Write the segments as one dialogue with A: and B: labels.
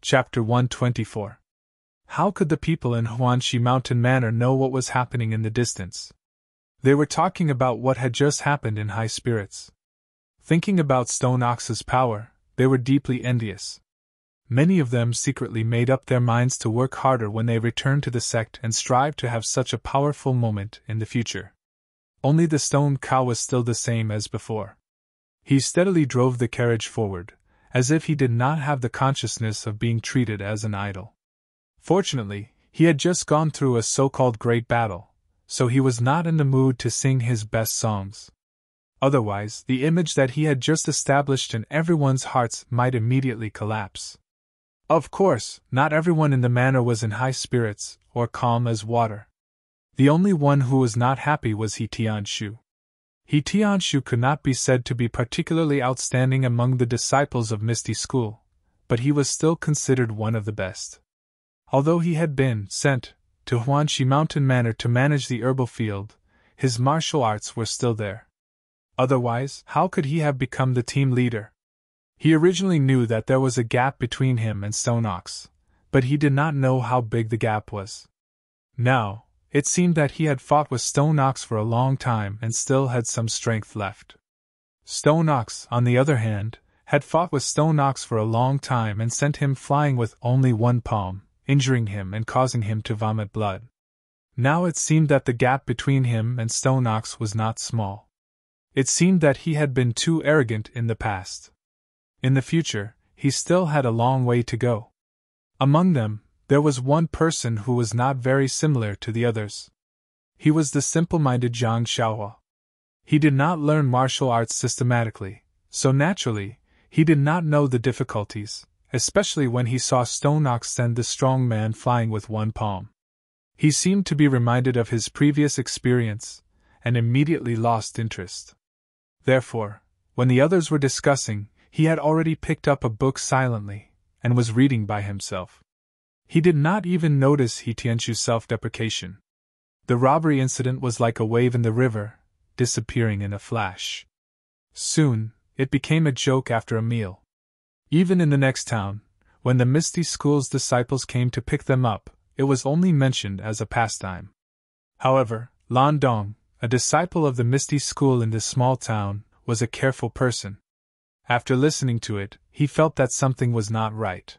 A: Chapter 124. How could the people in Huanxi Mountain Manor know what was happening in the distance? They were talking about what had just happened in high spirits. Thinking about Stone Ox's power, they were deeply envious. Many of them secretly made up their minds to work harder when they returned to the sect and strive to have such a powerful moment in the future. Only the stone cow was still the same as before. He steadily drove the carriage forward, as if he did not have the consciousness of being treated as an idol. Fortunately, he had just gone through a so-called great battle, so he was not in the mood to sing his best songs. Otherwise, the image that he had just established in everyone's hearts might immediately collapse. Of course, not everyone in the manor was in high spirits or calm as water. The only one who was not happy was He Tianshu. He Tianshu could not be said to be particularly outstanding among the disciples of Misty School, but he was still considered one of the best. Although he had been sent to Huanxi Mountain Manor to manage the herbal field, his martial arts were still there. Otherwise, how could he have become the team leader? He originally knew that there was a gap between him and Stone Ox, but he did not know how big the gap was. Now, it seemed that he had fought with Stone Ox for a long time and still had some strength left. Stone Ox, on the other hand, had fought with Stone Ox for a long time and sent him flying with only one palm, injuring him and causing him to vomit blood. Now it seemed that the gap between him and Stone Ox was not small. It seemed that he had been too arrogant in the past. In the future, he still had a long way to go. Among them, there was one person who was not very similar to the others. He was the simple-minded Zhang Xiaohua. He did not learn martial arts systematically, so naturally, he did not know the difficulties, especially when he saw Stone Ox send the strong man flying with one palm. He seemed to be reminded of his previous experience, and immediately lost interest. Therefore, when the others were discussing, he had already picked up a book silently, and was reading by himself. He did not even notice He Tianshu's self-deprecation. The robbery incident was like a wave in the river, disappearing in a flash. Soon, it became a joke after a meal. Even in the next town, when the Misty School's disciples came to pick them up, it was only mentioned as a pastime. However, Lan Dong, a disciple of the Misty School in this small town, was a careful person. After listening to it, he felt that something was not right.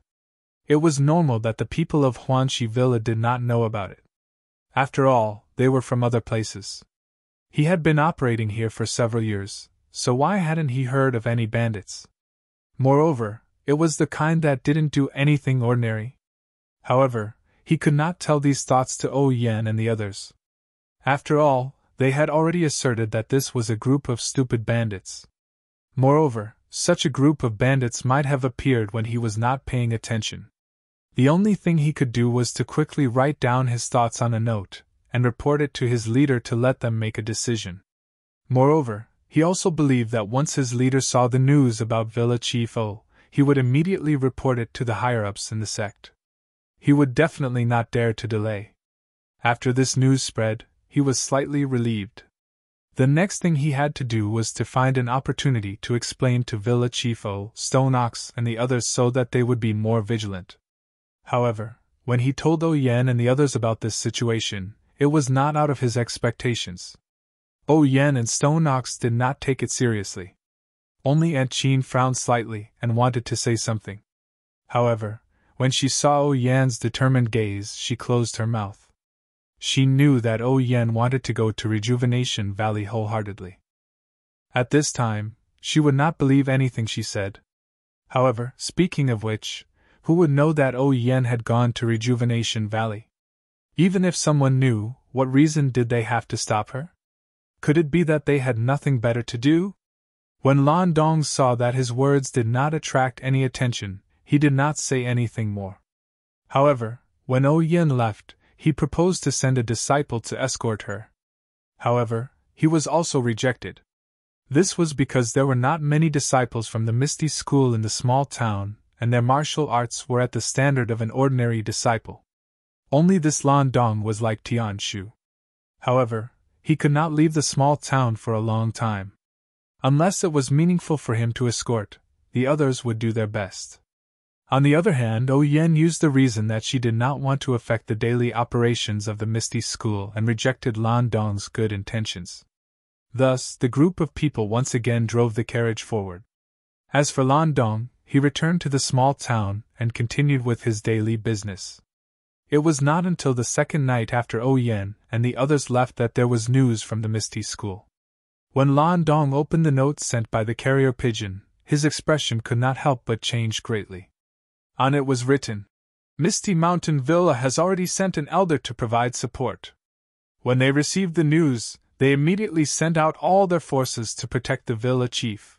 A: It was normal that the people of Huanxi Villa did not know about it. After all, they were from other places. He had been operating here for several years, so why hadn't he heard of any bandits? Moreover, it was the kind that didn't do anything ordinary. However, he could not tell these thoughts to O Yan and the others. After all, they had already asserted that this was a group of stupid bandits. Moreover, such a group of bandits might have appeared when he was not paying attention. The only thing he could do was to quickly write down his thoughts on a note, and report it to his leader to let them make a decision. Moreover, he also believed that once his leader saw the news about Villa Chief O, he would immediately report it to the higher-ups in the sect. He would definitely not dare to delay. After this news spread, he was slightly relieved. The next thing he had to do was to find an opportunity to explain to Villa Chief O, Stone Ox, and the others so that they would be more vigilant. However, when he told O Yan and the others about this situation, it was not out of his expectations. O Yan and Stone Ox did not take it seriously. Only Aunt Chin frowned slightly and wanted to say something. However, when she saw O Yan's determined gaze, she closed her mouth. She knew that O Yan wanted to go to Rejuvenation Valley wholeheartedly. At this time, she would not believe anything she said. However, speaking of which, who would know that O Yan had gone to Rejuvenation Valley? Even if someone knew, what reason did they have to stop her? Could it be that they had nothing better to do? When Lan Dong saw that his words did not attract any attention, he did not say anything more. However, when O Yan left, he proposed to send a disciple to escort her. However, he was also rejected. This was because there were not many disciples from the Misty School in the small town, and their martial arts were at the standard of an ordinary disciple. Only this Lan Dong was like Tianshu. However, he could not leave the small town for a long time. Unless it was meaningful for him to escort, the others would do their best. On the other hand, Yen used the reason that she did not want to affect the daily operations of the Misty School and rejected Lan Dong's good intentions. Thus, the group of people once again drove the carriage forward. As for Lan Dong, he returned to the small town and continued with his daily business. It was not until the second night after Yen and the others left that there was news from the Misty School. When Lan Dong opened the note sent by the carrier pigeon, his expression could not help but change greatly. On it was written, "Misty Mountain Villa has already sent an elder to provide support." When they received the news, they immediately sent out all their forces to protect the villa chief.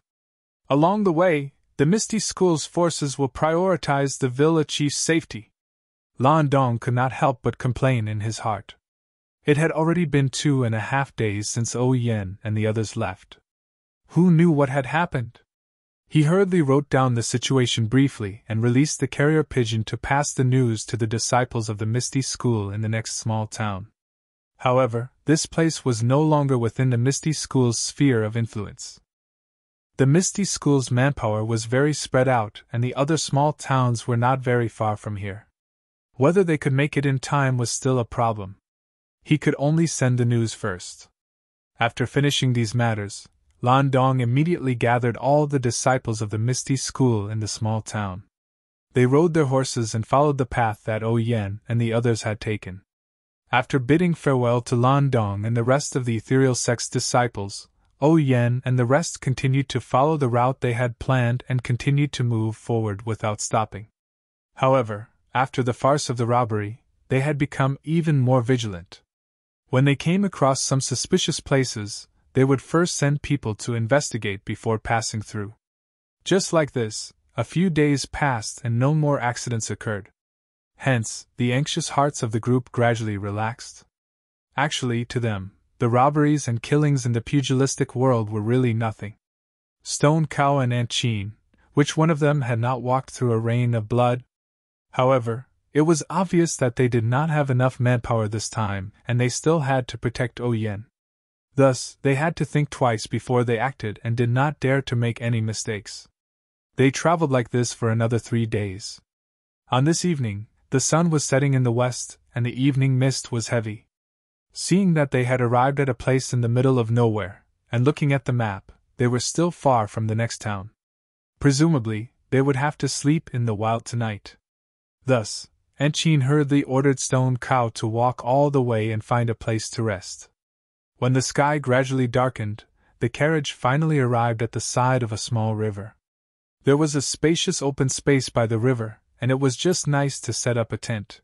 A: Along the way, the Misty School's forces will prioritize the villa chief's safety. Lan Dong could not help but complain in his heart. It had already been 2.5 days since Yen and the others left. Who knew what had happened? He hurriedly wrote down the situation briefly and released the carrier pigeon to pass the news to the disciples of the Misty School in the next small town. However, this place was no longer within the Misty School's sphere of influence. The Misty School's manpower was very spread out, and the other small towns were not very far from here. Whether they could make it in time was still a problem. He could only send the news first. After finishing these matters, Lan Dong immediately gathered all the disciples of the Misty School in the small town. They rode their horses and followed the path that Yen and the others had taken. After bidding farewell to Lan Dong and the rest of the ethereal sex disciples, Yen and the rest continued to follow the route they had planned and continued to move forward without stopping. However, after the farce of the robbery, they had become even more vigilant. When they came across some suspicious places, they would first send people to investigate before passing through. Just like this, a few days passed and no more accidents occurred. Hence, the anxious hearts of the group gradually relaxed. Actually, to them, the robberies and killings in the pugilistic world were really nothing. Stone Cow and Aunt Chin, which one of them had not walked through a rain of blood? However, it was obvious that they did not have enough manpower this time, and they still had to protect Yen. Thus, they had to think twice before they acted and did not dare to make any mistakes. They traveled like this for another 3 days. On this evening, the sun was setting in the west, and the evening mist was heavy. Seeing that they had arrived at a place in the middle of nowhere, and looking at the map, they were still far from the next town. Presumably, they would have to sleep in the wild tonight. Thus, Aunt Chin hurriedly ordered Stone Cow to walk all the way and find a place to rest. When the sky gradually darkened, the carriage finally arrived at the side of a small river. There was a spacious open space by the river, and it was just nice to set up a tent.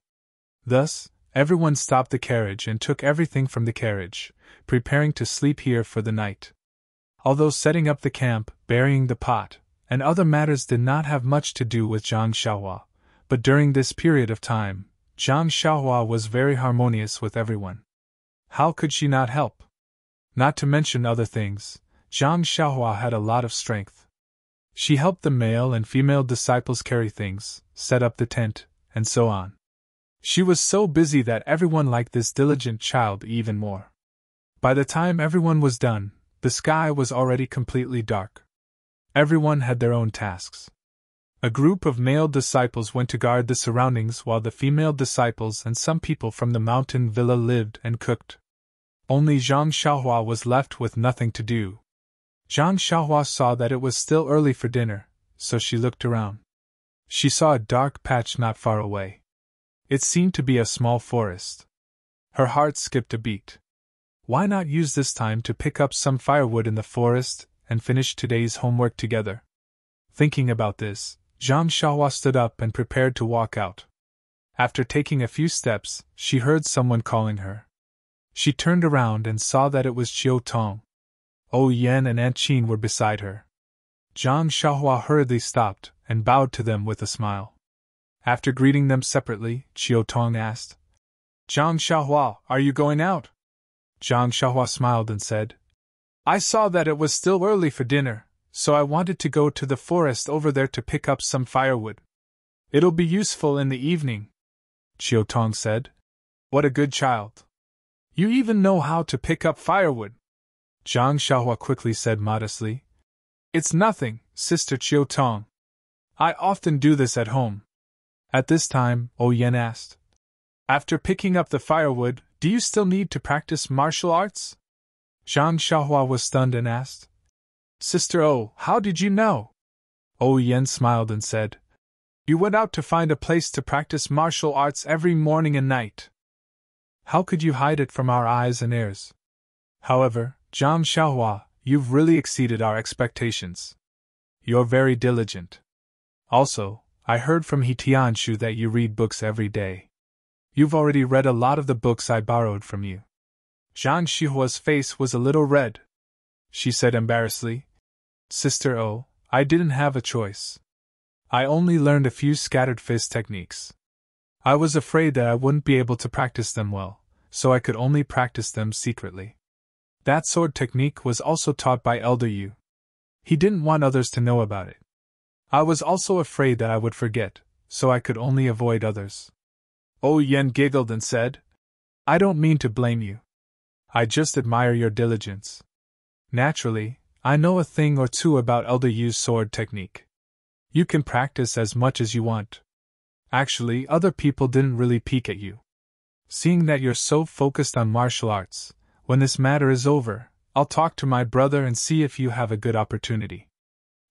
A: Thus, everyone stopped the carriage and took everything from the carriage, preparing to sleep here for the night. Although setting up the camp, burying the pot, and other matters did not have much to do with Zhang Xiaohua, but during this period of time, Zhang Xiaohua was very harmonious with everyone. How could she not help? Not to mention other things, Zhang Xiaohua had a lot of strength. She helped the male and female disciples carry things, set up the tent, and so on. She was so busy that everyone liked this diligent child even more. By the time everyone was done, the sky was already completely dark. Everyone had their own tasks. A group of male disciples went to guard the surroundings while the female disciples and some people from the mountain villa lived and cooked. Only Zhang Xiaohua was left with nothing to do. Zhang Xiaohua saw that it was still early for dinner, so she looked around. She saw a dark patch not far away. It seemed to be a small forest. Her heart skipped a beat. Why not use this time to pick up some firewood in the forest and finish today's homework together? Thinking about this, Zhang Xiaohua stood up and prepared to walk out. After taking a few steps, she heard someone calling her. She turned around and saw that it was Chiu Tong. Yen and Aunt Chin were beside her. Zhang Xiaohua hurriedly stopped and bowed to them with a smile. After greeting them separately, Chiu Tong asked, "Zhang Xiaohua, are you going out?" Zhang Xiaohua smiled and said, "I saw that it was still early for dinner, so I wanted to go to the forest over there to pick up some firewood. It'll be useful in the evening." Chiu Tong said, "What a good child. You even know how to pick up firewood." Zhang Xiaohua quickly said modestly, "It's nothing, Sister Chiu Tong." I often do this at home. At this time, Yen asked. After picking up the firewood, do you still need to practice martial arts? Zhang Xiaohua was stunned and asked. Sister O, how did you know? Yen smiled and said, You went out to find a place to practice martial arts every morning and night. How could you hide it from our eyes and ears? However, Zhang Xiaohua, you've really exceeded our expectations. You're very diligent. Also, I heard from He Tianshu that you read books every day. You've already read a lot of the books I borrowed from you. Zhang Xiaohua's face was a little red. She said embarrassedly, Sister O, I didn't have a choice. I only learned a few scattered fist techniques. I was afraid that I wouldn't be able to practice them well, so I could only practice them secretly. That sword technique was also taught by Elder Yu. He didn't want others to know about it. I was also afraid that I would forget, so I could only avoid others. Yen giggled and said, I don't mean to blame you. I just admire your diligence. Naturally, I know a thing or two about Elder Yu's sword technique. You can practice as much as you want. Actually, other people didn't really peek at you. Seeing that you're so focused on martial arts, when this matter is over, I'll talk to my brother and see if you have a good opportunity.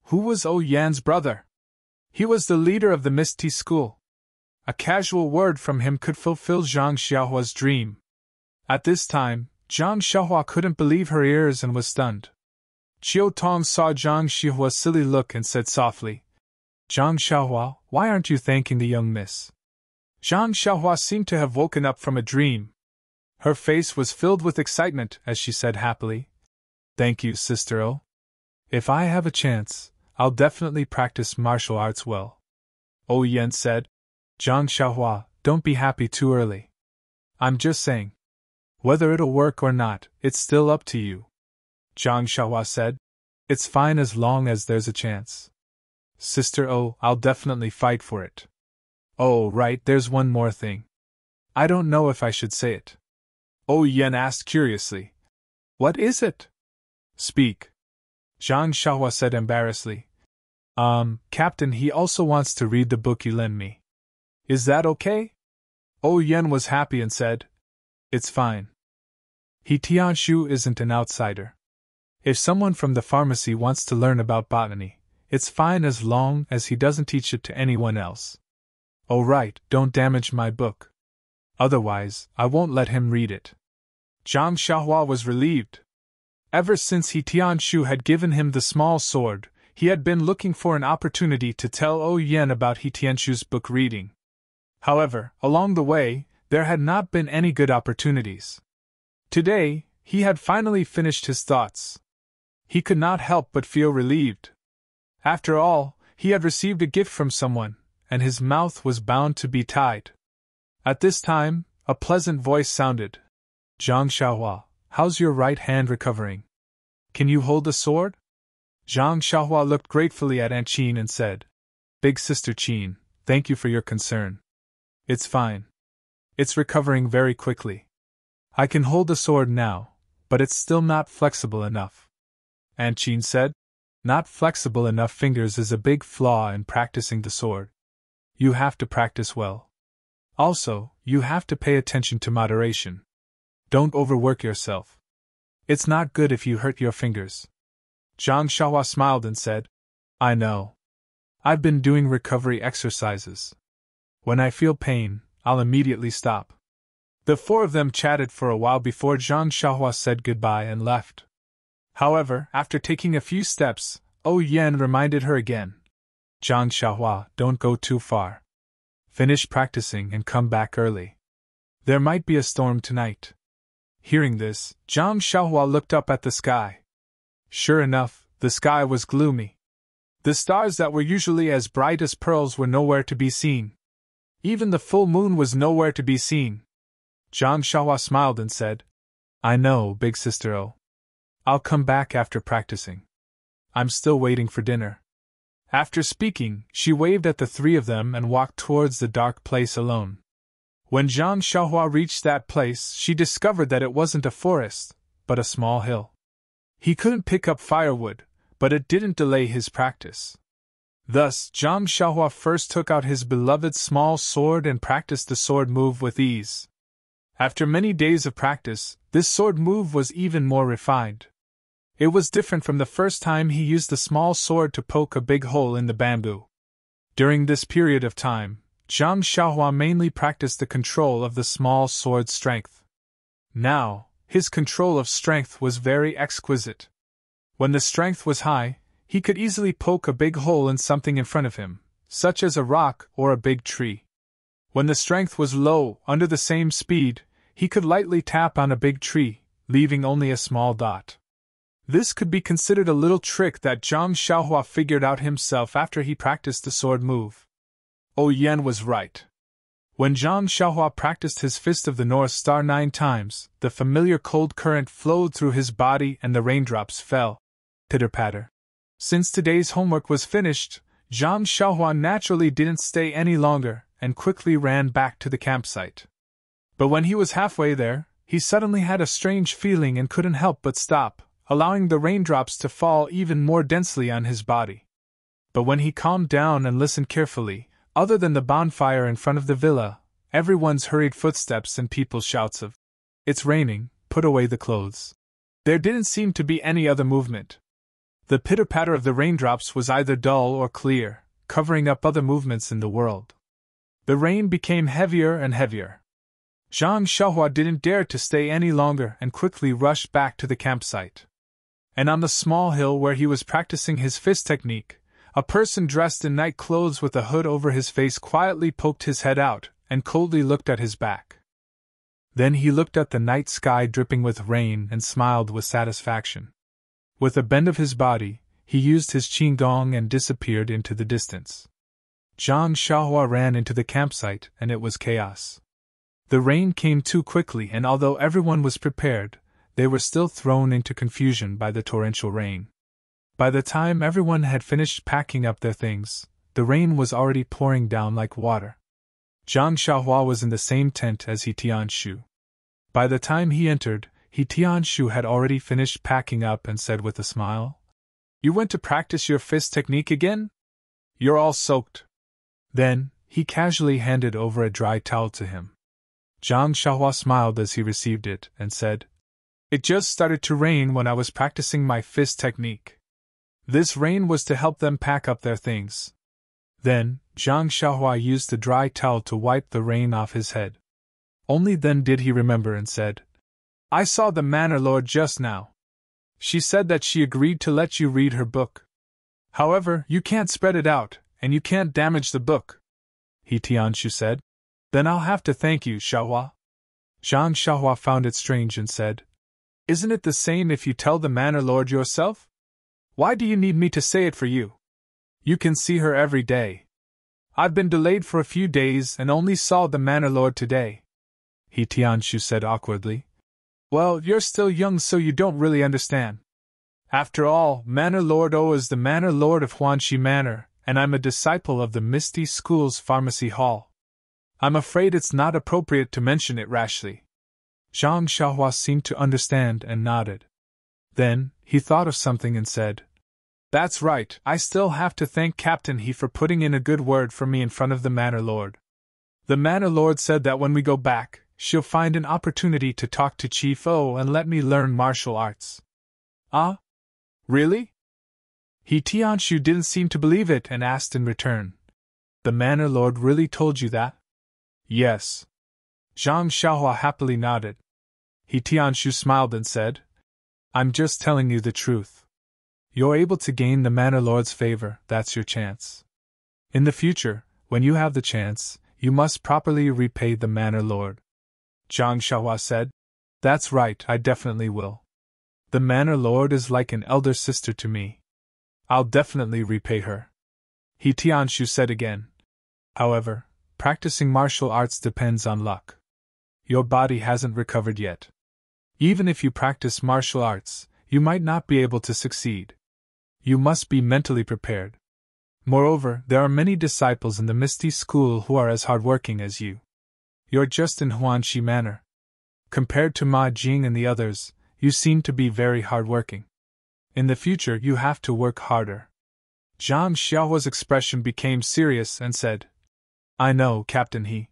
A: Who was Yan's brother? He was the leader of the Misty School. A casual word from him could fulfill Zhang Xiaohua's dream. At this time, Zhang Xiaohua couldn't believe her ears and was stunned. Qiu Tong saw Zhang Xiaohua's silly look and said softly, Zhang Xiaohua, why aren't you thanking the young miss? Zhang Xiaohua seemed to have woken up from a dream. Her face was filled with excitement as she said happily, Thank you, Sister O. If I have a chance, I'll definitely practice martial arts well. Yen said, Zhang Xiaohua, don't be happy too early. I'm just saying. Whether it'll work or not, it's still up to you. Zhang Xiaohua said, It's fine as long as there's a chance. Sister O, I'll definitely fight for it. Oh, right, there's one more thing. I don't know if I should say it. Yen asked curiously. What is it? Speak. Zhang Xiaohua said embarrassedly. Captain, he also wants to read the book you lend me. Is that okay? Yen was happy and said, It's fine. He Tianshu isn't an outsider. If someone from the pharmacy wants to learn about botany, it's fine as long as he doesn't teach it to anyone else. Oh right, don't damage my book. Otherwise, I won't let him read it. Zhang Xiaohua was relieved. Ever since He Tianshu had given him the small sword, he had been looking for an opportunity to tell Yen about He Tianshu's book reading. However, along the way, there had not been any good opportunities. Today, he had finally finished his thoughts. He could not help but feel relieved. After all, he had received a gift from someone, and his mouth was bound to be tied. At this time, a pleasant voice sounded. Zhang Xiaohua, how's your right hand recovering? Can you hold the sword? Zhang Xiaohua looked gratefully at Aunt Qin and said, Big Sister Qin, thank you for your concern. It's fine. It's recovering very quickly. I can hold the sword now, but it's still not flexible enough. Aunt Qin said, Not flexible enough fingers is a big flaw in practicing the sword. You have to practice well. Also, you have to pay attention to moderation. Don't overwork yourself. It's not good if you hurt your fingers. Zhang Xiaohua smiled and said, I know. I've been doing recovery exercises. When I feel pain, I'll immediately stop. The four of them chatted for a while before Zhang Xiaohua said goodbye and left. However, after taking a few steps, Yen reminded her again. Zhang Xiaohua, don't go too far. Finish practicing and come back early. There might be a storm tonight. Hearing this, Zhang Xiaohua looked up at the sky. Sure enough, the sky was gloomy. The stars that were usually as bright as pearls were nowhere to be seen. Even the full moon was nowhere to be seen. Zhang Xiaohua smiled and said, I know, Big Sister O. I'll come back after practicing. I'm still waiting for dinner. After speaking, she waved at the three of them and walked towards the dark place alone. When Zhang Xiaohua reached that place, she discovered that it wasn't a forest, but a small hill. He couldn't pick up firewood, but it didn't delay his practice. Thus, Zhang Xiaohua first took out his beloved small sword and practiced the sword move with ease. After many days of practice, this sword move was even more refined. It was different from the first time he used the small sword to poke a big hole in the bamboo. During this period of time, Zhang Xiaohua mainly practiced the control of the small sword's strength. Now, his control of strength was very exquisite. When the strength was high, he could easily poke a big hole in something in front of him, such as a rock or a big tree. When the strength was low, under the same speed, he could lightly tap on a big tree, leaving only a small dot. This could be considered a little trick that Zhang Xiaohua figured out himself after he practiced the sword move. Yan was right. When Zhang Xiaohua practiced his Fist of the North Star 9 times, the familiar cold current flowed through his body and the raindrops fell. Pitter-patter. Since today's homework was finished, Zhang Xiaohua naturally didn't stay any longer and quickly ran back to the campsite. But when he was halfway there, he suddenly had a strange feeling and couldn't help but stop, allowing the raindrops to fall even more densely on his body. But when he calmed down and listened carefully, other than the bonfire in front of the villa, everyone's hurried footsteps and people's shouts of, "It's raining, put away the clothes." There didn't seem to be any other movement. The pitter-patter of the raindrops was either dull or clear, covering up other movements in the world. The rain became heavier and heavier. Zhang Xiaohua didn't dare to stay any longer and quickly rushed back to the campsite. And on the small hill where he was practicing his fist technique, a person dressed in night clothes with a hood over his face quietly poked his head out and coldly looked at his back. Then he looked at the night sky dripping with rain and smiled with satisfaction. With a bend of his body, he used his qigong and disappeared into the distance. Zhang Xiaohua ran into the campsite and it was chaos. The rain came too quickly, and although everyone was prepared, they were still thrown into confusion by the torrential rain. By the time everyone had finished packing up their things, the rain was already pouring down like water. Zhang Xiaohua was in the same tent as He Tianshu. By the time he entered, He Tianshu had already finished packing up and said with a smile, "You went to practice your fist technique again? You're all soaked." Then, he casually handed over a dry towel to him. Zhang Xiaohua smiled as he received it and said, "It just started to rain when I was practicing my fist technique. This rain was to help them pack up their things." Then, Zhang Xiaohua used the dry towel to wipe the rain off his head. Only then did he remember and said, "I saw the Manor Lord just now. She said that she agreed to let you read her book. However, you can't spread it out, and you can't damage the book." He Tianshu said, "Then I'll have to thank you, Xiaohua." Zhang Xiaohua found it strange and said, "Isn't it the same if you tell the Manor Lord yourself? Why do you need me to say it for you? You can see her every day. I've been delayed for a few days and only saw the Manor Lord today." He Tianshu said awkwardly, "Well, you're still young so you don't really understand. After all, Manor Lord O is the Manor Lord of Huanxi Manor, and I'm a disciple of the Misty School's Pharmacy Hall. I'm afraid it's not appropriate to mention it rashly." Zhang Xiaohua seemed to understand and nodded. Then, he thought of something and said, "That's right, I still have to thank Captain He for putting in a good word for me in front of the Manor Lord. The Manor Lord said that when we go back, she'll find an opportunity to talk to Chief O and let me learn martial arts." "Ah? Really?" He Tianshu didn't seem to believe it and asked in return, "The Manor Lord really told you that?" "Yes." Zhang Xiaohua happily nodded. He Tianshu smiled and said, "I'm just telling you the truth. You're able to gain the Manor Lord's favor, that's your chance. In the future, when you have the chance, you must properly repay the Manor Lord." Zhang Xiaohua said, "That's right, I definitely will. The Manor Lord is like an elder sister to me. I'll definitely repay her." He Tianshu said again, "However, practicing martial arts depends on luck. Your body hasn't recovered yet. Even if you practice martial arts, you might not be able to succeed. You must be mentally prepared. Moreover, there are many disciples in the Misty School who are as hardworking as you. You're just in Huanxi Manor. Compared to Ma Jing and the others, you seem to be very hardworking. In the future you have to work harder. Zhang Xiaohua's expression became serious and said, I know, Captain He.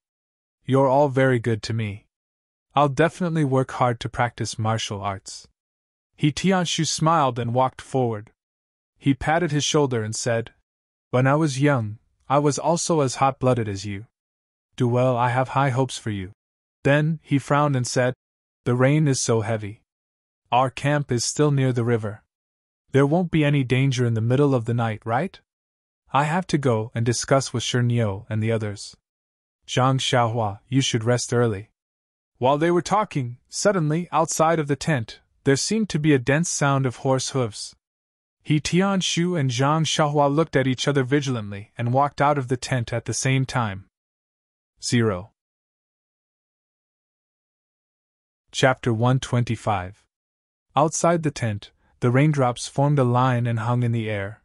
A: You're all very good to me. I'll definitely work hard to practice martial arts. He Tianshu smiled and walked forward. He patted his shoulder and said, When I was young, I was also as hot-blooded as you. Do well, I have high hopes for you. Then, he frowned and said, The rain is so heavy. Our camp is still near the river. There won't be any danger in the middle of the night, right? I have to go and discuss with Shernyo and the others. Zhang Xiaohua, you should rest early. While they were talking, suddenly, outside of the tent, there seemed to be a dense sound of horse hooves. He Tianshu and Zhang Xiaohua looked at each other vigilantly and walked out of the tent at the same time. 0. Chapter 125. Outside the tent, the raindrops formed a line and hung in the air.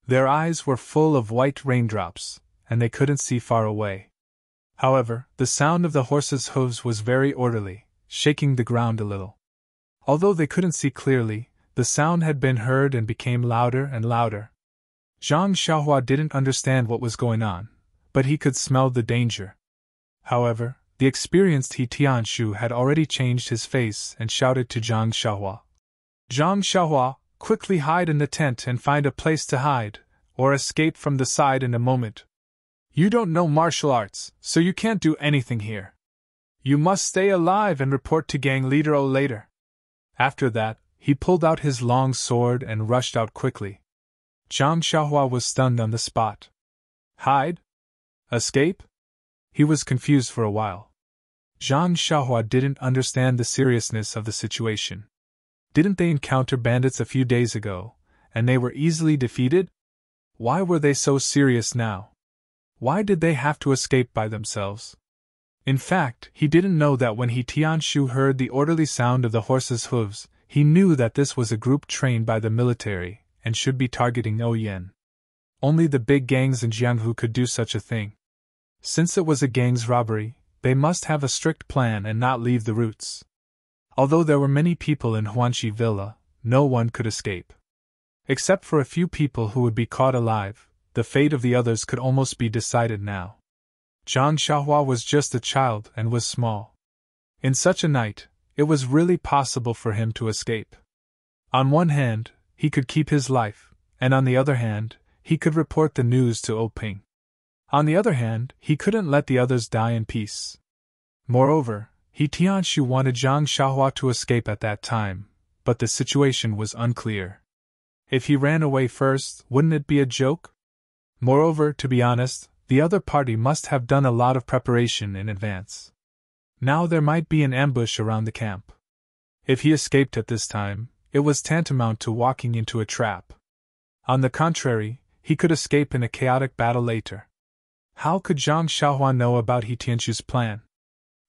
A: Their eyes were full of white raindrops, and they couldn't see far away. However, the sound of the horses' hooves was very orderly, shaking the ground a little. Although they couldn't see clearly, the sound had been heard and became louder and louder. Zhang Xiaohua didn't understand what was going on, but he could smell the danger. However, the experienced He Tianshu had already changed his face and shouted to Zhang Xiaohua. Zhang Xiaohua, quickly hide in the tent and find a place to hide, or escape from the side in a moment. You don't know martial arts, so you can't do anything here. You must stay alive and report to gang leader O later. After that, he pulled out his long sword and rushed out quickly. Zhang Xiaohua was stunned on the spot. Hide? Escape? He was confused for a while. Zhang Xiaohua didn't understand the seriousness of the situation. Didn't they encounter bandits a few days ago, and they were easily defeated? Why were they so serious now? Why did they have to escape by themselves? In fact, he didn't know that when He Tianshu heard the orderly sound of the horses' hooves, he knew that this was a group trained by the military and should be targeting Oyen. Only the big gangs in Jianghu could do such a thing. Since it was a gang's robbery, they must have a strict plan and not leave the routes. Although there were many people in Huanxi Villa, no one could escape. Except for a few people who would be caught alive, the fate of the others could almost be decided now. Zhang Xiaohua was just a child and was small. In such a night, it was really possible for him to escape. On one hand, he could keep his life, and on the other hand, he could report the news to Oping. On the other hand, he couldn't let the others die in peace. Moreover, He Tianshu wanted Zhang Xiaohua to escape at that time, but the situation was unclear. If he ran away first, wouldn't it be a joke? Moreover, to be honest, the other party must have done a lot of preparation in advance. Now there might be an ambush around the camp. If he escaped at this time, it was tantamount to walking into a trap. On the contrary, he could escape in a chaotic battle later. How could Zhang Xiaohua know about He Tianshu's plan?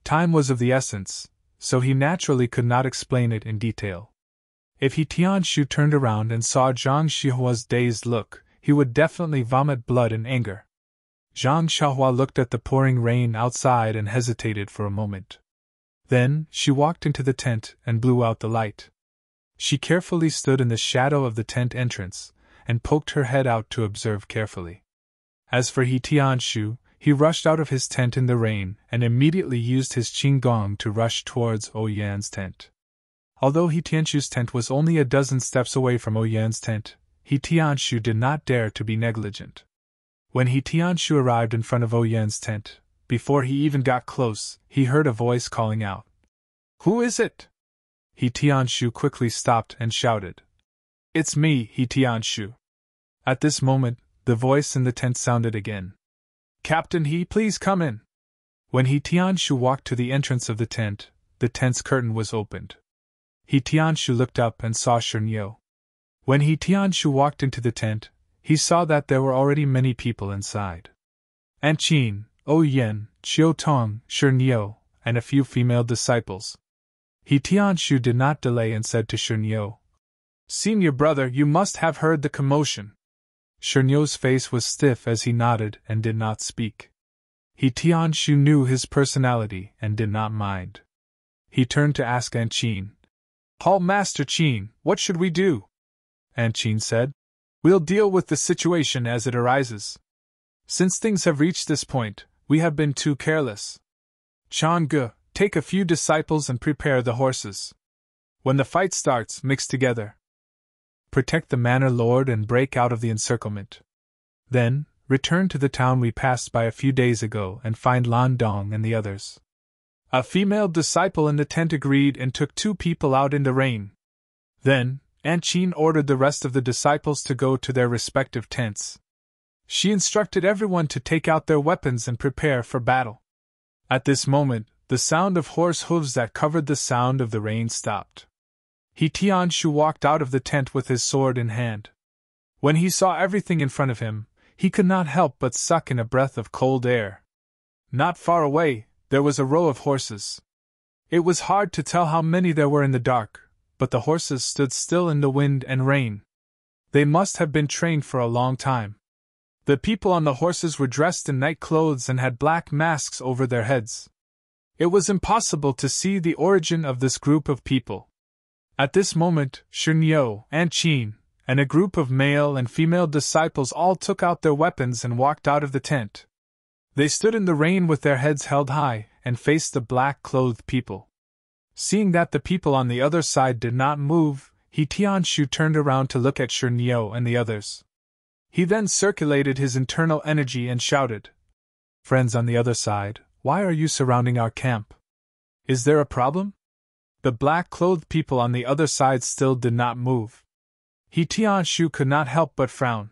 A: Time was of the essence, so he naturally could not explain it in detail. If He Tianshu turned around and saw Zhang Xiaohua's dazed look, he would definitely vomit blood in anger. Zhang Xiaohua looked at the pouring rain outside and hesitated for a moment. Then, she walked into the tent and blew out the light. She carefully stood in the shadow of the tent entrance, and poked her head out to observe carefully. As for He Tianshu, he rushed out of his tent in the rain and immediately used his qinggong to rush towards Oyan's tent. Although He Tianshu's tent was only a dozen steps away from Oyan's tent, He Tianshu did not dare to be negligent. When He Tianshu arrived in front of Oyan's tent, before he even got close, he heard a voice calling out. Who is it? He Tianshu quickly stopped and shouted. It's me, He Tianshu. At this moment, the voice in the tent sounded again. Captain He, please come in. When He Tianshu walked to the entrance of the tent's curtain was opened. He Tianshu looked up and saw Shernyo. When He Tianshu walked into the tent, he saw that there were already many people inside. Anqin, Oyen, Qiutong, Shernyo, and a few female disciples. He Tianshu did not delay and said to Shernyo, Senior brother, you must have heard the commotion. Shernyo's face was stiff as he nodded and did not speak. He Tianshu knew his personality and did not mind. He turned to ask Anqin. Hall Master Qin, what should we do? Anqin said. We'll deal with the situation as it arises. Since things have reached this point, we have been too careless. Chang'e, take a few disciples and prepare the horses. When the fight starts, mix together. Protect the manor lord and break out of the encirclement. Then, return to the town we passed by a few days ago and find Lan Dong and the others. A female disciple in the tent agreed and took 2 people out in the rain. Then, Aunt Qin ordered the rest of the disciples to go to their respective tents. She instructed everyone to take out their weapons and prepare for battle. At this moment, the sound of horse hooves that covered the sound of the rain stopped. He Tianshu walked out of the tent with his sword in hand. When he saw everything in front of him, he could not help but suck in a breath of cold air. Not far away, there was a row of horses. It was hard to tell how many there were in the dark, but the horses stood still in the wind and rain. They must have been trained for a long time. The people on the horses were dressed in night clothes and had black masks over their heads. It was impossible to see the origin of this group of people. At this moment, Shunyo, Aunt Qin, and a group of male and female disciples all took out their weapons and walked out of the tent. They stood in the rain with their heads held high and faced the black-clothed people. Seeing that the people on the other side did not move, He Tianshu turned around to look at Shunyo and the others. He then circulated his internal energy and shouted, "Friends on the other side, why are you surrounding our camp? Is there a problem?" The black-clothed people on the other side still did not move. He Tianshu could not help but frown.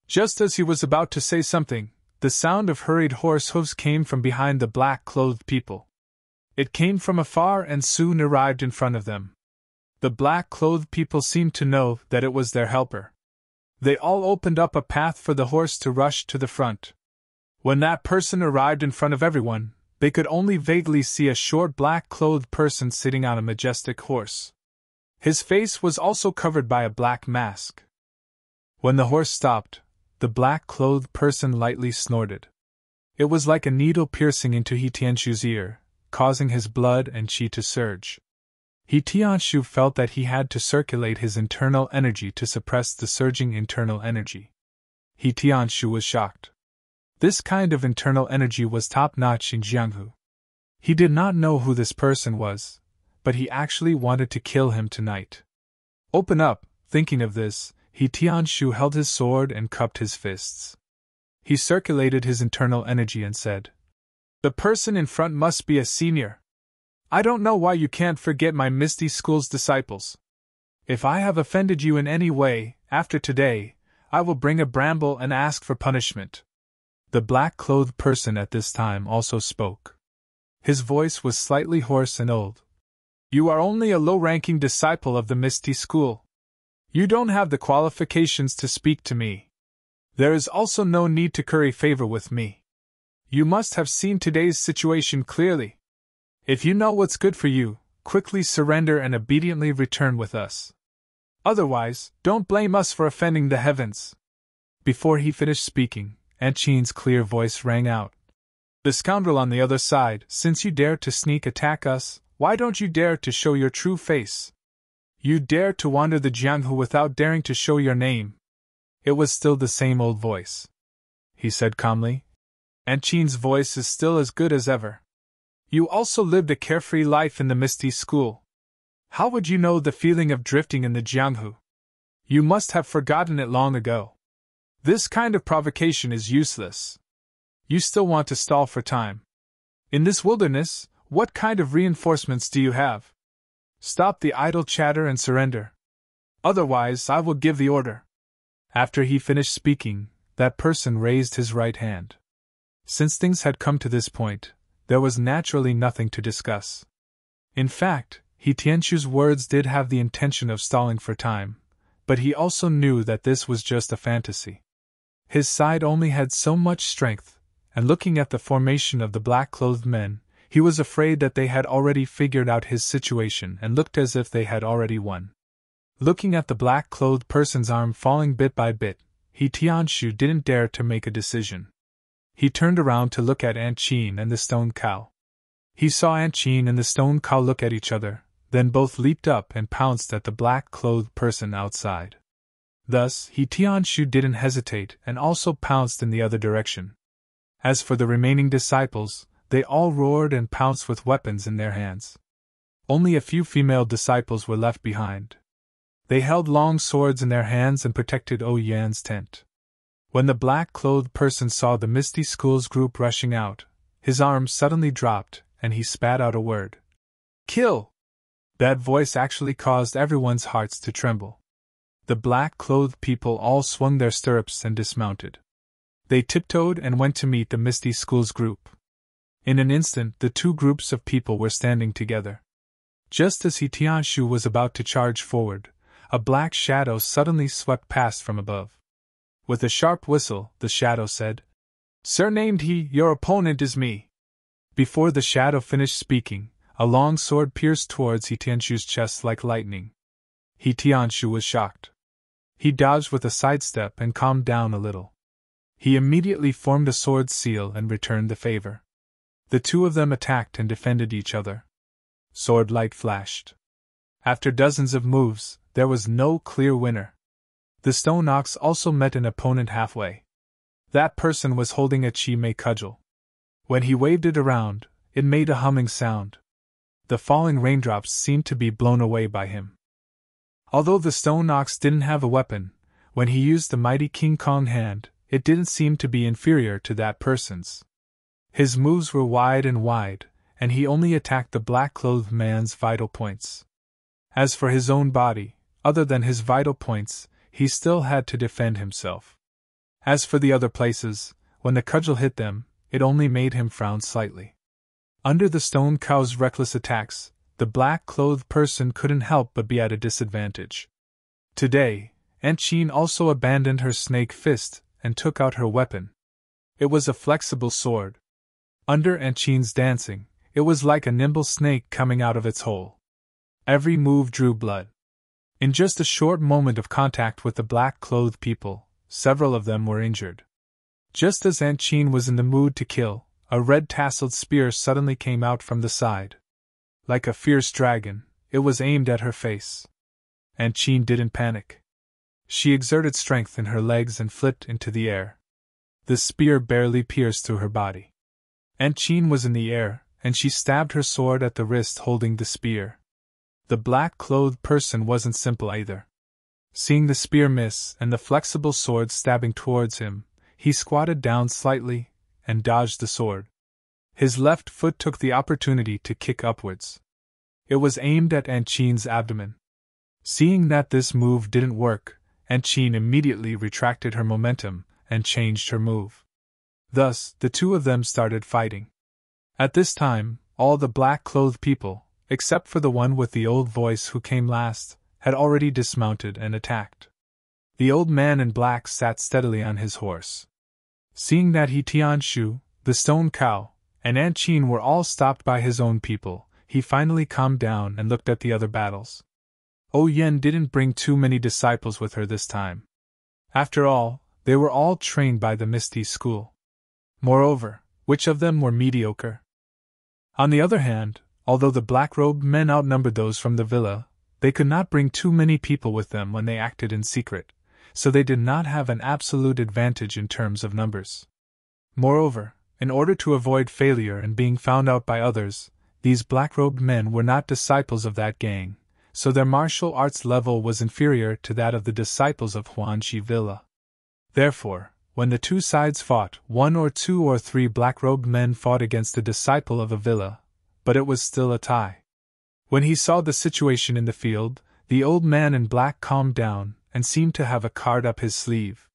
A: Just as he was about to say something, the sound of hurried horse hooves came from behind the black-clothed people. It came from afar and soon arrived in front of them. The black-clothed people seemed to know that it was their helper. They all opened up a path for the horse to rush to the front. When that person arrived in front of everyone, they could only vaguely see a short black-clothed person sitting on a majestic horse. His face was also covered by a black mask. When the horse stopped, the black-clothed person lightly snorted. It was like a needle piercing into He Tianshu's ear, causing his blood and qi to surge. He Tianshu felt that he had to circulate his internal energy to suppress the surging internal energy. He Tianshu was shocked. This kind of internal energy was top-notch in Jianghu. He did not know who this person was, but he actually wanted to kill him tonight. Open up, thinking of this, He Tianshu held his sword and cupped his fists. He circulated his internal energy and said, "The person in front must be a senior. I don't know why you can't forget my Misty School's disciples. If I have offended you in any way, after today, I will bring a bramble and ask for punishment." The black-clothed person at this time also spoke. His voice was slightly hoarse and old. "You are only a low-ranking disciple of the Misty School. You don't have the qualifications to speak to me. There is also no need to curry favor with me. You must have seen today's situation clearly. If you know what's good for you, quickly surrender and obediently return with us. Otherwise, don't blame us for offending the heavens." Before he finished speaking, Aunt Qin's clear voice rang out. "The scoundrel on the other side, since you dare to sneak attack us, why don't you dare to show your true face? You dare to wander the Jianghu without daring to show your name." It was still the same old voice. He said calmly, "Aunt Qin's voice is still as good as ever. You also lived a carefree life in the Misty School. How would you know the feeling of drifting in the Jianghu? You must have forgotten it long ago. This kind of provocation is useless. You still want to stall for time. In this wilderness, what kind of reinforcements do you have? Stop the idle chatter and surrender. Otherwise, I will give the order." After he finished speaking, that person raised his right hand. Since things had come to this point, there was naturally nothing to discuss. In fact, He Tianshu's words did have the intention of stalling for time, but he also knew that this was just a fantasy. His side only had so much strength, and looking at the formation of the black-clothed men, he was afraid that they had already figured out his situation and looked as if they had already won. Looking at the black-clothed person's arm falling bit by bit, He Tianshu didn't dare to make a decision. He turned around to look at Aunt Qin and the stone cow. He saw Aunt Qin and the stone cow look at each other, then both leaped up and pounced at the black-clothed person outside. Thus, He Tianshu didn't hesitate and also pounced in the other direction. As for the remaining disciples, they all roared and pounced with weapons in their hands. Only a few female disciples were left behind. They held long swords in their hands and protected Yan's tent. When the black-clothed person saw the Misty School's group rushing out, his arms suddenly dropped, and he spat out a word. "Kill!" That voice actually caused everyone's hearts to tremble. The black-clothed people all swung their stirrups and dismounted. They tiptoed and went to meet the Misty School's group. In an instant, the two groups of people were standing together. Just as He Tianshu was about to charge forward, a black shadow suddenly swept past from above. With a sharp whistle, the shadow said, "Surnamed he, your opponent is me." Before the shadow finished speaking, a long sword pierced towards He Tianshu's chest like lightning. He Tianshu was shocked. He dodged with a sidestep and calmed down a little. He immediately formed a sword seal and returned the favor. The two of them attacked and defended each other. Sword light flashed. After dozens of moves, there was no clear winner. The stone ox also met an opponent halfway. That person was holding a chi-mei cudgel. When he waved it around, it made a humming sound. The falling raindrops seemed to be blown away by him. Although the stone ox didn't have a weapon, when he used the mighty King Kong hand, it didn't seem to be inferior to that person's. His moves were wide, and he only attacked the black-clothed man's vital points. As for his own body, other than his vital points, he still had to defend himself. As for the other places, when the cudgel hit them, it only made him frown slightly. Under the stone cow's reckless attacks, the black-clothed person couldn't help but be at a disadvantage. Today, Aunt Jean also abandoned her snake fist and took out her weapon. It was a flexible sword. Under Aunt Jean's dancing, it was like a nimble snake coming out of its hole. Every move drew blood. In just a short moment of contact with the black-clothed people, several of them were injured. Just as Aunt Jean was in the mood to kill, a red-tasseled spear suddenly came out from the side. Like a fierce dragon, it was aimed at her face. Aunt Jean didn't panic. She exerted strength in her legs and flipped into the air. The spear barely pierced through her body. Aunt Jean was in the air, and she stabbed her sword at the wrist holding the spear. The black-clothed person wasn't simple either. Seeing the spear miss and the flexible sword stabbing towards him, he squatted down slightly and dodged the sword. His left foot took the opportunity to kick upwards. It was aimed at Aunt Jean's abdomen. Seeing that this move didn't work, Aunt Jean immediately retracted her momentum and changed her move. Thus, the two of them started fighting. At this time, all the black-clothed people, except for the one with the old voice who came last, had already dismounted and attacked. The old man in black sat steadily on his horse. Seeing that He Tianshu, the stone cow, and Aunt Jean were all stopped by his own people, he finally calmed down and looked at the other battles. Yen didn't bring too many disciples with her this time. After all, they were all trained by the Misty School. Moreover, which of them were mediocre? On the other hand, although the black-robed men outnumbered those from the villa, they could not bring too many people with them when they acted in secret, so they did not have an absolute advantage in terms of numbers. Moreover, in order to avoid failure and being found out by others, these black-robed men were not disciples of that gang, so their martial arts level was inferior to that of the disciples of Huanxi Villa. Therefore, when the two sides fought, 1 or 2 or 3 black-robed men fought against a disciple of a villa, but it was still a tie. When he saw the situation in the field, the old man in black calmed down and seemed to have a card up his sleeve.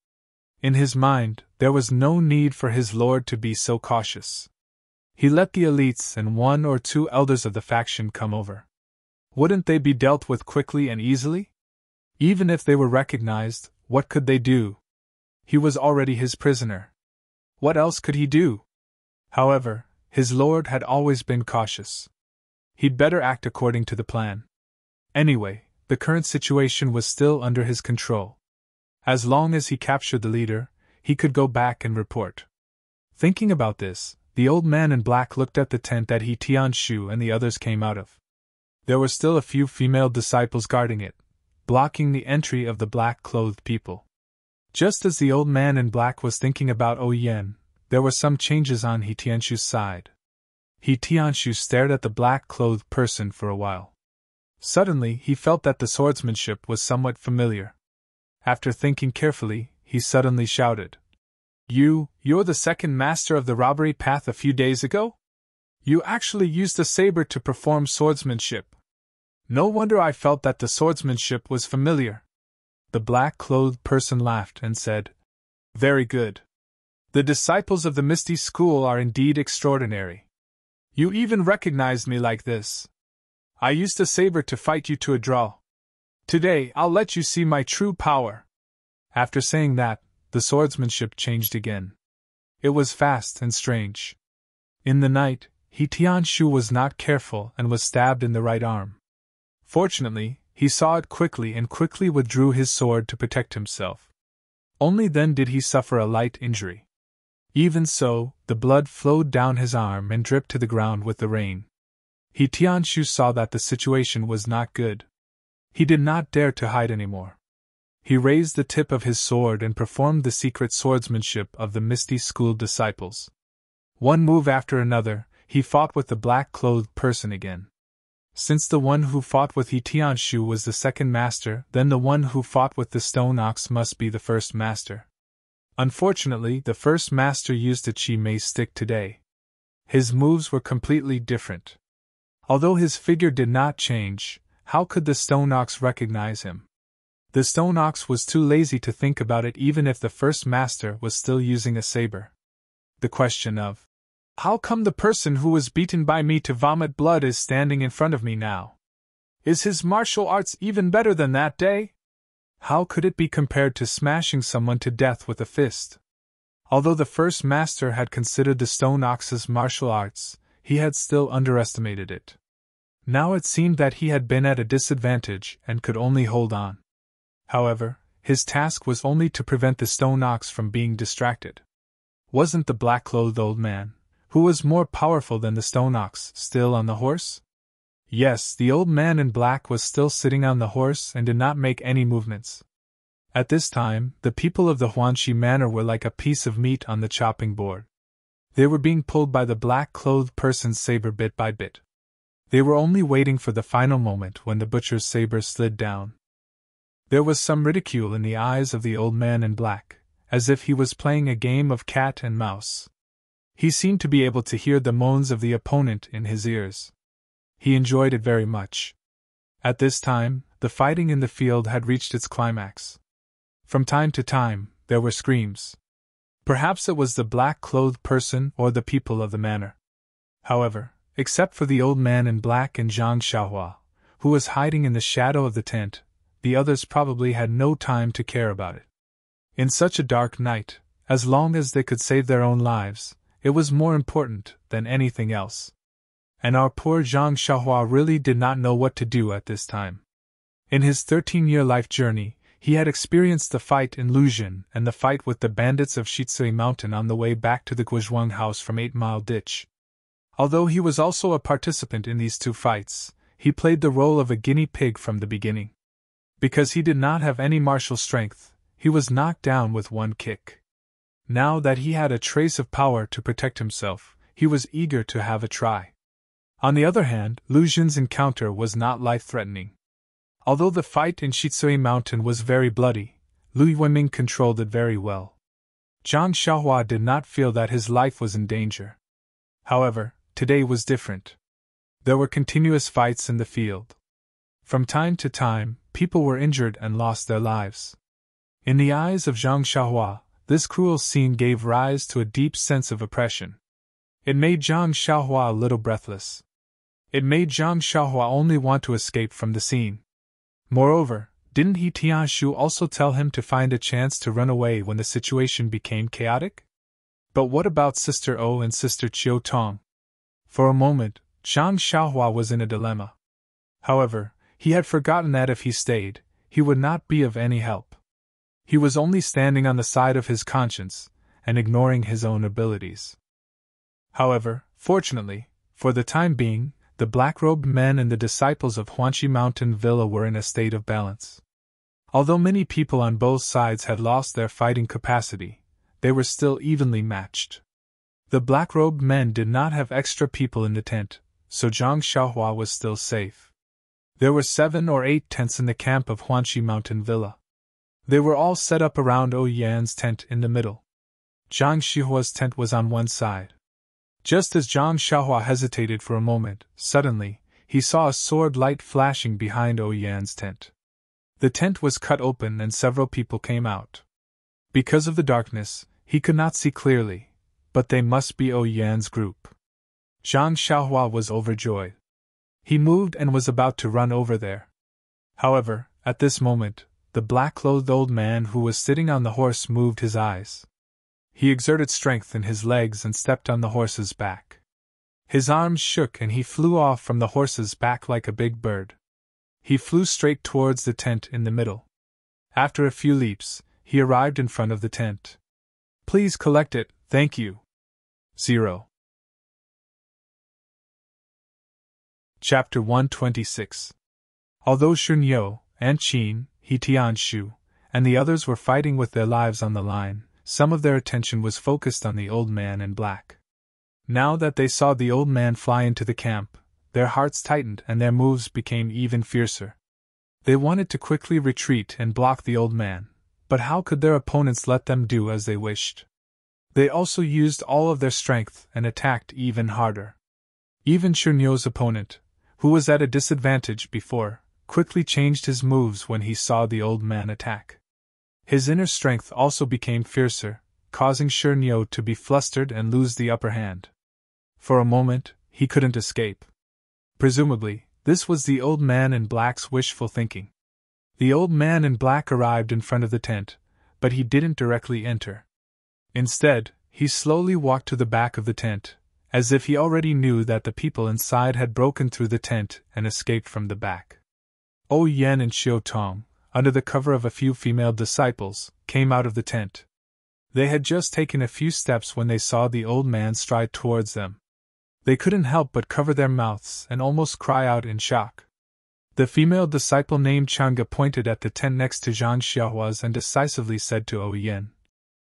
A: In his mind, there was no need for his lord to be so cautious. He let the elites and 1 or 2 elders of the faction come over. Wouldn't they be dealt with quickly and easily? Even if they were recognized, what could they do? He was already his prisoner. What else could he do? However, his lord had always been cautious. He'd better act according to the plan. Anyway, the current situation was still under his control. As long as he captured the leader, he could go back and report. Thinking about this, the old man in black looked at the tent that He Tianshu and the others came out of. There were still a few female disciples guarding it, blocking the entry of the black-clothed people. Just as the old man in black was thinking about Oh Yen, there were some changes on He Tianshu's side. He Tianshu stared at the black-clothed person for a while. Suddenly, he felt that the swordsmanship was somewhat familiar. After thinking carefully, he suddenly shouted, You're the second master of the robbery path a few days ago? You actually used a saber to perform swordsmanship. No wonder I felt that the swordsmanship was familiar. The black-clothed person laughed and said, Very good. The disciples of the Misty School are indeed extraordinary. You even recognized me like this. I used a saber to fight you to a draw. Today I'll let you see my true power. After saying that, the swordsmanship changed again. It was fast and strange. In the night, He Tianshu was not careful and was stabbed in the right arm. Fortunately, he saw it quickly and quickly withdrew his sword to protect himself. Only then did he suffer a light injury. Even so, the blood flowed down his arm and dripped to the ground with the rain. He Tianshu saw that the situation was not good. He did not dare to hide anymore. He raised the tip of his sword and performed the secret swordsmanship of the Misty School disciples. One move after another, he fought with the black-clothed person again. Since the one who fought with He Tianshu was the second master, then the one who fought with the stone ox must be the first master. Unfortunately, the first master used a chi mei stick today. His moves were completely different. Although his figure did not change, how could the stone ox recognize him? The stone ox was too lazy to think about it even if the first master was still using a saber. The question of, how come the person who was beaten by me to vomit blood is standing in front of me now? Is his martial arts even better than that day? How could it be compared to smashing someone to death with a fist? Although the first master had considered the stone ox's martial arts, he had still underestimated it. Now it seemed that he had been at a disadvantage and could only hold on. However, his task was only to prevent the stone ox from being distracted. Wasn't the black-clothed old man, who was more powerful than the stone ox, still on the horse? Yes, the old man in black was still sitting on the horse and did not make any movements. At this time, the people of the Huanxi manor were like a piece of meat on the chopping board. They were being pulled by the black-clothed person's saber bit by bit. They were only waiting for the final moment when the butcher's saber slid down. There was some ridicule in the eyes of the old man in black, as if he was playing a game of cat and mouse. He seemed to be able to hear the moans of the opponent in his ears. He enjoyed it very much. At this time, the fighting in the field had reached its climax. From time to time, there were screams. Perhaps it was the black-clothed person or the people of the manor. However, except for the old man in black and Zhang Xiaohua, who was hiding in the shadow of the tent, the others probably had no time to care about it. In such a dark night, as long as they could save their own lives, it was more important than anything else. And our poor Zhang Xiaohua really did not know what to do at this time. In his 13-year life journey, he had experienced the fight in Luzhin and the fight with the bandits of Shitsui Mountain on the way back to the Guizhuang house from 8 Mile Ditch. Although he was also a participant in these two fights, he played the role of a guinea pig from the beginning. Because he did not have any martial strength, he was knocked down with one kick. Now that he had a trace of power to protect himself, he was eager to have a try. On the other hand, Luzhin's encounter was not life-threatening. Although the fight in Shitsui Mountain was very bloody, Lu Yueming controlled it very well. Zhang Xiaohua did not feel that his life was in danger. However, today was different. There were continuous fights in the field. From time to time, people were injured and lost their lives. In the eyes of Zhang Xiaohua, this cruel scene gave rise to a deep sense of oppression. It made Zhang Xiaohua a little breathless. It made Zhang Xiaohua only want to escape from the scene. Moreover, didn't He Tianshu also tell him to find a chance to run away when the situation became chaotic? But what about Sister O and Sister Chiu Tong? For a moment, Zhang Xiaohua was in a dilemma. However, he had forgotten that if he stayed, he would not be of any help. He was only standing on the side of his conscience, and ignoring his own abilities. However, fortunately, for the time being, the black-robed men and the disciples of Huanxi Mountain Villa were in a state of balance. Although many people on both sides had lost their fighting capacity, they were still evenly matched. The black-robed men did not have extra people in the tent, so Zhang Xiaohua was still safe. There were 7 or 8 tents in the camp of Huanxi Mountain Villa. They were all set up around Yan's tent in the middle. Zhang Xiaohua's tent was on one side. Just as Zhang Xiaohua hesitated for a moment, suddenly, he saw a sword light flashing behind Yan's tent. The tent was cut open and several people came out. Because of the darkness, he could not see clearly, but they must be Yan's group. Zhang Xiaohua was overjoyed. He moved and was about to run over there. However, at this moment, the black-clothed old man who was sitting on the horse moved his eyes. He exerted strength in his legs and stepped on the horse's back. His arms shook and he flew off from the horse's back like a big bird. He flew straight towards the tent in the middle. After a few leaps, he arrived in front of the tent. "Please collect it, thank you." 0. Chapter 126. Although Shunyo, Anqin, Tianshu, and the others were fighting with their lives on the line, some of their attention was focused on the old man in black. Now that they saw the old man fly into the camp, their hearts tightened and their moves became even fiercer. They wanted to quickly retreat and block the old man, but how could their opponents let them do as they wished? They also used all of their strength and attacked even harder. Even Shunyo's opponent, who was at a disadvantage before, quickly changed his moves when he saw the old man attack. His inner strength also became fiercer, causing Shunyo to be flustered and lose the upper hand. For a moment, he couldn't escape. Presumably, this was the old man in black's wishful thinking. The old man in black arrived in front of the tent, but he didn't directly enter. Instead, he slowly walked to the back of the tent, as if he already knew that the people inside had broken through the tent and escaped from the back. Yan and Xiu Tong, under the cover of a few female disciples, came out of the tent. They had just taken a few steps when they saw the old man stride towards them. They couldn't help but cover their mouths and almost cry out in shock. The female disciple named Chang'e pointed at the tent next to Zhang Xiaohua's and decisively said to Yan,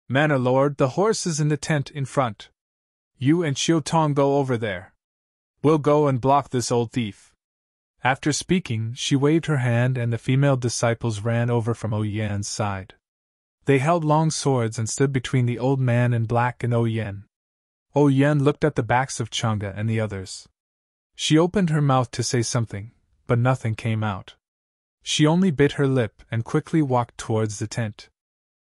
A: "Manor Lord, the horse is in the tent in front. You and Xiu Tong go over there. We'll go and block this old thief." After speaking, she waved her hand and the female disciples ran over from Yan's side. They held long swords and stood between the old man in black and Yan. Yan looked at the backs of Chang'e and the others. She opened her mouth to say something, but nothing came out. She only bit her lip and quickly walked towards the tent.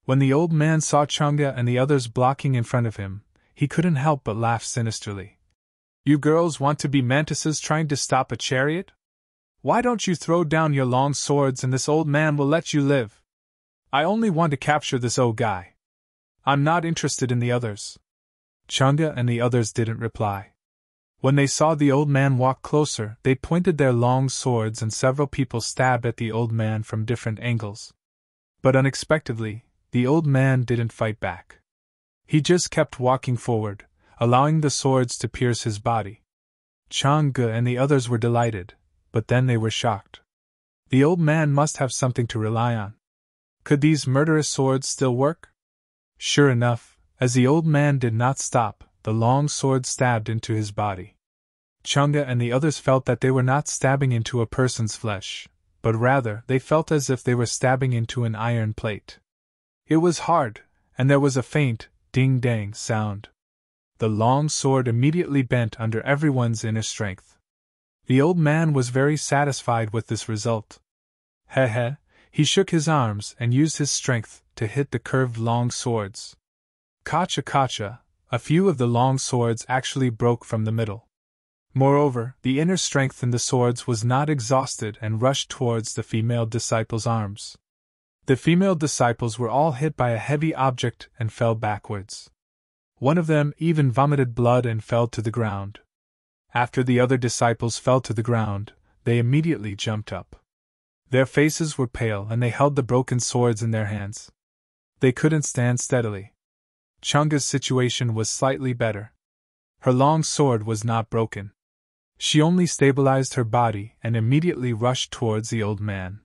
A: When the old man saw Chang'e and the others blocking in front of him, he couldn't help but laugh sinisterly. "You girls want to be mantises trying to stop a chariot? Why don't you throw down your long swords and this old man will let you live? I only want to capture this old guy. I'm not interested in the others." Chang'e and the others didn't reply. When they saw the old man walk closer, they pointed their long swords and several people stabbed at the old man from different angles. But unexpectedly, the old man didn't fight back. He just kept walking forward, allowing the swords to pierce his body. Chang'e and the others were delighted, but then they were shocked. The old man must have something to rely on. Could these murderous swords still work? Sure enough, as the old man did not stop, the long sword stabbed into his body. Chang'e and the others felt that they were not stabbing into a person's flesh, but rather they felt as if they were stabbing into an iron plate. It was hard, and there was a faint, ding-dang sound. The long sword immediately bent under everyone's inner strength. The old man was very satisfied with this result. He shook his arms and used his strength to hit the curved long swords. Kacha, a few of the long swords actually broke from the middle. Moreover, the inner strength in the swords was not exhausted and rushed towards the female disciples' arms. The female disciples were all hit by a heavy object and fell backwards. One of them even vomited blood and fell to the ground. After the other disciples fell to the ground, they immediately jumped up. Their faces were pale and they held the broken swords in their hands. They couldn't stand steadily. Chang'e's situation was slightly better. Her long sword was not broken. She only stabilized her body and immediately rushed towards the old man.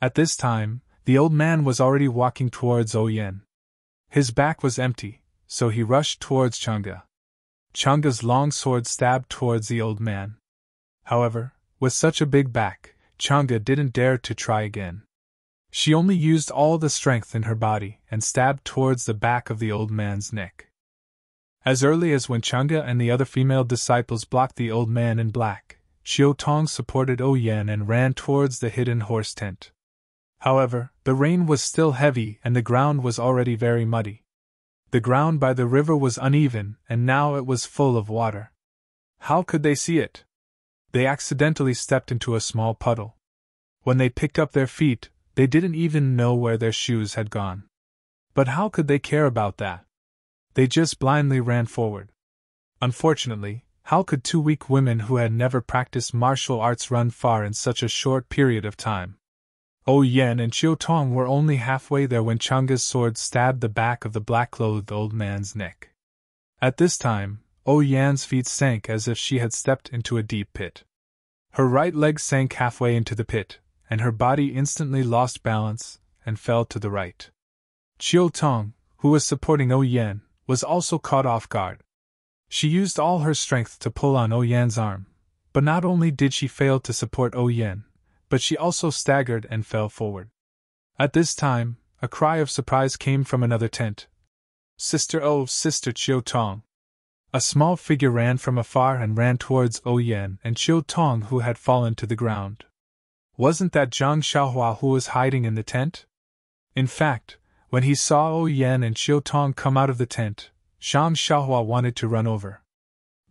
A: At this time, The old man was already walking towards Yen. His back was empty, so he rushed towards Chang'e. Chang'e's long sword stabbed towards the old man. However, with such a big back, Chang'e didn't dare to try again. She only used all the strength in her body and stabbed towards the back of the old man's neck. As early as when Chang'e and the other female disciples blocked the old man in black, Qiu Tong supported Yen and ran towards the hidden horse tent. However, the rain was still heavy and the ground was already very muddy. The ground by the river was uneven and now it was full of water. How could they see it? They accidentally stepped into a small puddle. When they picked up their feet, they didn't even know where their shoes had gone. But how could they care about that? They just blindly ran forward. Unfortunately, how could two weak women who had never practiced martial arts run far in such a short period of time? Yen and Qiu Tong were only halfway there when Chang'e's sword stabbed the back of the black-clothed old man's neck. At this time, Yan's feet sank as if she had stepped into a deep pit. Her right leg sank halfway into the pit, and her body instantly lost balance and fell to the right. Qiu Tong, who was supporting Yen, was also caught off guard. She used all her strength to pull on Yan's arm, but not only did she fail to support Yen, but she also staggered and fell forward. At this time, a cry of surprise came from another tent. "Sister, oh, Sister Qiu Tong!" A small figure ran from afar and ran towards Yen and Qiu Tong, who had fallen to the ground. Wasn't that Zhang Xiaohua who was hiding in the tent? In fact, when he saw Yen and Qiu Tong come out of the tent, Zhang Xiaohua wanted to run over.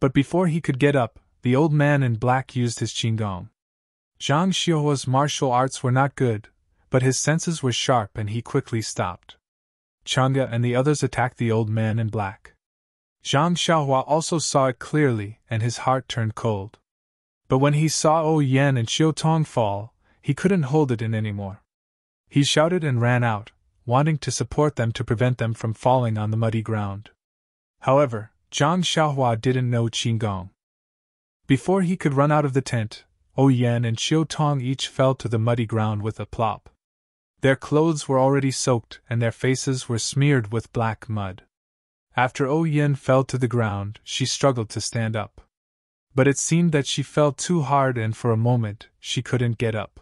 A: But before he could get up, the old man in black used his qinggong. Zhang Xiaohua's martial arts were not good, but his senses were sharp and he quickly stopped. Chang'e and the others attacked the old man in black. Zhang Xiaohua also saw it clearly and his heart turned cold. But when he saw Yen and Qiu Tong fall, he couldn't hold it in anymore. He shouted and ran out, wanting to support them to prevent them from falling on the muddy ground. However, Zhang Xiaohua didn't know qinggong. Before he could run out of the tent, Yen and Qiu Tong each fell to the muddy ground with a plop. Their clothes were already soaked and their faces were smeared with black mud. After Yen fell to the ground, she struggled to stand up. But it seemed that she fell too hard and for a moment, she couldn't get up.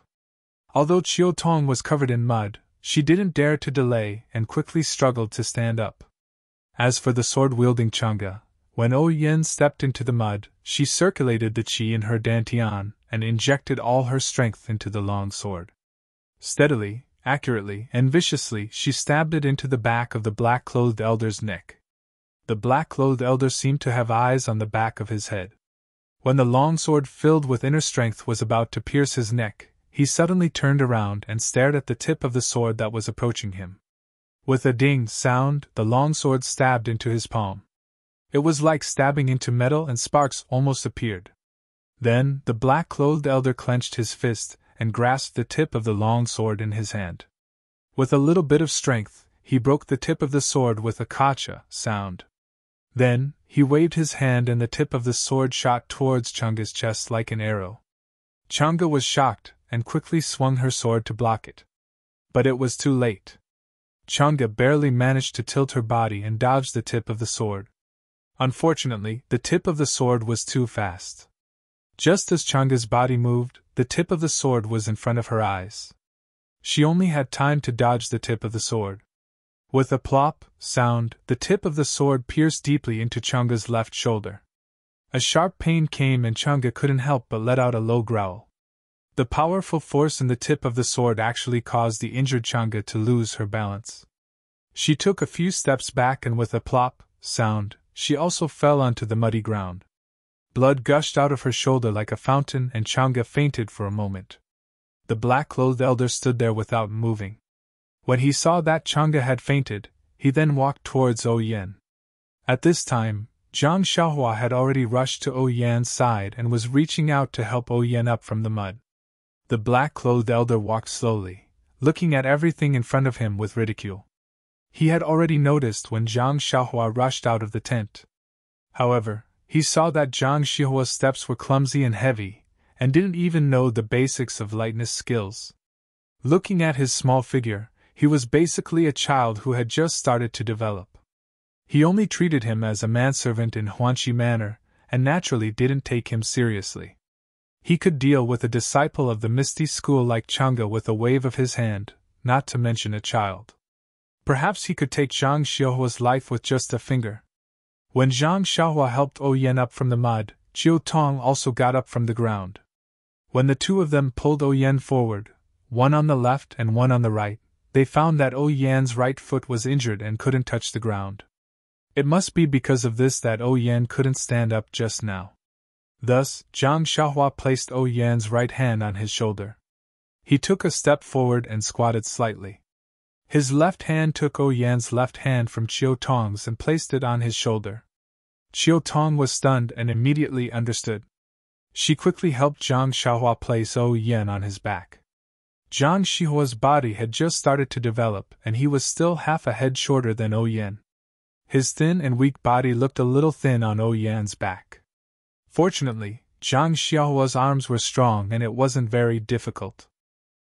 A: Although Qiu Tong was covered in mud, she didn't dare to delay and quickly struggled to stand up. As for the sword-wielding Chang'e, when Yen stepped into the mud, she circulated the qi in her dantian and injected all her strength into the long sword. Steadily, accurately, and viciously she stabbed it into the back of the black-clothed elder's neck. The black-clothed elder seemed to have eyes on the back of his head. When the long sword filled with inner strength was about to pierce his neck, he suddenly turned around and stared at the tip of the sword that was approaching him. With a ding sound, the long sword stabbed into his palm. It was like stabbing into metal and sparks almost appeared. Then, the black-clothed elder clenched his fist and grasped the tip of the long sword in his hand. With a little bit of strength, he broke the tip of the sword with a kacha sound. Then, he waved his hand and the tip of the sword shot towards Chang'e's chest like an arrow. Chang'e was shocked and quickly swung her sword to block it. But it was too late. Chang'e barely managed to tilt her body and dodge the tip of the sword. Unfortunately, the tip of the sword was too fast. Just as Chang'e's body moved, the tip of the sword was in front of her eyes. She only had time to dodge the tip of the sword. With a plop sound, the tip of the sword pierced deeply into Chang'e's left shoulder. A sharp pain came and Chang'e couldn't help but let out a low growl. The powerful force in the tip of the sword actually caused the injured Chang'e to lose her balance. She took a few steps back and with a plop sound, she also fell onto the muddy ground. Blood gushed out of her shoulder like a fountain and Chang'e fainted for a moment. The black-clothed elder stood there without moving. When he saw that Chang'e had fainted, he then walked towards Yen. At this time, Zhang Xiaohua had already rushed to Yan's side and was reaching out to help Yen up from the mud. The black-clothed elder walked slowly, looking at everything in front of him with ridicule. He had already noticed when Zhang Xiaohua rushed out of the tent. However, he saw that Zhang Xiaohua's steps were clumsy and heavy, and didn't even know the basics of lightness skills. Looking at his small figure, he was basically a child who had just started to develop. He only treated him as a manservant in Huanxi manner, and naturally didn't take him seriously. He could deal with a disciple of the Misty School like Chang'e with a wave of his hand, not to mention a child. Perhaps he could take Zhang Xiaohua's life with just a finger. When Zhang Xiaohua helped Oyen up from the mud, Chiu Tong also got up from the ground. When the two of them pulled Oyen forward, one on the left and one on the right, they found that Oyen's right foot was injured and couldn't touch the ground. It must be because of this that Oyen couldn't stand up just now. Thus, Zhang Xiaohua placed Oyen's right hand on his shoulder. He took a step forward and squatted slightly. His left hand took Oyen's left hand from Chiu Tong's and placed it on his shoulder. Chiu Tong was stunned and immediately understood. She quickly helped Zhang Xiaohua place Oyen on his back. Zhang Xiaohua's body had just started to develop, and he was still half a head shorter than Oyen. His thin and weak body looked a little thin on Oyen's back. Fortunately, Zhang Xiaohua's arms were strong and it wasn't very difficult.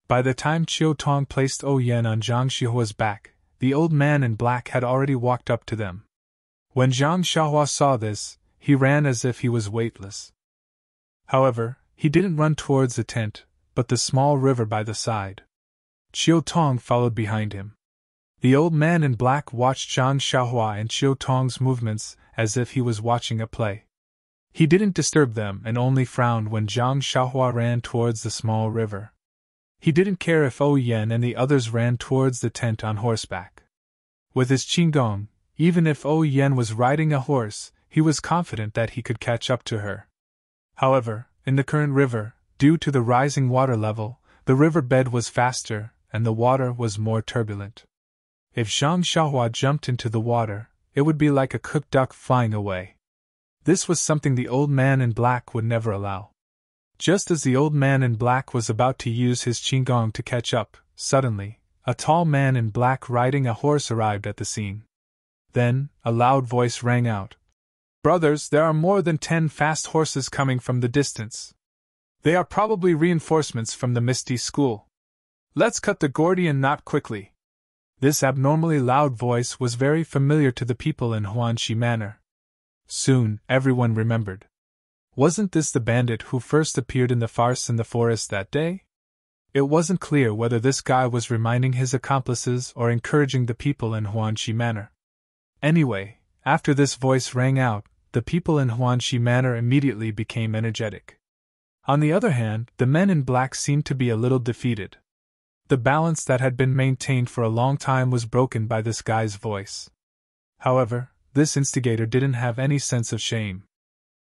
A: By the time Chiu Tong placed Oyen on Zhang Xiaohua's back, the old man in black had already walked up to them. When Zhang Xiaohua saw this, he ran as if he was weightless. However, he didn't run towards the tent, but the small river by the side. Chiu Tong followed behind him. The old man in black watched Zhang Xiaohua and Chiu Tong's movements as if he was watching a play. He didn't disturb them and only frowned when Zhang Xiaohua ran towards the small river. He didn't care if Oyen and the others ran towards the tent on horseback. With his qinggong, even if Oyen was riding a horse, he was confident that he could catch up to her. However, in the current river, due to the rising water level, the river bed was faster and the water was more turbulent. If Zhang Xiaohua jumped into the water, it would be like a cooked duck flying away. This was something the old man in black would never allow. Just as the old man in black was about to use his qinggong to catch up, suddenly, a tall man in black riding a horse arrived at the scene. Then, a loud voice rang out. "Brothers, there are more than 10 fast horses coming from the distance. They are probably reinforcements from the Misty School. Let's cut the Gordian knot quickly." This abnormally loud voice was very familiar to the people in Huanxi Manor. Soon, everyone remembered. Wasn't this the bandit who first appeared in the farce in the forest that day? It wasn't clear whether this guy was reminding his accomplices or encouraging the people in Huanxi Manor. Anyway, after this voice rang out, the people in Huanxi Manor immediately became energetic. On the other hand, the men in black seemed to be a little defeated. The balance that had been maintained for a long time was broken by this guy's voice. However, this instigator didn't have any sense of shame.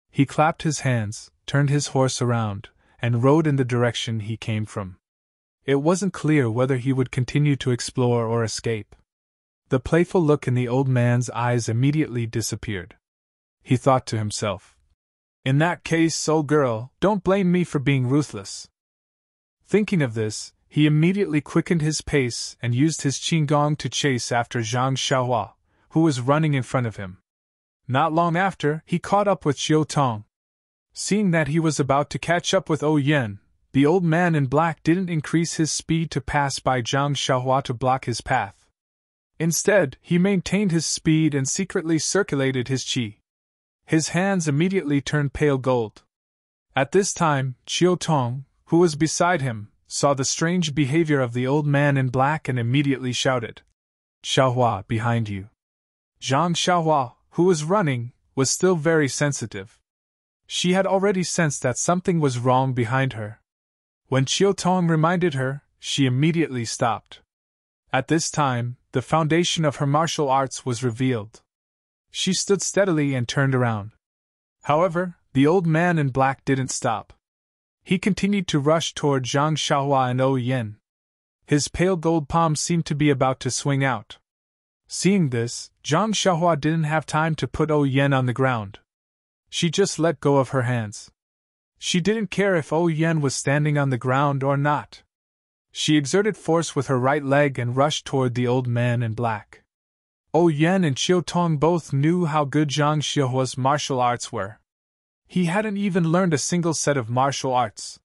A: He clapped his hands, turned his horse around, and rode in the direction he came from. It wasn't clear whether he would continue to explore or escape. The playful look in the old man's eyes immediately disappeared. He thought to himself, "In that case, old girl, don't blame me for being ruthless." Thinking of this, he immediately quickened his pace and used his qinggong to chase after Zhang Xiaohua, who was running in front of him. Not long after, he caught up with Chiu Tong. Seeing that he was about to catch up with Oyen, the old man in black didn't increase his speed to pass by Zhang Xiaohua to block his path. Instead, he maintained his speed and secretly circulated his qi. His hands immediately turned pale gold. At this time, Chiu Tong, who was beside him, saw the strange behavior of the old man in black and immediately shouted, "Xiaohua, behind you." Zhang Xiaohua, who was running, was still very sensitive. She had already sensed that something was wrong behind her. When Chiu Tong reminded her, she immediately stopped. At this time, the foundation of her martial arts was revealed. She stood steadily and turned around. However, the old man in black didn't stop. He continued to rush toward Zhang Xiaohua and Oyen. His pale gold palm seemed to be about to swing out. Seeing this, Zhang Xiaohua didn't have time to put Oyen on the ground. She just let go of her hands. She didn't care if Oyen was standing on the ground or not. She exerted force with her right leg and rushed toward the old man in black. Oyen and Chiu Tong both knew how good Zhang Xiaohua's martial arts were. He hadn't even learned a single set of martial arts.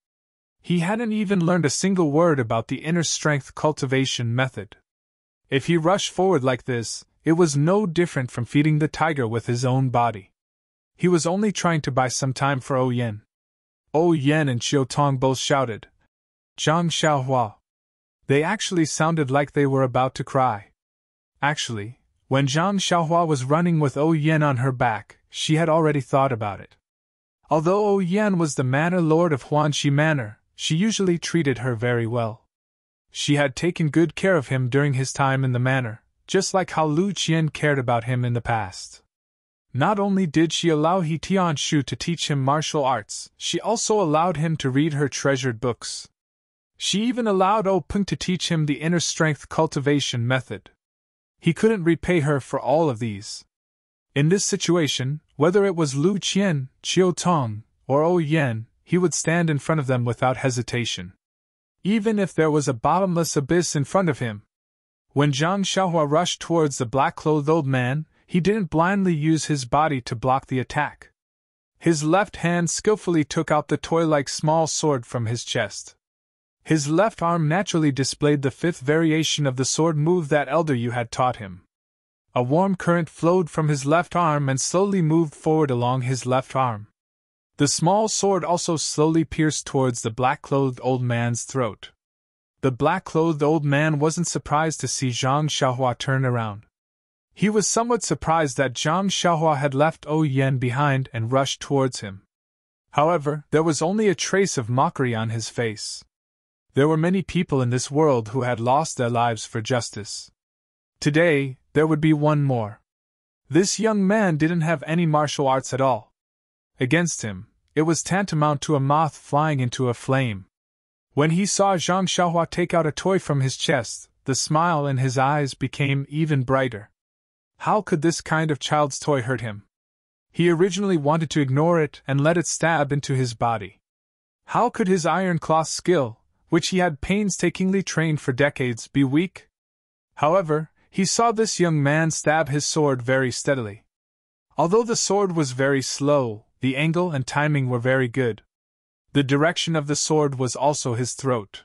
A: He hadn't even learned a single word about the inner strength cultivation method. If he rushed forward like this, it was no different from feeding the tiger with his own body. He was only trying to buy some time for O Yen. O Yen and Qiu Tong both shouted, "Zhang Xiaohua!" They actually sounded like they were about to cry. Actually, when Zhang Xiaohua was running with O Yen on her back, she had already thought about it. Although O Yen was the manor lord of Huanxi Manor, she usually treated her very well. She had taken good care of him during his time in the manor, just like how Lu Qian cared about him in the past. Not only did she allow He Tianshu to teach him martial arts, she also allowed him to read her treasured books. She even allowed O Peng to teach him the inner strength cultivation method. He couldn't repay her for all of these. In this situation, whether it was Lu Qian, Qiu Tong, or O Yen, he would stand in front of them without hesitation. Even if there was a bottomless abyss in front of him. When Zhang Xiaohua rushed towards the black-clothed old man, he didn't blindly use his body to block the attack. His left hand skillfully took out the toy-like small sword from his chest. His left arm naturally displayed the fifth variation of the sword move that Elder Yu had taught him. A warm current flowed from his left arm and slowly moved forward along his left arm. The small sword also slowly pierced towards the black-clothed old man's throat. The black-clothed old man wasn't surprised to see Zhang Xiaohua turn around. He was somewhat surprised that Zhang Xiaohua had left O Yen behind and rushed towards him. However, there was only a trace of mockery on his face. There were many people in this world who had lost their lives for justice. Today, there would be one more. This young man didn't have any martial arts at all. Against him, it was tantamount to a moth flying into a flame. When he saw Zhang Xiaohua take out a toy from his chest, the smile in his eyes became even brighter. How could this kind of child's toy hurt him? He originally wanted to ignore it and let it stab into his body. How could his iron claw skill, which he had painstakingly trained for decades, be weak? However, he saw this young man stab his sword very steadily. Although the sword was very slow, the angle and timing were very good. The direction of the sword was also his throat.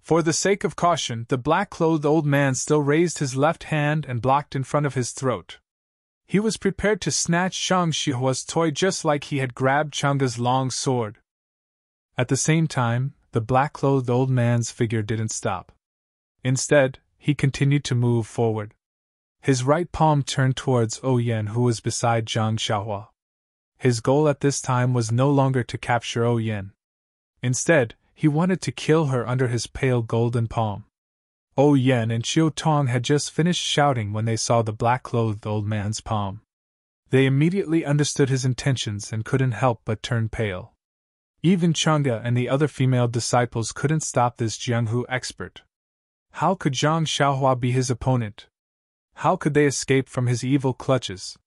A: For the sake of caution, the black-clothed old man still raised his left hand and blocked in front of his throat. He was prepared to snatch Zhang Xiaohua's toy just like he had grabbed Chang'e's long sword. At the same time, the black-clothed old man's figure didn't stop. Instead, he continued to move forward. His right palm turned towards O Yen, who was beside Zhang Xiaohua. His goal at this time was no longer to capture O Yen. Instead, he wanted to kill her under his pale golden palm. O Yen and Qiu Tong had just finished shouting when they saw the black-clothed old man's palm. They immediately understood his intentions and couldn't help but turn pale. Even Chang'e and the other female disciples couldn't stop this Jianghu expert. How could Zhang Xiaohua be his opponent? How could they escape from his evil clutches?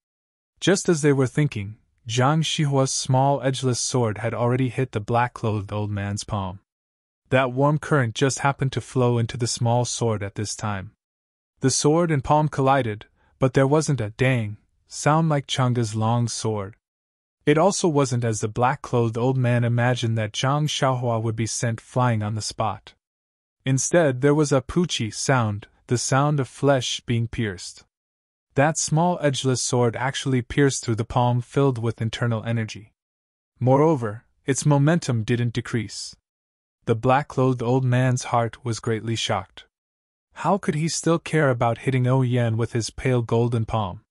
A: Just as they were thinking, Zhang Xiaohua's small edgeless sword had already hit the black-clothed old man's palm. That warm current just happened to flow into the small sword at this time. The sword and palm collided, but there wasn't a dang sound like Chang'e's long sword. It also wasn't as the black-clothed old man imagined that Zhang Xiaohua would be sent flying on the spot. Instead, there was a poochie sound, the sound of flesh being pierced. That small edgeless sword actually pierced through the palm filled with internal energy. Moreover, its momentum didn't decrease. The black-clothed old man's heart was greatly shocked. How could he still care about hitting O Yen with his pale golden palm?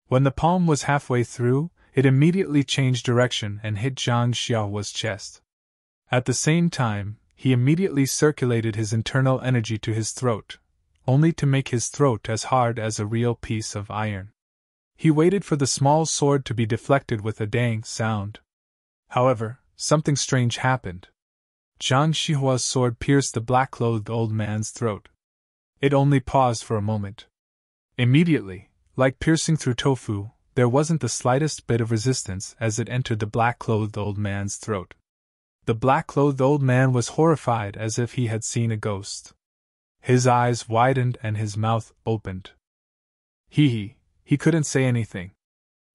A: When the palm was halfway through, it immediately changed direction and hit Zhang Xiaohua's chest. At the same time, he immediately circulated his internal energy to his throat, only to make his throat as hard as a real piece of iron. He waited for the small sword to be deflected with a dang sound. However, something strange happened. Zhang Xiaohua's sword pierced the black-clothed old man's throat. It only paused for a moment. Immediately, like piercing through tofu, there wasn't the slightest bit of resistance as it entered the black-clothed old man's throat. The black-clothed old man was horrified as if he had seen a ghost. His eyes widened and his mouth opened. He couldn't say anything.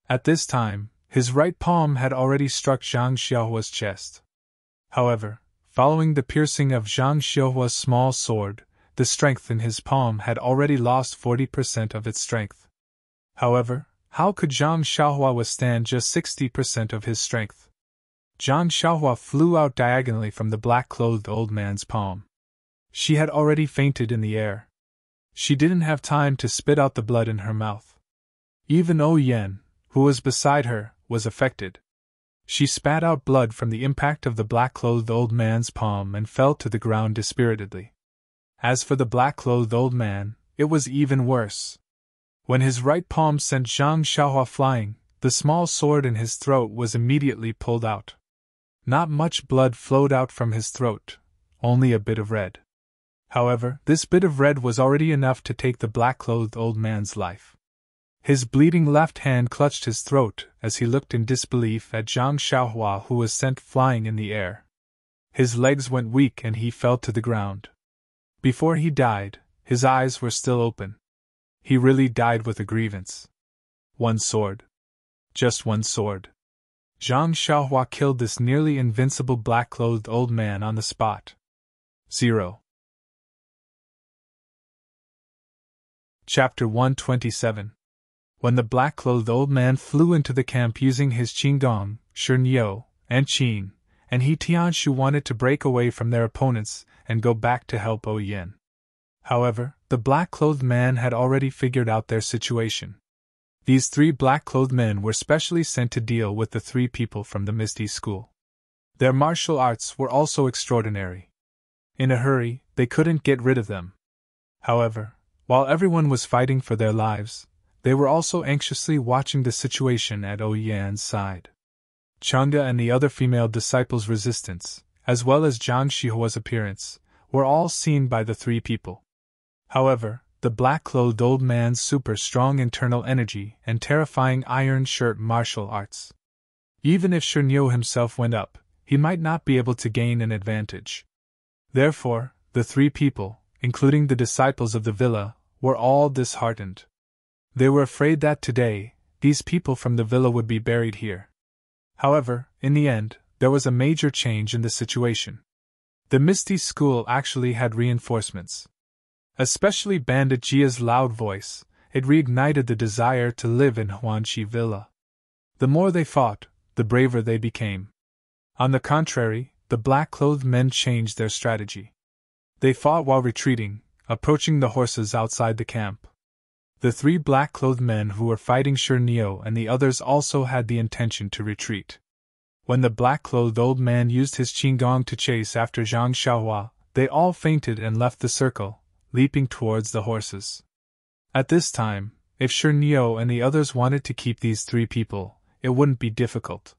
A: At this time, his right palm had already struck Zhang Xiaohua's chest. However, following the piercing of Zhang Xiuhua's small sword, the strength in his palm had already lost 40% of its strength. However, how could Zhang Xiuhua withstand just 60% of his strength? Zhang Xiuhua flew out diagonally from the black-clothed old man's palm. She had already fainted in the air. She didn't have time to spit out the blood in her mouth. Even O Yan, who was beside her, was affected. She spat out blood from the impact of the black-clothed old man's palm and fell to the ground dispiritedly. As for the black-clothed old man, it was even worse. When his right palm sent Zhang Xiuhua flying, the small sword in his throat was immediately pulled out. Not much blood flowed out from his throat, only a bit of red. However, this bit of red was already enough to take the black-clothed old man's life. His bleeding left hand clutched his throat as he looked in disbelief at Zhang Xiuhua, who was sent flying in the air. His legs went weak and he fell to the ground. Before he died, his eyes were still open. He really died with a grievance. One sword. Just one sword. Zhang Xiuhua killed this nearly invincible black-clothed old man on the spot. 0. Chapter 127. When the black-clothed old man flew into the camp using his qinggong, Shernyo, and Qin, and he Tianshu wanted to break away from their opponents and go back to help O Yin. However, the black-clothed man had already figured out their situation. These 3 black-clothed men were specially sent to deal with the 3 people from the Misty School. Their martial arts were also extraordinary. In a hurry, they couldn't get rid of them. However, while everyone was fighting for their lives, they were also anxiously watching the situation at O Yan's side. Chang'e and the other female disciples' resistance, as well as Zhang Xiuhua's appearance, were all seen by the 3 people. However, the black-clothed old man's super-strong internal energy and terrifying iron shirt martial arts. Even if Shernyo himself went up, he might not be able to gain an advantage. Therefore, the 3 people, including the disciples of the villa, were all disheartened. They were afraid that today, these people from the villa would be buried here. However, in the end, there was a major change in the situation. The Misty School actually had reinforcements. Especially Bandit Jia's loud voice, it reignited the desire to live in Huanqi Villa. The more they fought, the braver they became. On the contrary, the black-clothed men changed their strategy. They fought while retreating, approaching the horses outside the camp. The 3 black-clothed men who were fighting Shernyo and the others also had the intention to retreat. When the black-clothed old man used his qinggong to chase after Zhang Xiuhua, they all fainted and left the circle, leaping towards the horses. At this time, if Shernyo and the others wanted to keep these 3 people, it wouldn't be difficult.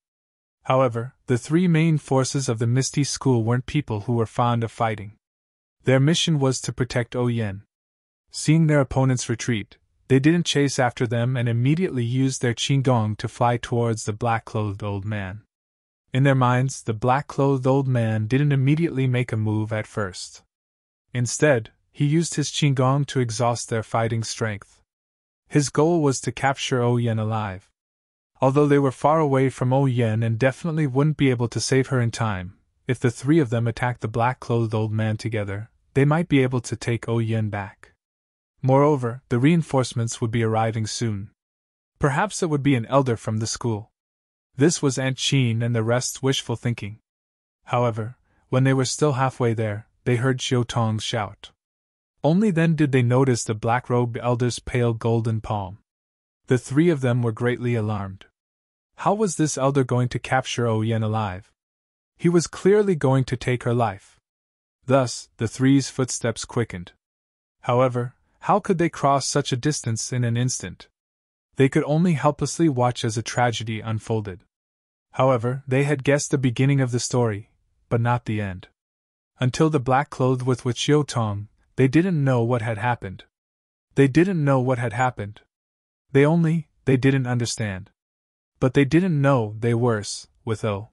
A: However, the 3 main forces of the Misty School weren't people who were fond of fighting. Their mission was to protect O Yin. Seeing their opponents retreat, they didn't chase after them and immediately used their qinggong to fly towards the black-clothed old man. In their minds, the black-clothed old man didn't immediately make a move at first. Instead, he used his qinggong to exhaust their fighting strength. His goal was to capture O Yin alive. Although they were far away from O Yin and definitely wouldn't be able to save her in time, if the 3 of them attacked the black-clothed old man together, they might be able to take O Yin back. Moreover, the reinforcements would be arriving soon. Perhaps it would be an elder from the school. This was Aunt Qin and the rest's wishful thinking. However, when they were still halfway there, they heard Xiu Tong's shout. Only then did they notice the black-robed elder's pale golden palm. The 3 of them were greatly alarmed. How was this elder going to capture O Yin alive? He was clearly going to take her life. Thus, the 3's footsteps quickened. However, how could they cross such a distance in an instant? They could only helplessly watch as a tragedy unfolded. However, they had guessed the beginning of the story, but not the end. Until the black-clothed with Xiu Tong, they didn't know what had happened. They didn't know what had happened. They didn't understand. But they didn't know they worse, with O.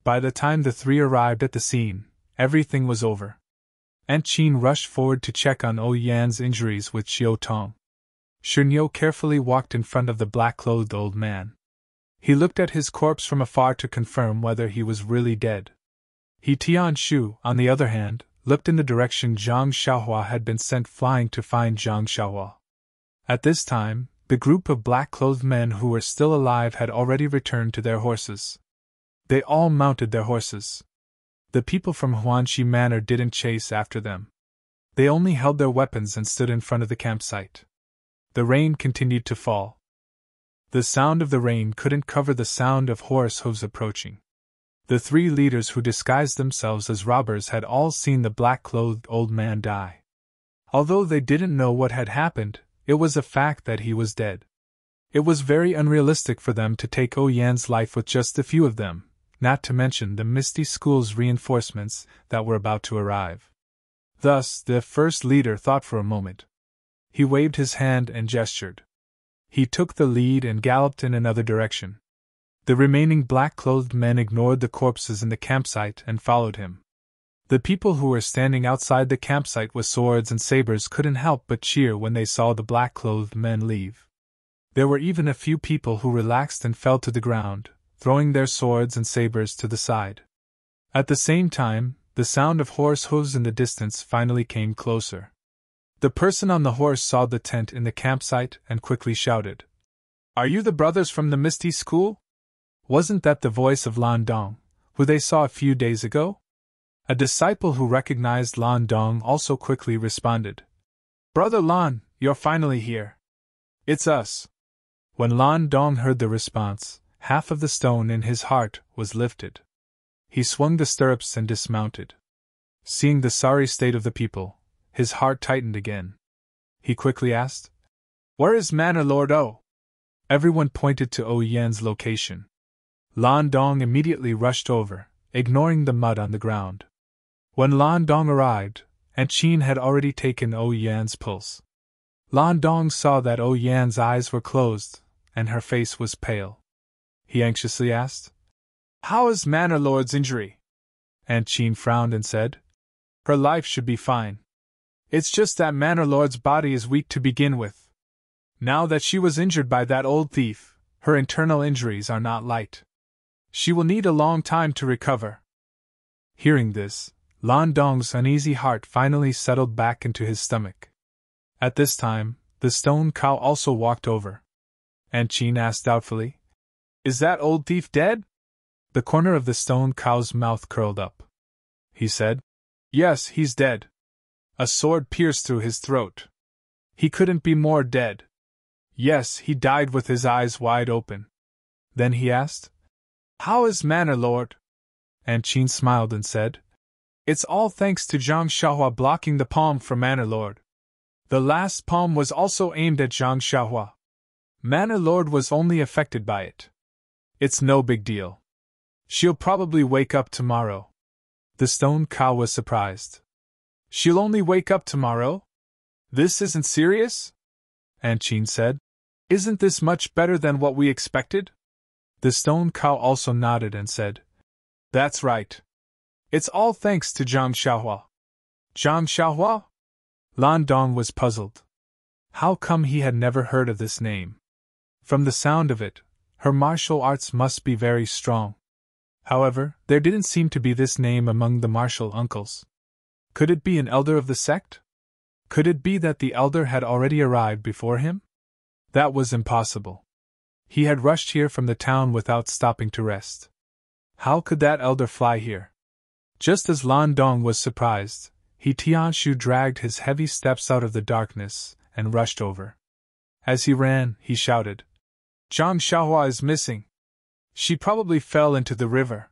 A: By the time the 3 arrived at the scene, everything was over. Aunt Qin rushed forward to check on O Yan's injuries with Xiu Tong. Shernyo carefully walked in front of the black-clothed old man. He looked at his corpse from afar to confirm whether he was really dead. He Tianshu, on the other hand, looked in the direction Zhang Xiaohua had been sent flying to find Zhang Xiaohua. At this time, the group of black-clothed men who were still alive had already returned to their horses. They all mounted their horses. The people from Huanxi Manor didn't chase after them. They only held their weapons and stood in front of the campsite. The rain continued to fall. The sound of the rain couldn't cover the sound of horse hooves approaching. The three leaders who disguised themselves as robbers had all seen the black-clothed old man die. Although they didn't know what had happened, it was a fact that he was dead. It was very unrealistic for them to take Yan's life with just a few of them, not to mention the Misty School's reinforcements that were about to arrive. Thus, the first leader thought for a moment. He waved his hand and gestured. He took the lead and galloped in another direction. The remaining black-clothed men ignored the corpses in the campsite and followed him. The people who were standing outside the campsite with swords and sabers couldn't help but cheer when they saw the black-clothed men leave. There were even a few people who relaxed and fell to the ground, throwing their swords and sabers to the side. At the same time, the sound of horse hooves in the distance finally came closer. The person on the horse saw the tent in the campsite and quickly shouted, "Are you the brothers from the Misty School? Wasn't that the voice of Lan Dong, who they saw a few days ago?" A disciple who recognized Lan Dong also quickly responded, "Brother Lan, you're finally here. It's us." When Lan Dong heard the response, half of the stone in his heart was lifted. He swung the stirrups and dismounted. Seeing the sorry state of the people, his heart tightened again. He quickly asked, "Where is Manor Lord O?" Everyone pointed to Yan's location. Lan Dong immediately rushed over, ignoring the mud on the ground. When Lan Dong arrived, Aunt Chin had already taken Yan's pulse. Lan Dong saw that Yan's eyes were closed, and her face was pale. He anxiously asked, "How is Manor Lord's injury?" Aunt Chin frowned and said, "Her life should be fine. It's just that Manor Lord's body is weak to begin with. Now that she was injured by that old thief, her internal injuries are not light. She will need a long time to recover." Hearing this, Lan Dong's uneasy heart finally settled back into his stomach. At this time, the stone cow also walked over. Aunt Chin asked doubtfully, "Is that old thief dead?" The corner of the stone cow's mouth curled up. He said, "Yes, he's dead. A sword pierced through his throat. He couldn't be more dead. Yes, he died with his eyes wide open." Then he asked, "How is Manor Lord?" Aunt Chin smiled and said, "It's all thanks to Zhang Xiaohua blocking the palm from Manor Lord. The last palm was also aimed at Zhang Xiaohua. Manor Lord was only affected by it. It's no big deal. She'll probably wake up tomorrow." The stone cow was surprised. "She'll only wake up tomorrow? This isn't serious?" Aunt Chin said. "Isn't this much better than what we expected?" The stone cow also nodded and said, "That's right. It's all thanks to Zhang Xiaohua." "Zhang Xiaohua?" Lan Dong was puzzled. How come he had never heard of this name? From the sound of it, her martial arts must be very strong. However, there didn't seem to be this name among the martial uncles. Could it be an elder of the sect? Could it be that the elder had already arrived before him? That was impossible. He had rushed here from the town without stopping to rest. How could that elder fly here? Just as Lan Dong was surprised, Tianshu dragged his heavy steps out of the darkness and rushed over. As he ran, he shouted, "Zhang Xiaohua is missing. She probably fell into the river.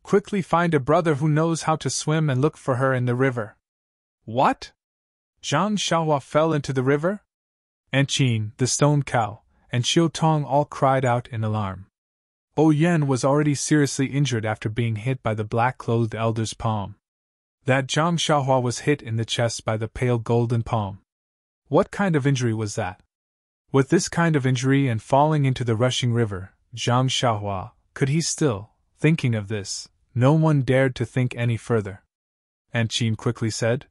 A: Quickly find a brother who knows how to swim and look for her in the river." "What? Zhang Xiaohua fell into the river?" Aunt Chin, the stone cow, and Xiu Tong all cried out in alarm. Yan was already seriously injured after being hit by the black-clothed elder's palm. That Zhang Xiaohua was hit in the chest by the pale golden palm. What kind of injury was that? With this kind of injury and falling into the rushing river, Zhang Xiaohua, could he still, thinking of this, no one dared to think any further. Aunt Chin quickly said,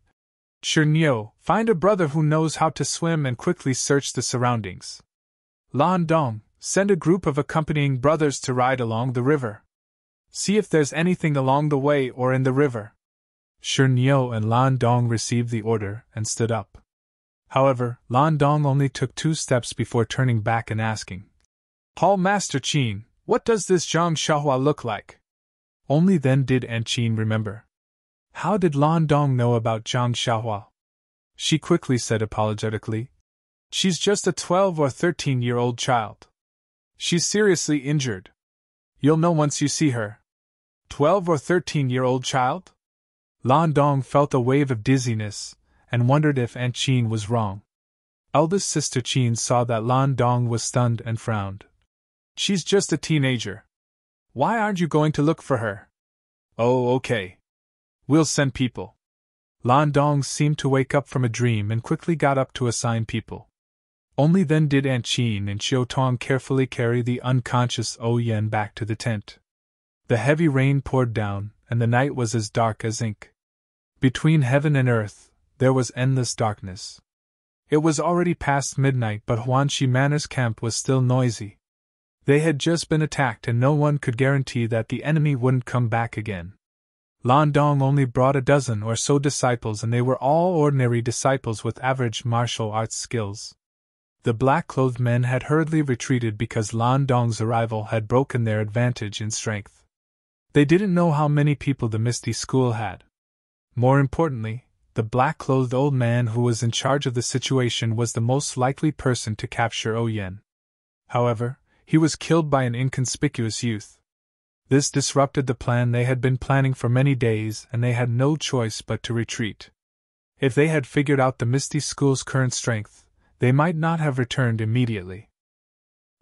A: "Chernyo, find a brother who knows how to swim and quickly search the surroundings. Lan Dong, send a group of accompanying brothers to ride along the river. See if there's anything along the way or in the river. Shernyo and Lan Dong received the order and stood up. However, Lan Dong only took 2 steps before turning back and asking, Hall Master Qin, what does this Zhang Xiaohua look like? Only then did Aunt Qin remember. How did Lan Dong know about Zhang Xiaohua? She quickly said apologetically, She's just a 12 or 13-year-old child. She's seriously injured. You'll know once you see her. 12 or 13-year-old child? Lan Dong felt a wave of dizziness, and wondered if Aunt Qin was wrong. Eldest sister Qin saw that Lan Dong was stunned and frowned. She's just a teenager. Why aren't you going to look for her? Oh, okay. We'll send people. Lan Dong seemed to wake up from a dream and quickly got up to assign people. Only then did Aunt Qin and Xiu Tong carefully carry the unconscious Oyen back to the tent. The heavy rain poured down, and the night was as dark as ink. Between heaven and earth, there was endless darkness. It was already past midnight, but Huanxi Manor's camp was still noisy. They had just been attacked and no one could guarantee that the enemy wouldn't come back again. Lan Dong only brought a dozen or so disciples, and they were all ordinary disciples with average martial arts skills. The black-clothed men had hurriedly retreated because Lan Dong's arrival had broken their advantage in strength. They didn't know how many people the Misty School had. More importantly, the black-clothed old man who was in charge of the situation was the most likely person to capture Oyen. However, he was killed by an inconspicuous youth. This disrupted the plan they had been planning for many days, and they had no choice but to retreat. If they had figured out the Misty School's current strength, they might not have returned immediately.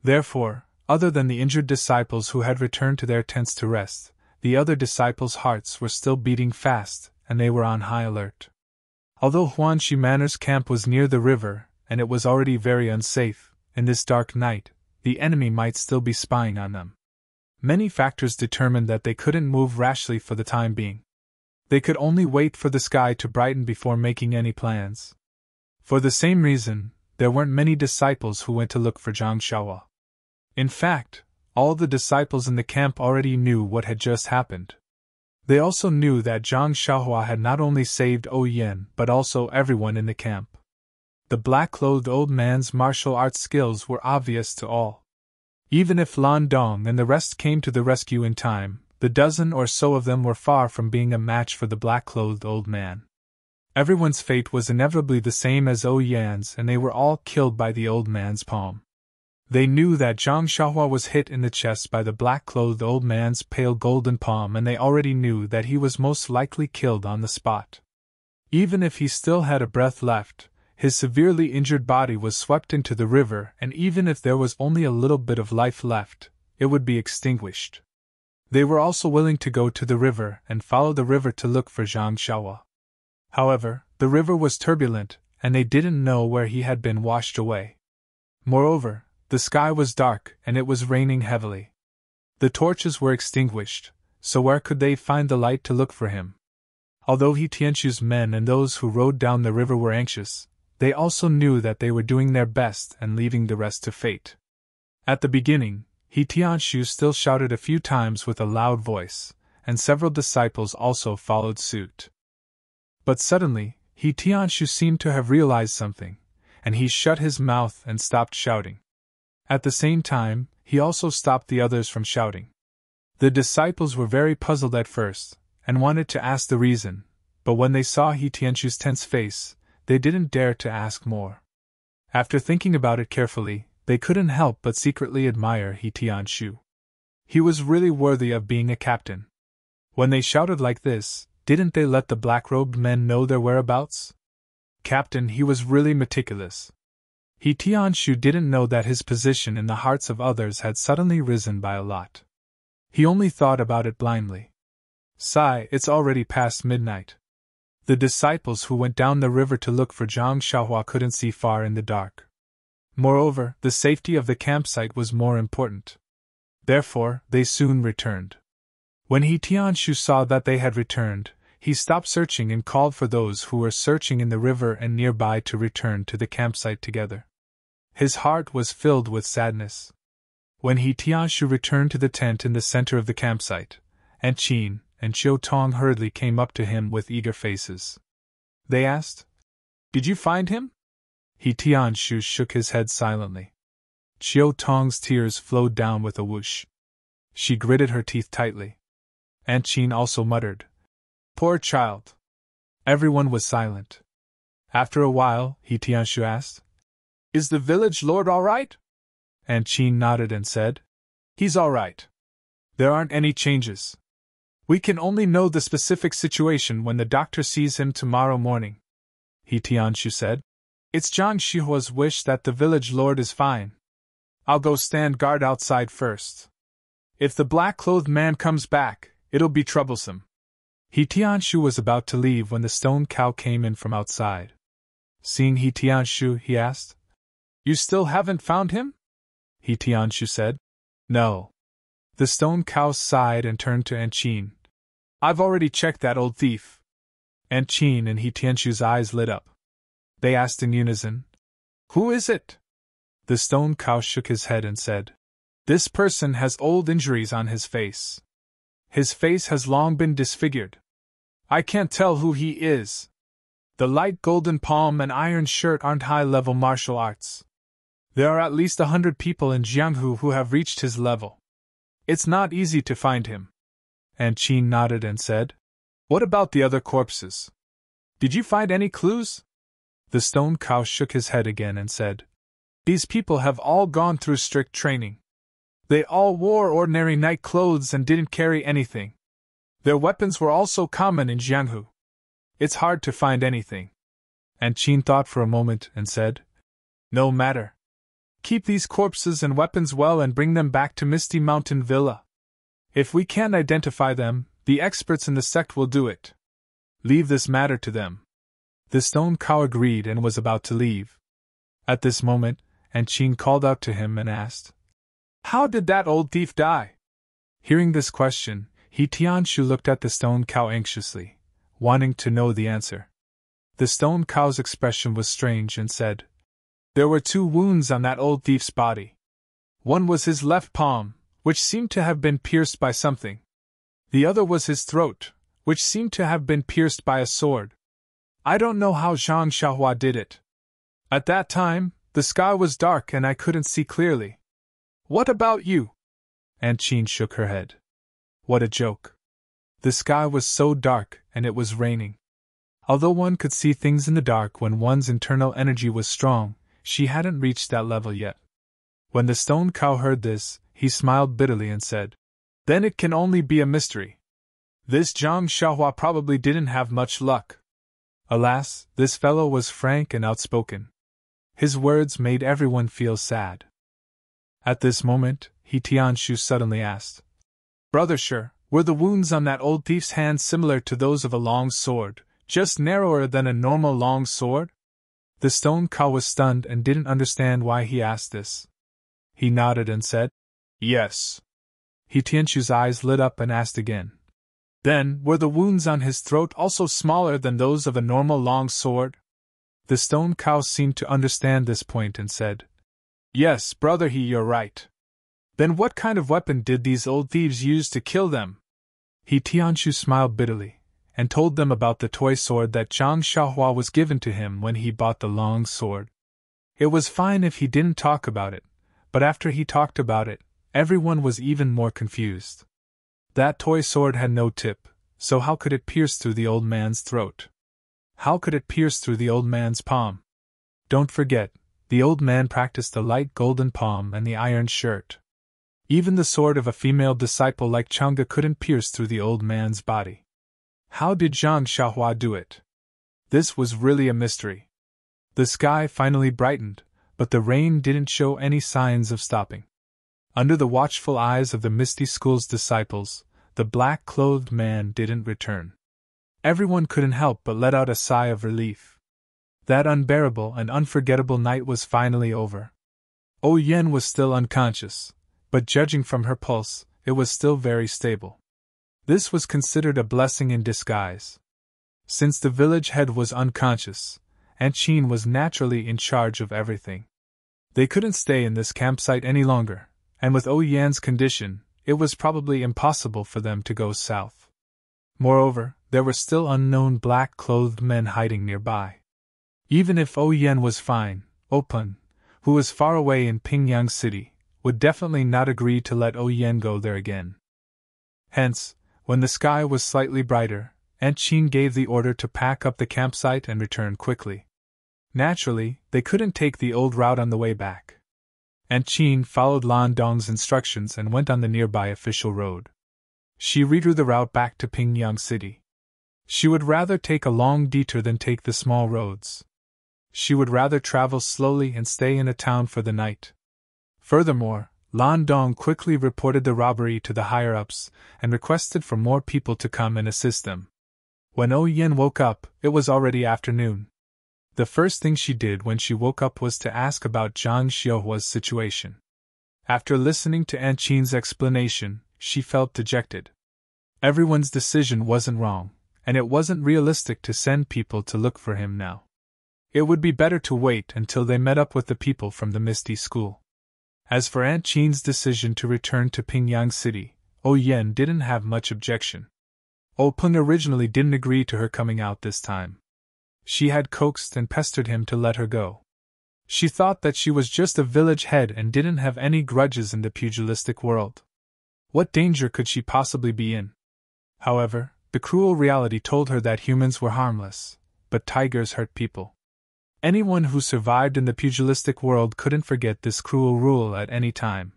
A: Therefore, other than the injured disciples who had returned to their tents to rest, the other disciples' hearts were still beating fast, and they were on high alert. Although Huanxi Manor's camp was near the river, and it was already very unsafe, in this dark night, the enemy might still be spying on them. Many factors determined that they couldn't move rashly for the time being. They could only wait for the sky to brighten before making any plans. For the same reason, there weren't many disciples who went to look for Zhang Xiaohua. In fact, all the disciples in the camp already knew what had just happened. They also knew that Zhang Xiaohua had not only saved Oyen but also everyone in the camp. The black-clothed old man's martial arts skills were obvious to all. Even if Lan Dong and the rest came to the rescue in time, the dozen or so of them were far from being a match for the black-clothed old man. Everyone's fate was inevitably the same as Oyen's, and they were all killed by the old man's palm. They knew that Zhang Xiaohua was hit in the chest by the black-clothed old man's pale golden palm, and they already knew that he was most likely killed on the spot. Even if he still had a breath left, his severely injured body was swept into the river, and even if there was only a little bit of life left, it would be extinguished. They were also willing to go to the river and follow the river to look for Zhang Xiaohua. However, the river was turbulent, and they didn't know where he had been washed away. Moreover, the sky was dark and it was raining heavily. The torches were extinguished, so where could they find the light to look for him? Although He Tianxu's men and those who rode down the river were anxious, they also knew that they were doing their best and leaving the rest to fate. At the beginning, He Tianxu still shouted a few times with a loud voice, and several disciples also followed suit. But suddenly, He Tianxu seemed to have realized something, and he shut his mouth and stopped shouting. At the same time, he also stopped the others from shouting. The disciples were very puzzled at first, and wanted to ask the reason, but when they saw He Tianxu's tense face, they didn't dare to ask more. After thinking about it carefully, they couldn't help but secretly admire He Tianxu. He was really worthy of being a captain. When they shouted like this, didn't they let the black-robed men know their whereabouts? Captain, he was really meticulous. He Tianxu didn't know that his position in the hearts of others had suddenly risen by a lot. He only thought about it blindly. Sigh, it's already past midnight. The disciples who went down the river to look for Zhang Xiaohua couldn't see far in the dark. Moreover, the safety of the campsite was more important. Therefore, they soon returned. When He Tianxu saw that they had returned, he stopped searching and called for those who were searching in the river and nearby to return to the campsite together. His heart was filled with sadness. When He Tianxu returned to the tent in the center of the campsite, Aunt Chin and Chiu Tong hurriedly came up to him with eager faces. They asked, "Did you find him?" He Tianshu shook his head silently. Chiu Tong's tears flowed down with a whoosh. She gritted her teeth tightly. Aunt Chin also muttered, "Poor child." Everyone was silent. After a while, He Tianshu asked, "Is the village lord all right?" Aunt Chin nodded and said, "He's all right. There aren't any changes. We can only know the specific situation when the doctor sees him tomorrow morning." He Tianshu said, "It's Zhang Shihua's wish that the village lord is fine. I'll go stand guard outside first. If the black-clothed man comes back, it'll be troublesome." He Tianshu was about to leave when the stone cow came in from outside. Seeing He Tianshu, he asked, "You still haven't found him?" He Tianshu said, "No." The stone cow sighed and turned to Aunt Chin. "I've already checked that old thief." Aunt Chin and He Tianshu's eyes lit up. They asked in unison, "Who is it?" The stone cow shook his head and said, "This person has old injuries on his face. His face has long been disfigured. I can't tell who he is. The light golden palm and iron shirt aren't high-level martial arts. There are at least 100 people in Jianghu who have reached his level. It's not easy to find him." Aunt Chin nodded and said, "What about the other corpses? Did you find any clues?" The stone cow shook his head again and said, "These people have all gone through strict training. They all wore ordinary night clothes and didn't carry anything. Their weapons were also common in Jianghu. It's hard to find anything." Aunt Chin thought for a moment and said, "No matter. Keep these corpses and weapons well and bring them back to Misty Mountain Villa. If we can't identify them, the experts in the sect will do it. Leave this matter to them." The stone cow agreed and was about to leave. At this moment, Aunt Chin called out to him and asked, "How did that old thief die?" Hearing this question, He Tianshu looked at the stone cow anxiously, wanting to know the answer. The stone cow's expression was strange and said, "There were 2 wounds on that old thief's body. One was his left palm, which seemed to have been pierced by something. The other was his throat, which seemed to have been pierced by a sword. I don't know how Zhang Xiaohua did it. At that time, the sky was dark and I couldn't see clearly. What about you?" Aunt Chin shook her head. What a joke. The sky was so dark, and it was raining. Although one could see things in the dark when one's internal energy was strong, she hadn't reached that level yet. When the stone cow heard this, he smiled bitterly and said, "Then it can only be a mystery. This Zhang Xiaohua probably didn't have much luck." Alas, this fellow was frank and outspoken. His words made everyone feel sad. At this moment, He Tianshu suddenly asked, "Brother Shi, were the wounds on that old thief's hand similar to those of a long sword, just narrower than a normal long sword?" The stone cow was stunned and didn't understand why he asked this. He nodded and said, "Yes." He Tianshu's eyes lit up and asked again, "Then, were the wounds on his throat also smaller than those of a normal long sword?" The stone cow seemed to understand this point and said, "Yes, brother He, you're right." "Then what kind of weapon did these old thieves use to kill them?" He Tianshu smiled bitterly, and told them about the toy sword that Zhang Xiaohua was given to him when he bought the long sword. It was fine if he didn't talk about it, but after he talked about it, everyone was even more confused. That toy sword had no tip, so how could it pierce through the old man's throat? How could it pierce through the old man's palm? Don't forget, the old man practiced the light golden palm and the iron shirt. Even the sword of a female disciple like Chang'e couldn't pierce through the old man's body. How did Zhang Xiaohua do it? This was really a mystery. The sky finally brightened, but the rain didn't show any signs of stopping. Under the watchful eyes of the Misty School's disciples, the black-clothed man didn't return. Everyone couldn't help but let out a sigh of relief. That unbearable and unforgettable night was finally over. Oh Yen was still unconscious, but judging from her pulse, it was still very stable. This was considered a blessing in disguise. Since the village head was unconscious, Aunt Chin was naturally in charge of everything. They couldn't stay in this campsite any longer, and with Oh Yan's condition, it was probably impossible for them to go south. Moreover, there were still unknown black-clothed men hiding nearby. Even if Yen was fine, Opun, who was far away in Pingyang City, would definitely not agree to let Yen go there again. Hence, when the sky was slightly brighter, Aunt Chin gave the order to pack up the campsite and return quickly. Naturally, they couldn't take the old route on the way back. Aunt Chin followed Lan Dong's instructions and went on the nearby official road. She redrew the route back to Pingyang City. She would rather take a long detour than take the small roads. She would rather travel slowly and stay in a town for the night. Furthermore, Lan Dong quickly reported the robbery to the higher-ups and requested for more people to come and assist them. When Yen woke up, it was already afternoon. The first thing she did when she woke up was to ask about Zhang Xiuhua's situation. After listening to Aunt Chin's explanation, she felt dejected. Everyone's decision wasn't wrong, and it wasn't realistic to send people to look for him now. It would be better to wait until they met up with the people from the Misty School. As for Aunt Chin's decision to return to Pingyang City, Yen didn't have much objection. Opun originally didn't agree to her coming out this time. She had coaxed and pestered him to let her go. She thought that she was just a village head and didn't have any grudges in the pugilistic world. What danger could she possibly be in? However, the cruel reality told her that humans were harmless, but tigers hurt people. Anyone who survived in the pugilistic world couldn't forget this cruel rule at any time.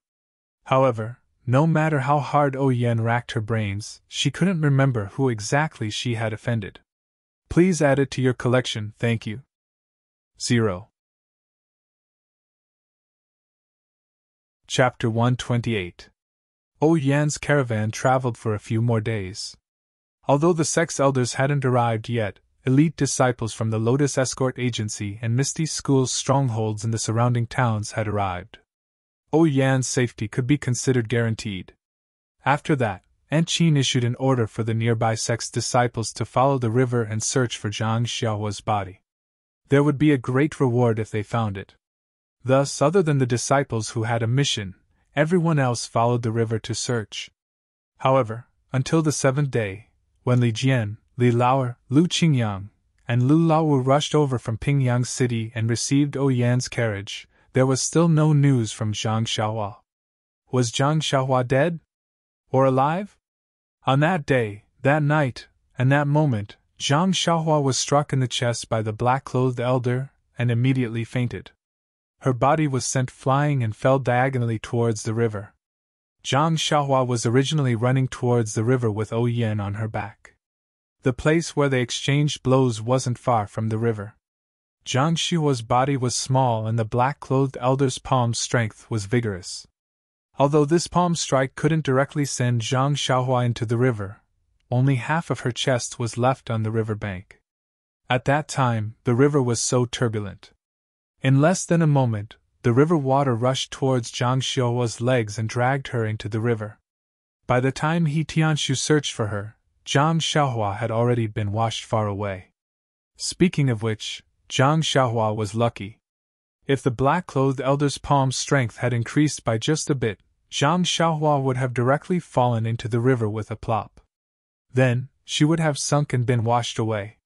A: However, no matter how hard Yen racked her brains, she couldn't remember who exactly she had offended. Please add it to your collection, thank you. 0. Chapter 128. Yan's caravan traveled for a few more days. Although the sex elders hadn't arrived yet, elite disciples from the Lotus Escort Agency and Misty School's strongholds in the surrounding towns had arrived. Yan's safety could be considered guaranteed. After that, Aunt Chin issued an order for the nearby sex disciples to follow the river and search for Zhang Xiuhua's body. There would be a great reward if they found it. Thus, other than the disciples who had a mission, everyone else followed the river to search. However, until the seventh day, when Li Jian, Li Laoer, Lu Qingyang, and Lu Laowu rushed over from Pingyang City and received Yan's carriage, there was still no news from Zhang Xiuhua. Was Zhang Xiuhua dead? Or alive? On that day, that night, and that moment, Zhang Xiuhua was struck in the chest by the black-clothed elder and immediately fainted. Her body was sent flying and fell diagonally towards the river. Zhang Xiuhua was originally running towards the river with Yen on her back. The place where they exchanged blows wasn't far from the river. Zhang Xiuhua's body was small and the black-clothed elder's palm strength was vigorous. Although this palm strike couldn't directly send Zhang Xiuhua into the river, only half of her chest was left on the river bank. At that time, the river was so turbulent. In less than a moment, the river water rushed towards Zhang Xiuhua's legs and dragged her into the river. By the time He Tianshu searched for her, Zhang Xiuhua had already been washed far away. Speaking of which, Zhang Xiuhua was lucky. If the black-clothed elder's palm strength had increased by just a bit, Zhang Xiuhua would have directly fallen into the river with a plop. Then, she would have sunk and been washed away.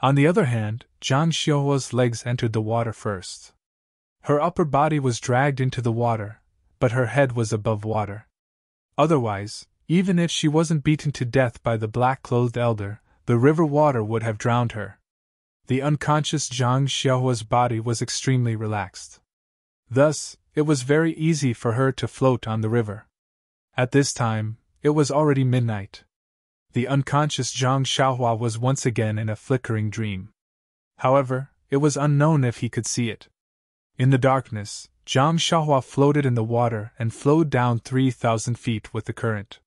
A: On the other hand, Zhang Xiuhua's legs entered the water first. Her upper body was dragged into the water, but her head was above water. Otherwise, even if she wasn't beaten to death by the black-clothed elder, the river water would have drowned her. The unconscious Zhang Xiuhua's body was extremely relaxed. Thus, it was very easy for her to float on the river. At this time, it was already midnight. The unconscious Zhang Xiuhua was once again in a flickering dream. However, it was unknown if he could see it. In the darkness, Zhang Xiuhua floated in the water and flowed down 3,000 feet with the current.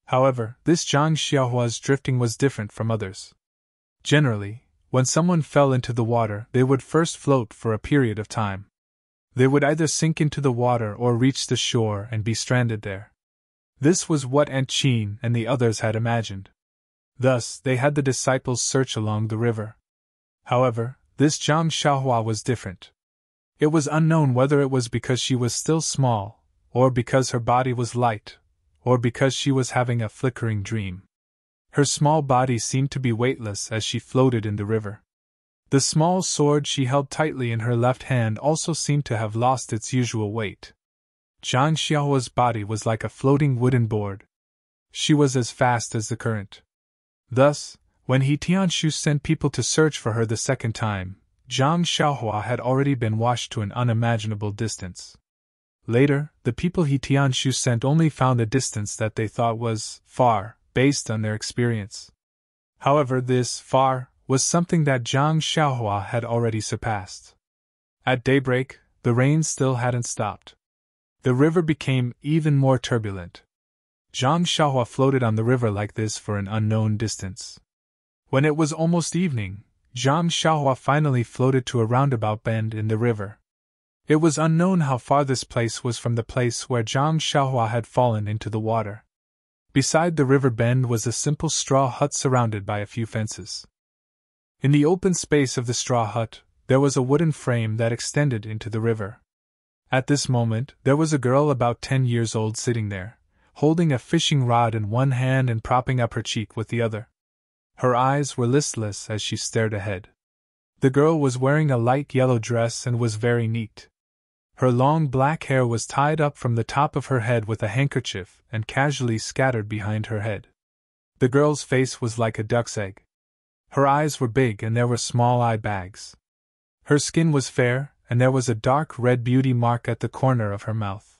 A: However, this Zhang Xiuhua's drifting was different from others. Generally, when someone fell into the water, they would first float for a period of time. They would either sink into the water or reach the shore and be stranded there. This was what Aunt Chin and the others had imagined. Thus, they had the disciples search along the river. However, this Zhang Xiuhua was different. It was unknown whether it was because she was still small, or because her body was light, or because she was having a flickering dream. Her small body seemed to be weightless as she floated in the river. The small sword she held tightly in her left hand also seemed to have lost its usual weight. Zhang Xiaohua's body was like a floating wooden board. She was as fast as the current. Thus, when He Tianshu sent people to search for her the second time, Zhang Xiaohua had already been washed to an unimaginable distance. Later, the people He Tianshu sent only found a distance that they thought was far, based on their experience. However, this far was something that Zhang Xiaohua had already surpassed. At daybreak, the rain still hadn't stopped. The river became even more turbulent. Zhang Xiaohua floated on the river like this for an unknown distance. When it was almost evening, Zhang Xiaohua finally floated to a roundabout bend in the river. It was unknown how far this place was from the place where Zhang Xiaohua had fallen into the water. Beside the river bend was a simple straw hut surrounded by a few fences. In the open space of the straw hut, there was a wooden frame that extended into the river. At this moment, there was a girl about 10 years old sitting there, holding a fishing rod in one hand and propping up her cheek with the other. Her eyes were listless as she stared ahead. The girl was wearing a light yellow dress and was very neat. Her long black hair was tied up from the top of her head with a handkerchief and casually scattered behind her head. The girl's face was like a duck's egg. Her eyes were big and there were small eye bags. Her skin was fair, and there was a dark red beauty mark at the corner of her mouth.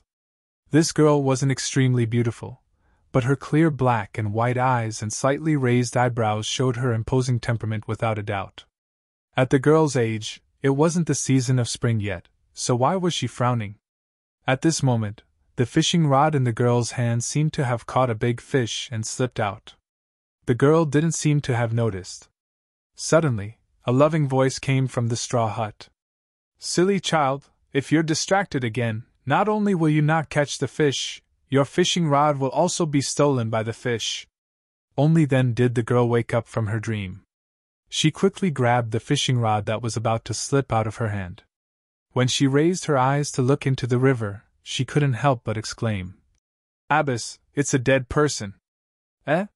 A: This girl wasn't extremely beautiful, but her clear black and white eyes and slightly raised eyebrows showed her imposing temperament without a doubt. At the girl's age, it wasn't the season of spring yet, so why was she frowning? At this moment, the fishing rod in the girl's hand seemed to have caught a big fish and slipped out. The girl didn't seem to have noticed. Suddenly, a loving voice came from the straw hut. "Silly child, if you're distracted again, not only will you not catch the fish, your fishing rod will also be stolen by the fish." Only then did the girl wake up from her dream. She quickly grabbed the fishing rod that was about to slip out of her hand. When she raised her eyes to look into the river, she couldn't help but exclaim, "Abbess, it's a dead person." "Eh?"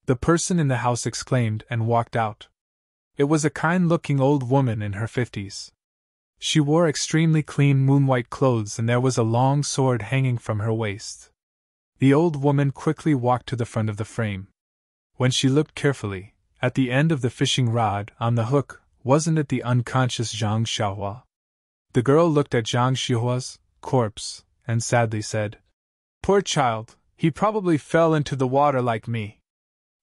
A: the person in the house exclaimed and walked out. It was a kind-looking old woman in her 50s. She wore extremely clean moon-white clothes and there was a long sword hanging from her waist. The old woman quickly walked to the front of the frame. When she looked carefully, at the end of the fishing rod, on the hook, wasn't it the unconscious Zhang Xiaohua? The girl looked at Zhang Xiaohua's corpse and sadly said, "Poor child, he probably fell into the water like me.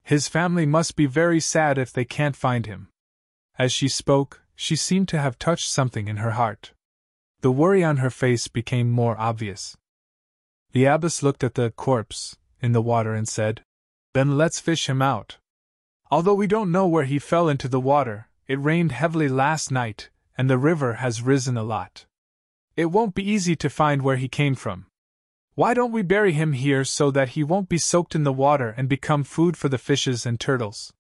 A: His family must be very sad if they can't find him." As she spoke, she seemed to have touched something in her heart. The worry on her face became more obvious. The abbess looked at the corpse in the water and said, "Then let's fish him out. Although we don't know where he fell into the water, it rained heavily last night, and the river has risen a lot. It won't be easy to find where he came from. Why don't we bury him here so that he won't be soaked in the water and become food for the fishes and turtles?"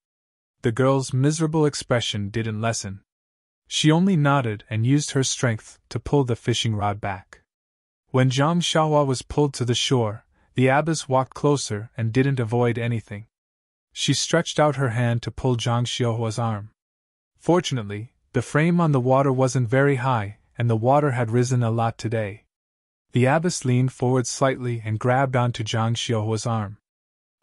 A: The girl's miserable expression didn't lessen. She only nodded and used her strength to pull the fishing rod back. When Zhang Xiaohua was pulled to the shore, the abbess walked closer and didn't avoid anything. She stretched out her hand to pull Zhang Xiaohua's arm. Fortunately, the frame on the water wasn't very high, and the water had risen a lot today. The abbess leaned forward slightly and grabbed onto Zhang Xiaohua's arm.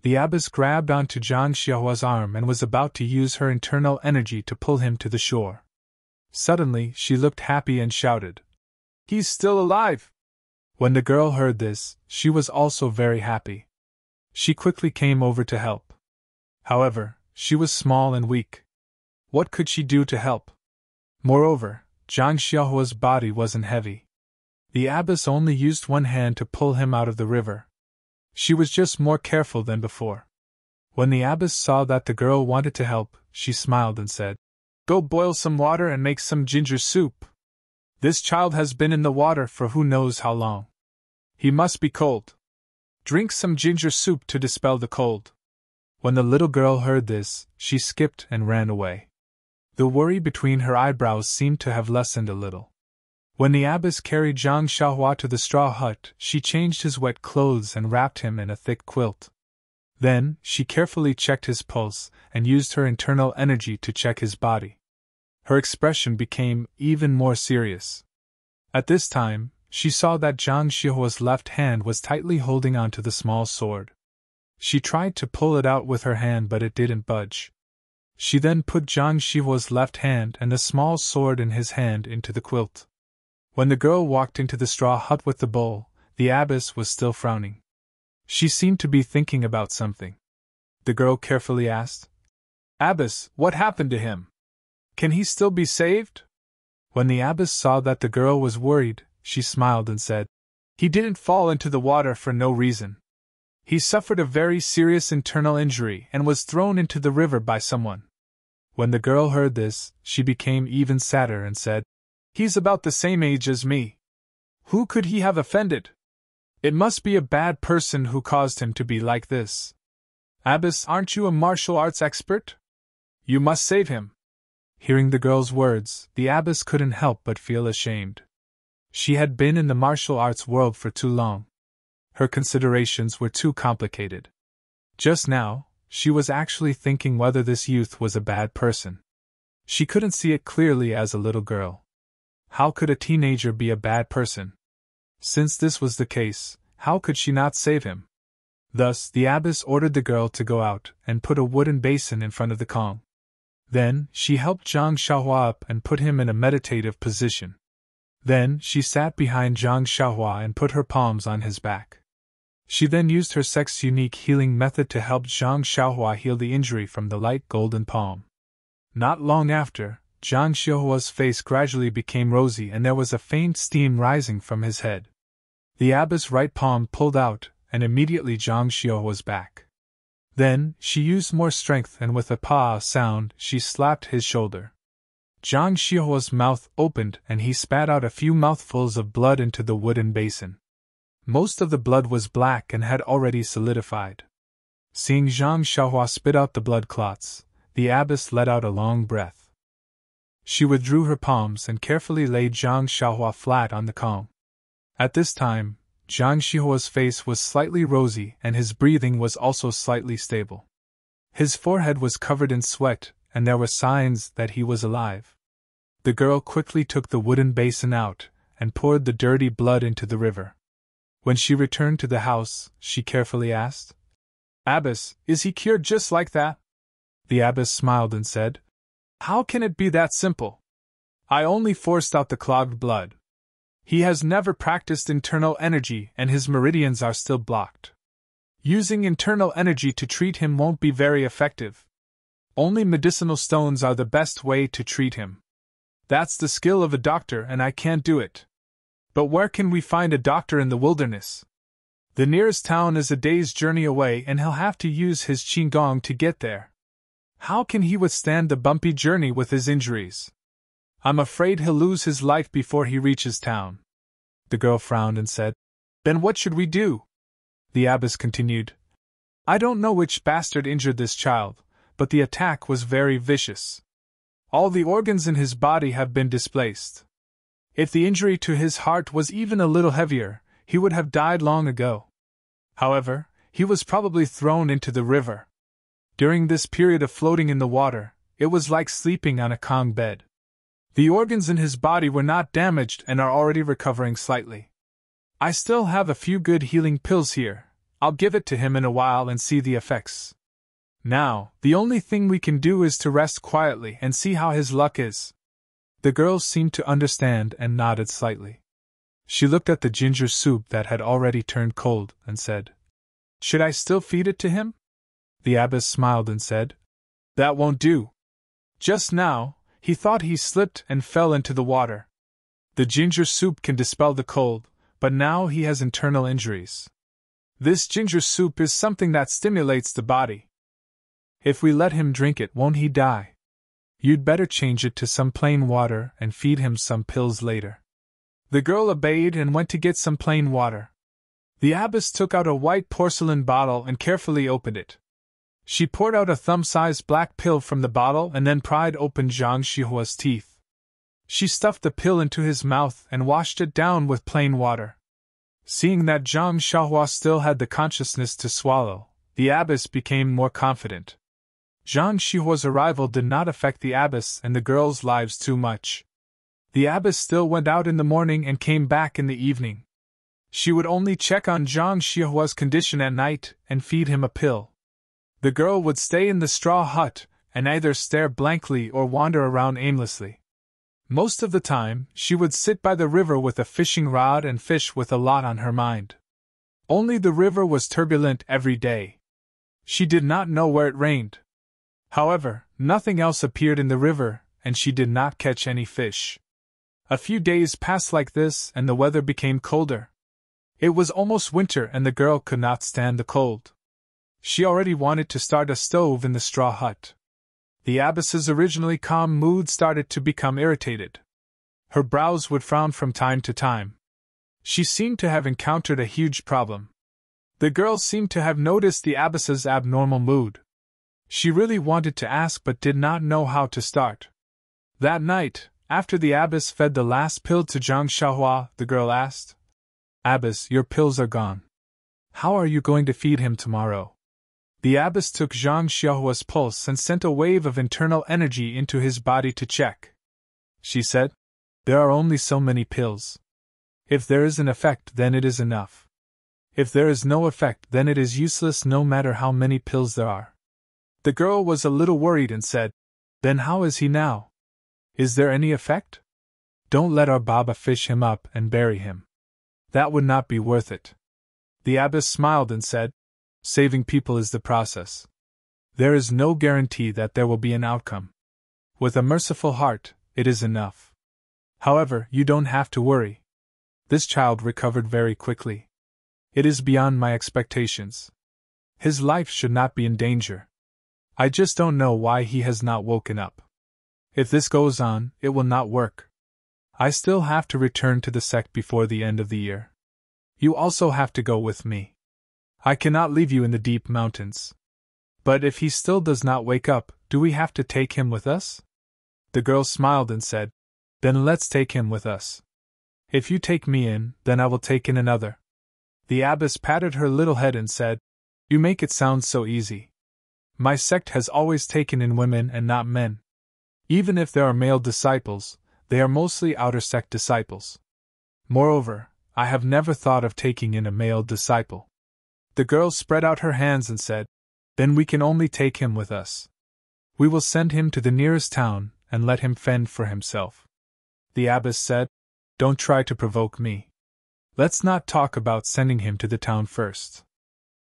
A: The abbess grabbed onto Zhang Xiaohua's arm and was about to use her internal energy to pull him to the shore. Suddenly, she looked happy and shouted, "He's still alive!" When the girl heard this, she was also very happy. She quickly came over to help. However, she was small and weak. What could she do to help? Moreover, Zhang Xiaohua's body wasn't heavy. The abbess only used one hand to pull him out of the river. She was just more careful than before. When the abbess saw that the girl wanted to help, she smiled and said, "Go boil some water and make some ginger soup. This child has been in the water for who knows how long. He must be cold. Drink some ginger soup to dispel the cold." When the little girl heard this, she skipped and ran away. The worry between her eyebrows seemed to have lessened a little. When the abbess carried Zhang Xiaohua to the straw hut, she changed his wet clothes and wrapped him in a thick quilt. Then, she carefully checked his pulse and used her internal energy to check his body. Her expression became even more serious. At this time, she saw that Zhang Xiaohua's left hand was tightly holding onto the small sword. She tried to pull it out with her hand, but it didn't budge. She then put Zhang Xiaohua's left hand and the small sword in his hand into the quilt. When the girl walked into the straw hut with the bowl, the abbess was still frowning. She seemed to be thinking about something. The girl carefully asked, "Abbess, what happened to him? Can he still be saved?" When the abbess saw that the girl was worried, she smiled and said, "He didn't fall into the water for no reason. He suffered a very serious internal injury and was thrown into the river by someone." When the girl heard this, she became even sadder and said, "He's about the same age as me. Who could he have offended? It must be a bad person who caused him to be like this. Abbess, aren't you a martial arts expert? You must save him." Hearing the girl's words, the abbess couldn't help but feel ashamed. She had been in the martial arts world for too long. Her considerations were too complicated. Just now, she was actually thinking whether this youth was a bad person. She couldn't see it clearly as a little girl. How could a teenager be a bad person? Since this was the case, how could she not save him? Thus, the abbess ordered the girl to go out and put a wooden basin in front of the Kong. Then, she helped Zhang Xiaohua up and put him in a meditative position. Then, she sat behind Zhang Xiaohua and put her palms on his back. She then used her sex-unique healing method to help Zhang Xiaohua heal the injury from the light golden palm. Not long after, Zhang Xiaohua's face gradually became rosy and there was a faint steam rising from his head. The abbess' right palm pulled out, and immediately Zhang Xiahua was back. Then, she used more strength and with a pa sound, she slapped his shoulder. Zhang Xiaohua's mouth opened and he spat out a few mouthfuls of blood into the wooden basin. Most of the blood was black and had already solidified. Seeing Zhang Xiaohua spit out the blood clots, the abbess let out a long breath. She withdrew her palms and carefully laid Zhang Xiaohua flat on the Kong. At this time, Zhang Xiaohua's face was slightly rosy and his breathing was also slightly stable. His forehead was covered in sweat, and there were signs that he was alive. The girl quickly took the wooden basin out and poured the dirty blood into the river. When she returned to the house, she carefully asked, "Abbess, is he cured just like that?" The abbess smiled and said, "How can it be that simple? I only forced out the clogged blood. He has never practiced internal energy and his meridians are still blocked. Using internal energy to treat him won't be very effective. Only medicinal stones are the best way to treat him. That's the skill of a doctor and I can't do it. But where can we find a doctor in the wilderness? The nearest town is a day's journey away and he'll have to use his qigong to get there. How can he withstand the bumpy journey with his injuries? I'm afraid he'll lose his life before he reaches town." The girl frowned and said, "Then what should we do?" The abbess continued, "I don't know which bastard injured this child, but the attack was very vicious. All the organs in his body have been displaced. If the injury to his heart was even a little heavier, he would have died long ago. However, he was probably thrown into the river. During this period of floating in the water, it was like sleeping on a Kong bed. The organs in his body were not damaged and are already recovering slightly. I still have a few good healing pills here. I'll give it to him in a while and see the effects. Now, the only thing we can do is to rest quietly and see how his luck is." The girl seemed to understand and nodded slightly. She looked at the ginger soup that had already turned cold and said, "Should I still feed it to him?" The abbess smiled and said, "That won't do. Just now, he thought he slipped and fell into the water. The ginger soup can dispel the cold, but now he has internal injuries. This ginger soup is something that stimulates the body. If we let him drink it, won't he die? You'd better change it to some plain water and feed him some pills later." The girl obeyed and went to get some plain water. The abbess took out a white porcelain bottle and carefully opened it. She poured out a thumb-sized black pill from the bottle and then pried open Zhang Xiaohua's teeth. She stuffed the pill into his mouth and washed it down with plain water. Seeing that Zhang Xiaohua still had the consciousness to swallow, the abbess became more confident. Zhang Xiaohua's arrival did not affect the abbess and the girls' lives too much. The abbess still went out in the morning and came back in the evening. She would only check on Zhang Xiaohua's condition at night and feed him a pill. The girl would stay in the straw hut and either stare blankly or wander around aimlessly. Most of the time, she would sit by the river with a fishing rod and fish with a lot on her mind. Only the river was turbulent every day. She did not know where it rained. However, nothing else appeared in the river, and she did not catch any fish. A few days passed like this, and the weather became colder. It was almost winter, and the girl could not stand the cold. She already wanted to start a stove in the straw hut. The abbess's originally calm mood started to become irritated. Her brows would frown from time to time. She seemed to have encountered a huge problem. The girl seemed to have noticed the abbess's abnormal mood. She really wanted to ask but did not know how to start. That night, after the abbess fed the last pill to Zhang Xiaohua, the girl asked, "Abbess, your pills are gone. How are you going to feed him tomorrow?" The abbess took Zhang Xiaohua's pulse and sent a wave of internal energy into his body to check. She said, "There are only so many pills. If there is an effect, then it is enough. If there is no effect, then it is useless no matter how many pills there are." The girl was a little worried and said, "Then how is he now? Is there any effect? Don't let our Baba fish him up and bury him. That would not be worth it." The abbess smiled and said, "Saving people is the process. There is no guarantee that there will be an outcome. With a merciful heart, it is enough. However, you don't have to worry. This child recovered very quickly. It is beyond my expectations. His life should not be in danger. I just don't know why he has not woken up. If this goes on, it will not work. I still have to return to the sect before the end of the year. You also have to go with me. I cannot leave you in the deep mountains. But if he still does not wake up, do we have to take him with us?" The girl smiled and said, "Then let's take him with us. If you take me in, then I will take in another." The abbess patted her little head and said, "You make it sound so easy. My sect has always taken in women and not men. Even if there are male disciples, they are mostly outer sect disciples. Moreover, I have never thought of taking in a male disciple." The girl spread out her hands and said, "Then we can only take him with us. We will send him to the nearest town and let him fend for himself." The abbess said, "Don't try to provoke me. Let's not talk about sending him to the town first.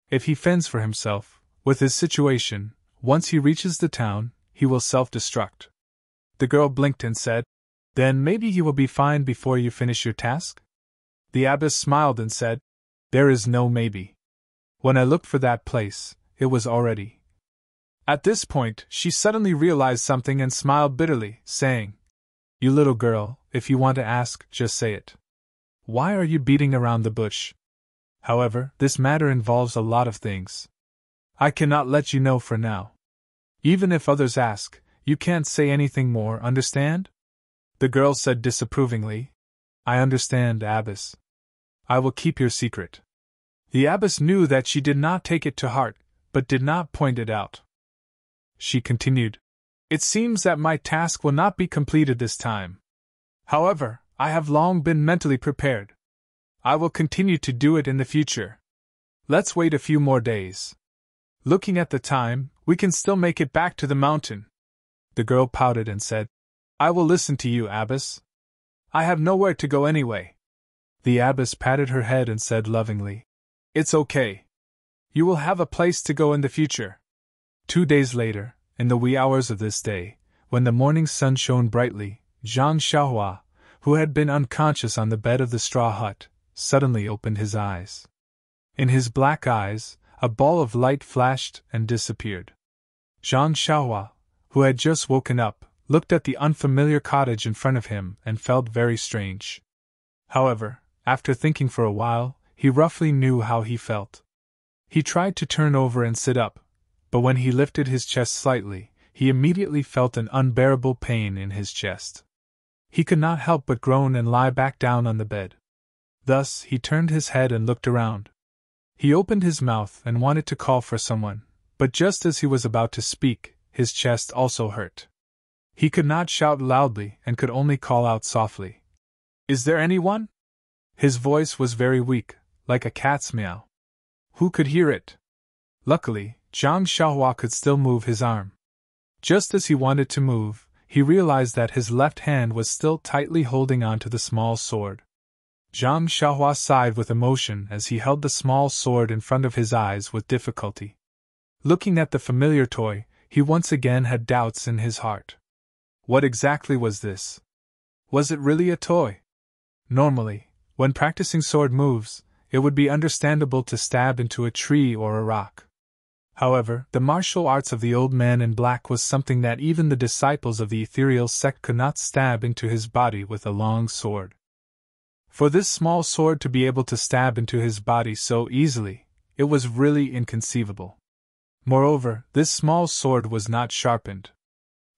A: If he fends for himself, with his situation, once he reaches the town, he will self-destruct." The girl blinked and said, "Then maybe you will be fine before you finish your task?" The abbess smiled and said, "There is no maybe. When I looked for that place, it was already." At this point, she suddenly realized something and smiled bitterly, saying, "You little girl, if you want to ask, just say it. Why are you beating around the bush? However, this matter involves a lot of things. I cannot let you know for now. Even if others ask, you can't say anything more, understand?" The girl said disapprovingly, "I understand, Abbess. I will keep your secret." The abbess knew that she did not take it to heart, but did not point it out. She continued, "It seems that my task will not be completed this time. However, I have long been mentally prepared. I will continue to do it in the future. Let's wait a few more days. Looking at the time, we can still make it back to the mountain." The girl pouted and said, "I will listen to you, Abbess. I have nowhere to go anyway." The abbess patted her head and said lovingly, "It's okay. You will have a place to go in the future." 2 days later, in the wee hours of this day, when the morning sun shone brightly, Zhang Xiaohua, who had been unconscious on the bed of the straw hut, suddenly opened his eyes. In his black eyes, a ball of light flashed and disappeared. Zhang Xiaohua, who had just woken up, looked at the unfamiliar cottage in front of him and felt very strange. However, after thinking for a while, he roughly knew how he felt. He tried to turn over and sit up, but when he lifted his chest slightly, he immediately felt an unbearable pain in his chest. He could not help but groan and lie back down on the bed. Thus, he turned his head and looked around. He opened his mouth and wanted to call for someone, but just as he was about to speak, his chest also hurt. He could not shout loudly and could only call out softly. "Is there anyone?" His voice was very weak, like a cat's meow. Who could hear it? Luckily, Zhang Xiaohua could still move his arm. Just as he wanted to move, he realized that his left hand was still tightly holding on to the small sword. Zhang Xiaohua sighed with emotion as he held the small sword in front of his eyes with difficulty. Looking at the familiar toy, he once again had doubts in his heart. What exactly was this? Was it really a toy? Normally, when practicing sword moves, it would be understandable to stab into a tree or a rock. However, the martial arts of the old man in black was something that even the disciples of the ethereal sect could not stab into his body with a long sword. For this small sword to be able to stab into his body so easily, it was really inconceivable. Moreover, this small sword was not sharpened.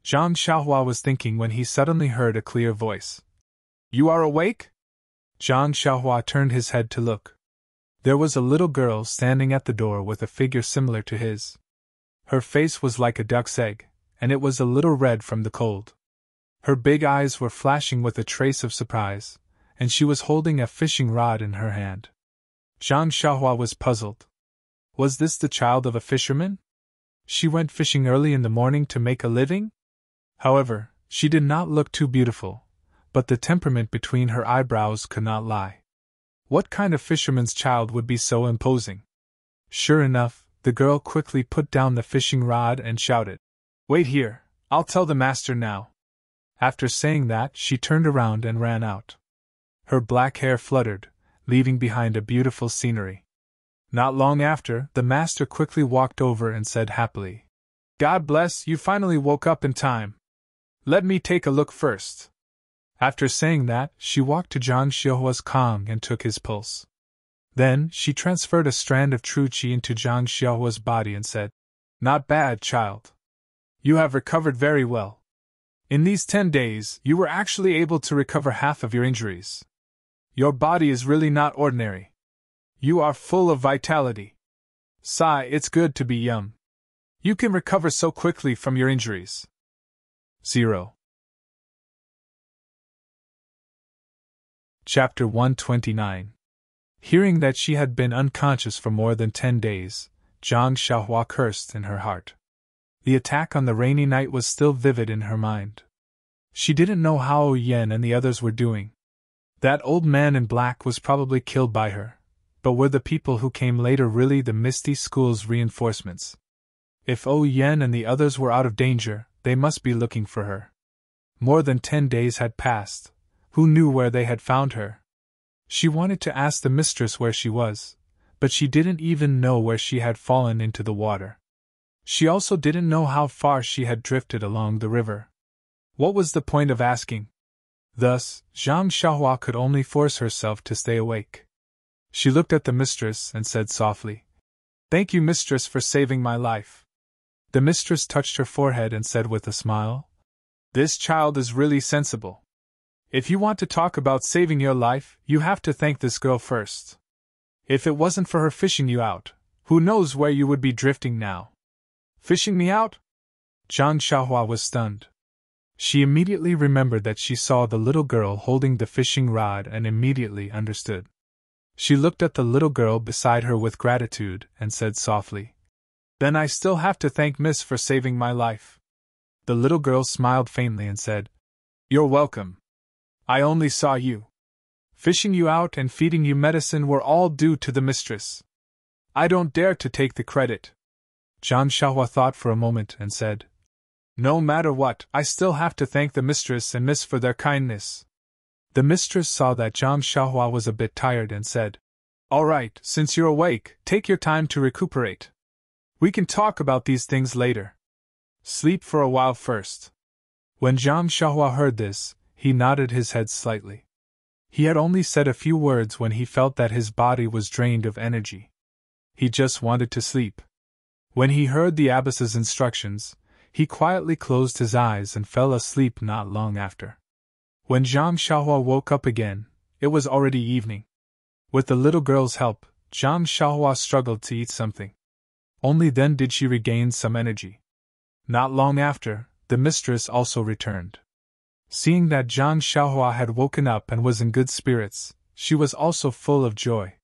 A: Zhang Xiaohua was thinking when he suddenly heard a clear voice. "You are awake?" Zhang Xiaohua turned his head to look. There was a little girl standing at the door with a figure similar to his. Her face was like a duck's egg, and it was a little red from the cold. Her big eyes were flashing with a trace of surprise, and she was holding a fishing rod in her hand. Zhang Xiaohua was puzzled. Was this the child of a fisherman? She went fishing early in the morning to make a living? However, she did not look too beautiful, but the temperament between her eyebrows could not lie. What kind of fisherman's child would be so imposing? Sure enough, the girl quickly put down the fishing rod and shouted, "Wait here, I'll tell the master now." After saying that, she turned around and ran out. Her black hair fluttered, leaving behind a beautiful scenery. Not long after, the master quickly walked over and said happily, "God bless, you finally woke up in time. Let me take a look first." After saying that, she walked to Zhang Xiaohua's Kong and took his pulse. Then, she transferred a strand of true qi into Zhang Xiaohua's body and said, "Not bad, child. You have recovered very well. In these 10 days, you were actually able to recover half of your injuries. Your body is really not ordinary. You are full of vitality. Sigh, it's good to be young. You can recover so quickly from your injuries." 0. Chapter 129. Hearing that she had been unconscious for more than 10 days, Zhang Xiaohua cursed in her heart. The attack on the rainy night was still vivid in her mind. She didn't know how Yen and the others were doing. That old man in black was probably killed by her, but were the people who came later really the Misty School's reinforcements? If Yen and the others were out of danger, they must be looking for her. More than 10 days had passed. Who knew where they had found her? She wanted to ask the mistress where she was, but she didn't even know where she had fallen into the water. She also didn't know how far she had drifted along the river. What was the point of asking? Thus, Zhang Xiaohua could only force herself to stay awake. She looked at the mistress and said softly, "Thank you, mistress, for saving my life." The mistress touched her forehead and said with a smile, "This child is really sensible. If you want to talk about saving your life, you have to thank this girl first. If it wasn't for her fishing you out, who knows where you would be drifting now?" "Fishing me out?" Zhang Xiaohua was stunned. She immediately remembered that she saw the little girl holding the fishing rod and immediately understood. She looked at the little girl beside her with gratitude and said softly, "Then I still have to thank Miss for saving my life." The little girl smiled faintly and said, "You're welcome. I only saw you. Fishing you out and feeding you medicine were all due to the mistress. I don't dare to take the credit." Zhang Xiaohua thought for a moment and said, "No matter what, I still have to thank the mistress and miss for their kindness." The mistress saw that Zhang Xiaohua was a bit tired and said, "All right, since you're awake, take your time to recuperate. We can talk about these things later. Sleep for a while first." When Zhang Xiaohua heard this, he nodded his head slightly. He had only said a few words when he felt that his body was drained of energy. He just wanted to sleep. When he heard the abbess's instructions, he quietly closed his eyes and fell asleep not long after. When Zhang Xiaohua woke up again, it was already evening. With the little girl's help, Zhang Xiaohua struggled to eat something. Only then did she regain some energy. Not long after, the mistress also returned. Seeing that Zhang Xiaohua had woken up and was in good spirits, she was also full of joy.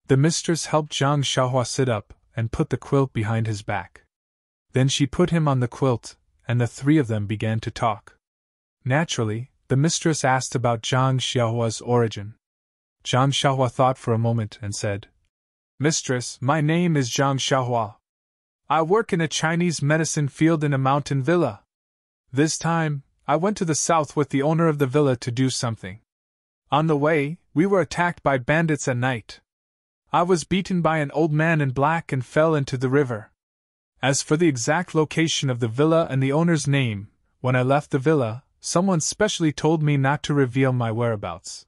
A: The mistress helped Zhang Xiaohua sit up and put the quilt behind his back. Then she put him on the quilt, and the three of them began to talk. Naturally, the mistress asked about Zhang Xiaohua's origin. Zhang Xiaohua thought for a moment and said, "Mistress, my name is Zhang Xiaohua. I work in a Chinese medicine field in a mountain villa. This time, I went to the south with the owner of the villa to do something. On the way, we were attacked by bandits at night. I was beaten by an old man in black and fell into the river. As for the exact location of the villa and the owner's name, when I left the villa, someone specially told me not to reveal my whereabouts.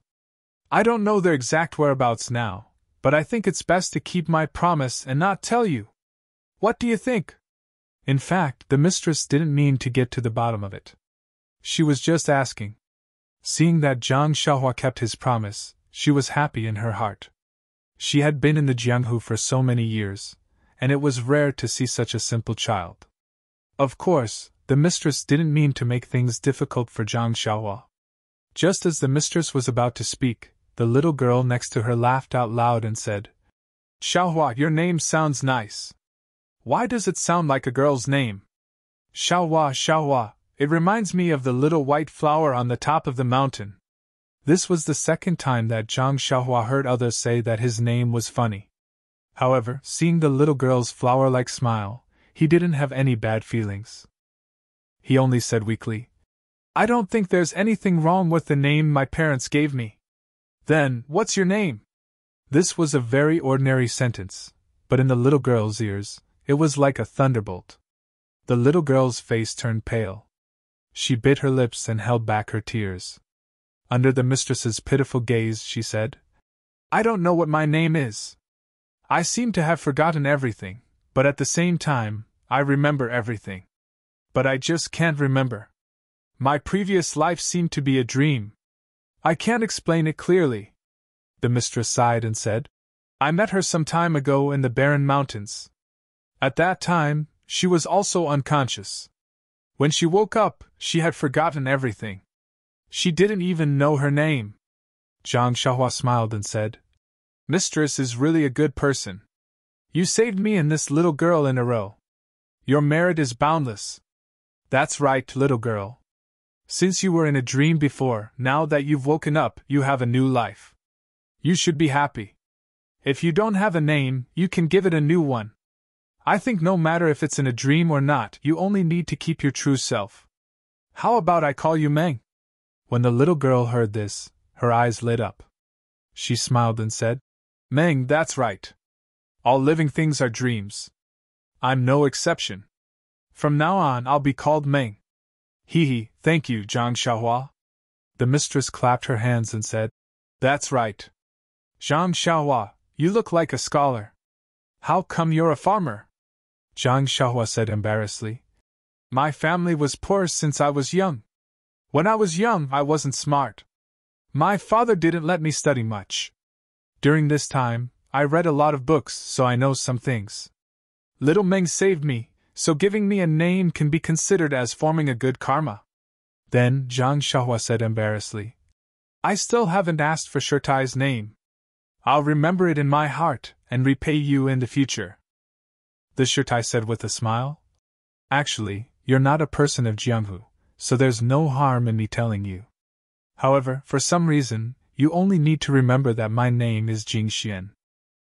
A: I don't know their exact whereabouts now, but I think it's best to keep my promise and not tell you. What do you think?" In fact, the mistress didn't mean to get to the bottom of it. She was just asking. Seeing that Zhang Xiaohua kept his promise, she was happy in her heart. She had been in the Jianghu for so many years, and it was rare to see such a simple child. Of course, the mistress didn't mean to make things difficult for Zhang Xiaohua. Just as the mistress was about to speak, the little girl next to her laughed out loud and said, "Xiaohua, your name sounds nice. Why does it sound like a girl's name?" "Xiaohua, Xiaohua, it reminds me of the little white flower on the top of the mountain." This was the second time that Zhang Xiaohua heard others say that his name was funny. However, seeing the little girl's flower-like smile, he didn't have any bad feelings. He only said weakly, "I don't think there's anything wrong with the name my parents gave me." "Then, what's your name?" This was a very ordinary sentence, but in the little girl's ears, it was like a thunderbolt. The little girl's face turned pale. She bit her lips and held back her tears. Under the mistress's pitiful gaze, she said, "I don't know what my name is. I seem to have forgotten everything, but at the same time, I remember everything. But I just can't remember. My previous life seemed to be a dream. I can't explain it clearly." The mistress sighed and said, "I met her some time ago in the barren mountains. At that time, she was also unconscious. When she woke up, she had forgotten everything. She didn't even know her name." Zhang Xiaohua smiled and said, "Mistress is really a good person. You saved me and this little girl in a row. Your merit is boundless." "That's right, little girl. Since you were in a dream before, now that you've woken up, you have a new life. You should be happy. If you don't have a name, you can give it a new one. I think no matter if it's in a dream or not, you only need to keep your true self. How about I call you Meng?" When the little girl heard this, her eyes lit up. She smiled and said, "Meng, that's right. All living things are dreams. I'm no exception. From now on, I'll be called Meng." "Hee, thank you, Zhang Xiaohua." The mistress clapped her hands and said, "That's right. Zhang Xiaohua, you look like a scholar. How come you're a farmer?" Zhang Xiaohua said embarrassedly, "My family was poor since I was young. When I was young, I wasn't smart. My father didn't let me study much. During this time, I read a lot of books, so I know some things. Little Meng saved me, so giving me a name can be considered as forming a good karma." Then Zhang Xiaohua said embarrassedly, "I still haven't asked for Shirtai's name. I'll remember it in my heart and repay you in the future." The Shirtai said with a smile, "Actually, you're not a person of Jianghu, so there's no harm in me telling you. However, for some reason, you only need to remember that my name is Jing Xian.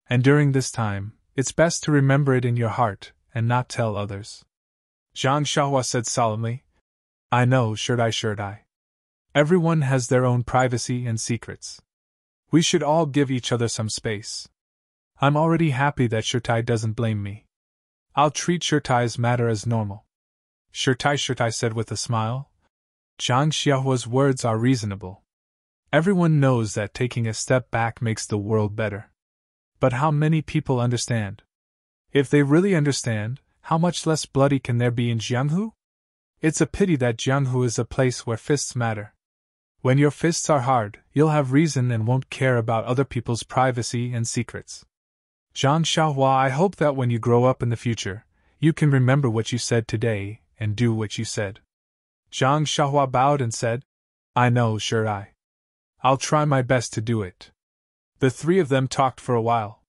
A: And during this time, it's best to remember it in your heart and not tell others." Zhang Xiaohua said solemnly, "I know, Shirtai. Everyone has their own privacy and secrets. We should all give each other some space. I'm already happy that Shirtai doesn't blame me. I'll treat Shirtai's matter as normal." Shirtai said with a smile, "Zhang Xiaohua's words are reasonable. Everyone knows that taking a step back makes the world better. But how many people understand? If they really understand, how much less bloody can there be in Jianghu? It's a pity that Jianghu is a place where fists matter." When your fists are hard, you'll have reason and won't care about other people's privacy and secrets. Zhang Xiaohua, I hope that when you grow up in the future, you can remember what you said today and do what you said. Zhang Xiaohua bowed and said, I know, sure I'll try my best to do it. The three of them talked for a while.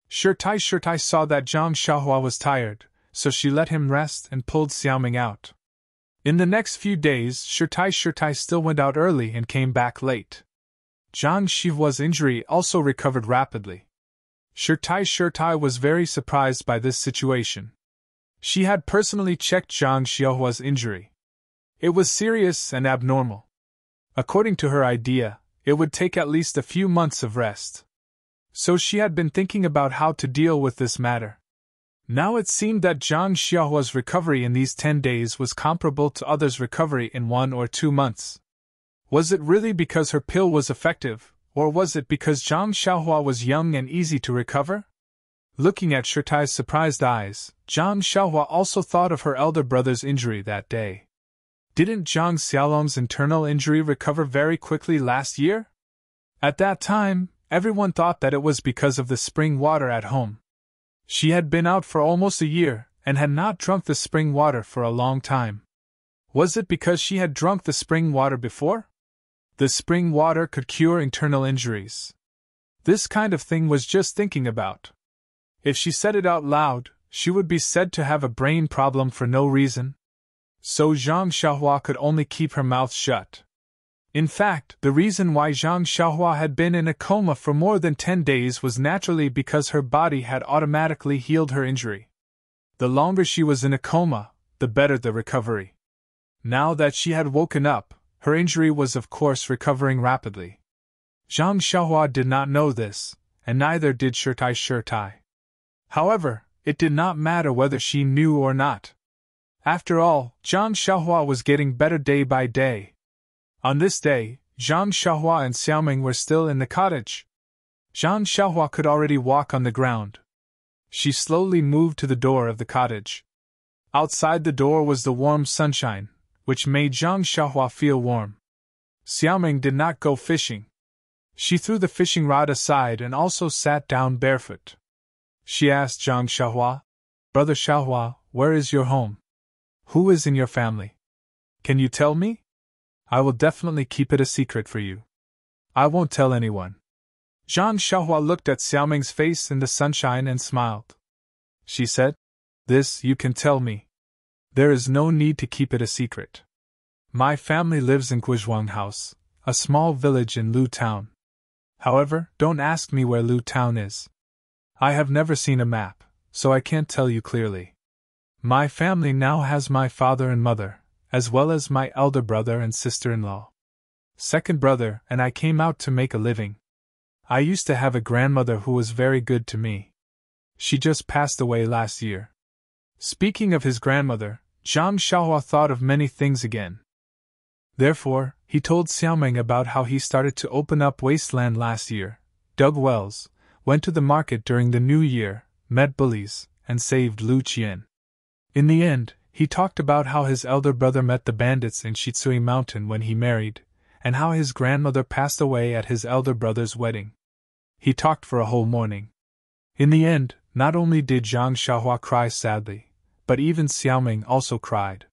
A: Shirtai saw that Zhang Xiaohua was tired, so she let him rest and pulled Xiaoming out. In the next few days, Shirtai still went out early and came back late. Zhang Xiaohua's injury also recovered rapidly. Shirtai was very surprised by this situation. She had personally checked Zhang Xiaohua's injury. It was serious and abnormal. According to her idea, it would take at least a few months of rest. So she had been thinking about how to deal with this matter. Now it seemed that Zhang Xiaohua's recovery in these 10 days was comparable to others' recovery in 1 or 2 months. Was it really because her pill was effective, or was it because Zhang Xiaohua was young and easy to recover? Looking at Shirtai's surprised eyes, Zhang Xiaohua also thought of her elder brother's injury that day. Didn't Zhang Xiaolong's internal injury recover very quickly last year? At that time, everyone thought that it was because of the spring water at home. She had been out for almost a year, and had not drunk the spring water for a long time. Was it because she had drunk the spring water before? The spring water could cure internal injuries. This kind of thing was just thinking about. If she said it out loud, she would be said to have a brain problem for no reason. So Zhang Xiaohua could only keep her mouth shut. In fact, the reason why Zhang Xiaohua had been in a coma for more than 10 days was naturally because her body had automatically healed her injury. The longer she was in a coma, the better the recovery. Now that she had woken up, her injury was of course recovering rapidly. Zhang Xiaohua did not know this, and neither did Shirtai. However, it did not matter whether she knew or not. After all, Zhang Xiaohua was getting better day by day. On this day, Zhang Xiaohua and Xiaoming were still in the cottage. Zhang Xiaohua could already walk on the ground. She slowly moved to the door of the cottage. Outside the door was the warm sunshine, which made Zhang Xiaohua feel warm. Xiaoming did not go fishing. She threw the fishing rod aside and also sat down barefoot. She asked Zhang Xiaohua, Brother Xiaohua, where is your home? Who is in your family? Can you tell me? I will definitely keep it a secret for you. I won't tell anyone. Zhang Xiaohua looked at Xiaoming's face in the sunshine and smiled. She said, This you can tell me. There is no need to keep it a secret. My family lives in Guizhuang House, a small village in Lu Town. However, don't ask me where Lu Town is. I have never seen a map, so I can't tell you clearly. My family now has my father and mother, as well as my elder brother and sister-in-law. Second brother and I came out to make a living. I used to have a grandmother who was very good to me. She just passed away last year. Speaking of his grandmother, Zhang Xiaohua thought of many things again. Therefore, he told Xiaoming about how he started to open up wasteland last year, dug wells, went to the market during the new year, met bullies, and saved Lu Qian. In the end, he talked about how his elder brother met the bandits in Shitsui Mountain when he married, and how his grandmother passed away at his elder brother's wedding. He talked for a whole morning. In the end, not only did Zhang Xiaohua cry sadly, but even Xiaoming also cried.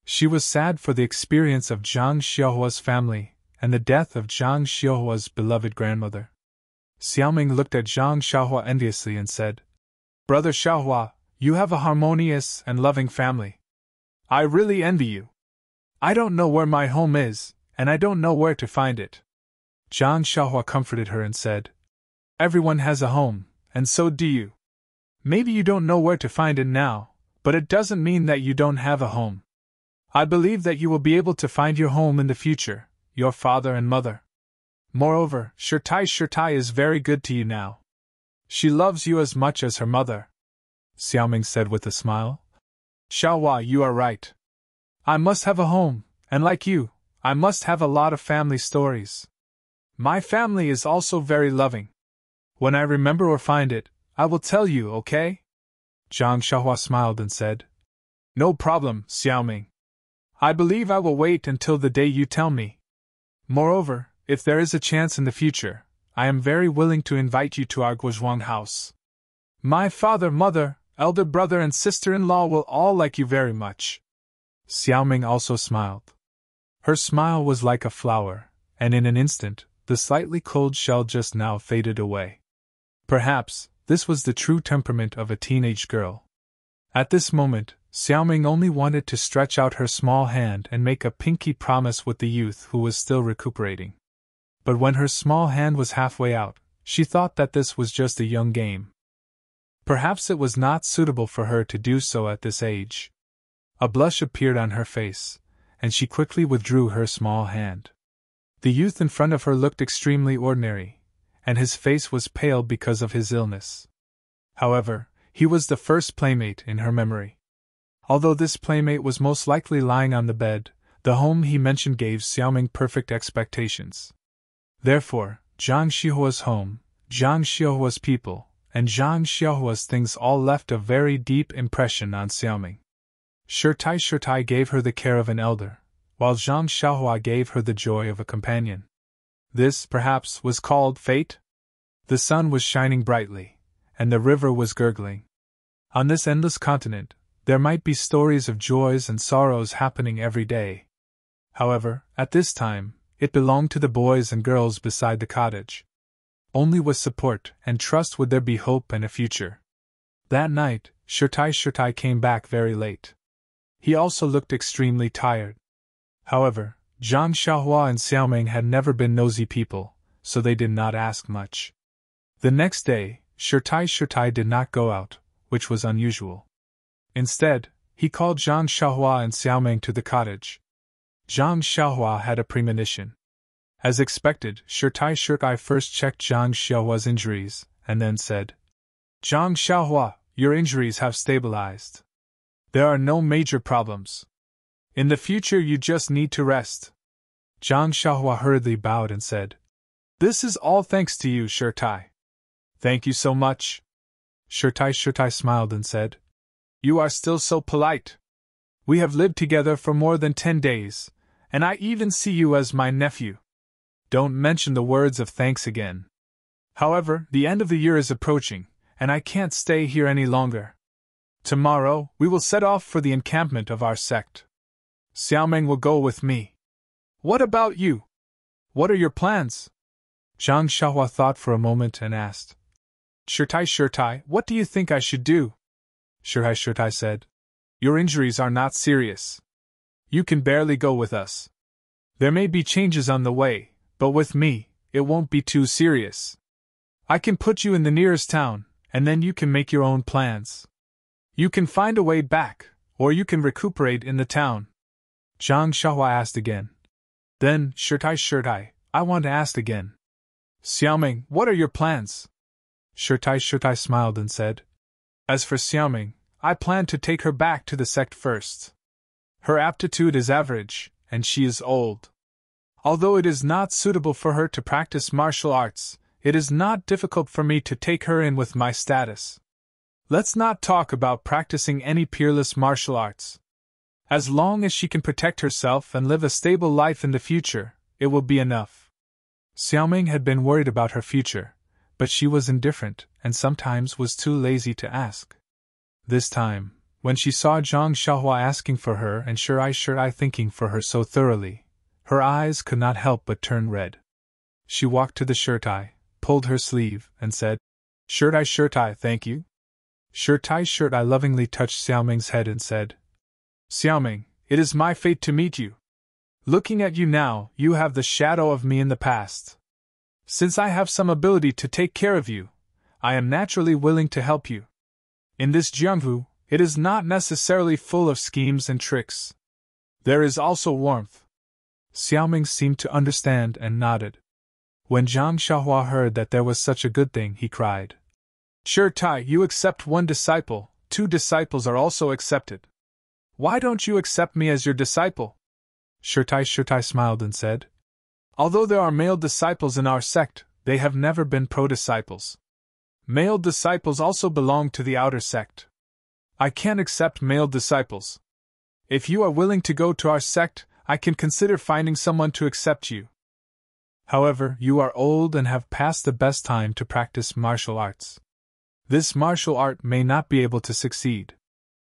A: She was sad for the experience of Zhang Xiaohua's family and the death of Zhang Xiaohua's beloved grandmother. Xiaoming looked at Zhang Xiaohua enviously and said, Brother Xiaohua, you have a harmonious and loving family. I really envy you. I don't know where my home is, and I don't know where to find it. Zhang Xiaohua comforted her and said, Everyone has a home, and so do you. Maybe you don't know where to find it now, but it doesn't mean that you don't have a home. I believe that you will be able to find your home in the future, your father and mother. Moreover, Shirtai is very good to you now. She loves you as much as her mother. Xiaoming said with a smile. Xiaohua, you are right. I must have a home, and like you, I must have a lot of family stories. My family is also very loving. When I remember or find it, I will tell you, okay? Zhang Xiaohua smiled and said, No problem, Xiaoming. I believe I will wait until the day you tell me. Moreover, if there is a chance in the future, I am very willing to invite you to our Guozhuang house. My father, mother, elder brother and sister-in-law will all like you very much." Xiaoming also smiled. Her smile was like a flower, and in an instant, the slightly cold shell just now faded away. Perhaps, this was the true temperament of a teenage girl. At this moment, Xiaoming only wanted to stretch out her small hand and make a pinky promise with the youth who was still recuperating. But when her small hand was halfway out, she thought that this was just a young game. Perhaps it was not suitable for her to do so at this age. A blush appeared on her face, and she quickly withdrew her small hand. The youth in front of her looked extremely ordinary, and his face was pale because of his illness. However, he was the first playmate in her memory. Although this playmate was most likely lying on the bed, the home he mentioned gave Xiaoming perfect expectations. Therefore, Zhang Xiaohua's home, Zhang Xiaohua's people, and Zhang Xiaohua's things all left a very deep impression on Xiaoming. Shirtai gave her the care of an elder, while Zhang Xiaohua gave her the joy of a companion. This, perhaps, was called fate? The sun was shining brightly, and the river was gurgling. On this endless continent, there might be stories of joys and sorrows happening every day. However, at this time, it belonged to the boys and girls beside the cottage. Only with support and trust would there be hope and a future. That night, Shirtai came back very late. He also looked extremely tired. However, Zhang Xiaohua and Xiaoming had never been nosy people, so they did not ask much. The next day, Shirtai did not go out, which was unusual. Instead, he called Zhang Xiaohua and Xiaoming to the cottage. Zhang Xiaohua had a premonition. As expected, Shirtai first checked Zhang Xiaohua's injuries, and then said, "Zhang Xiaohua, your injuries have stabilized. There are no major problems. In the future you just need to rest." Zhang Xiaohua hurriedly bowed and said, "This is all thanks to you, Shirtai." "Thank you so much." Shirtai smiled and said, "You are still so polite. We have lived together for more than 10 days, and I even see you as my nephew. Don't mention the words of thanks again. However, the end of the year is approaching, and I can't stay here any longer. Tomorrow, we will set off for the encampment of our sect. Xiaoming will go with me. What about you? What are your plans?" Zhang Xiaohua thought for a moment and asked, Shirtai, what do you think I should do?" Shirtai said, "Your injuries are not serious. You can barely go with us. There may be changes on the way, but with me, it won't be too serious. I can put you in the nearest town, and then you can make your own plans. You can find a way back, or you can recuperate in the town." Zhang Xiaohua asked again. Then, Shirtai, I want to ask again. "Xiaoming, what are your plans?" Shirtai smiled and said, "As for Xiaoming, I plan to take her back to the sect first. Her aptitude is average, and she is old. Although it is not suitable for her to practice martial arts, it is not difficult for me to take her in with my status. Let's not talk about practicing any peerless martial arts. As long as she can protect herself and live a stable life in the future, it will be enough." Xiaoming had been worried about her future, but she was indifferent and sometimes was too lazy to ask. This time, when she saw Zhang Xiaohua asking for her and Shirtai thinking for her so thoroughly, her eyes could not help but turn red. She walked to the Shirtai, pulled her sleeve, and said, Shirtai, thank you." Shirtai lovingly touched Xiaoming's head and said, "Xiaoming, it is my fate to meet you. Looking at you now, you have the shadow of me in the past. Since I have some ability to take care of you, I am naturally willing to help you. In this Jianghu, it is not necessarily full of schemes and tricks. There is also warmth." Xiaoming seemed to understand and nodded. When Zhang Xiaohua heard that there was such a good thing, he cried, "Shirtai, you accept one disciple, 2 disciples are also accepted. Why don't you accept me as your disciple?" Shirtai smiled and said, "Although there are male disciples in our sect, they have never been pro-disciples. Male disciples also belong to the outer sect. I can't accept male disciples. If you are willing to go to our sect, I can consider finding someone to accept you. However, you are old and have passed the best time to practice martial arts. This martial art may not be able to succeed.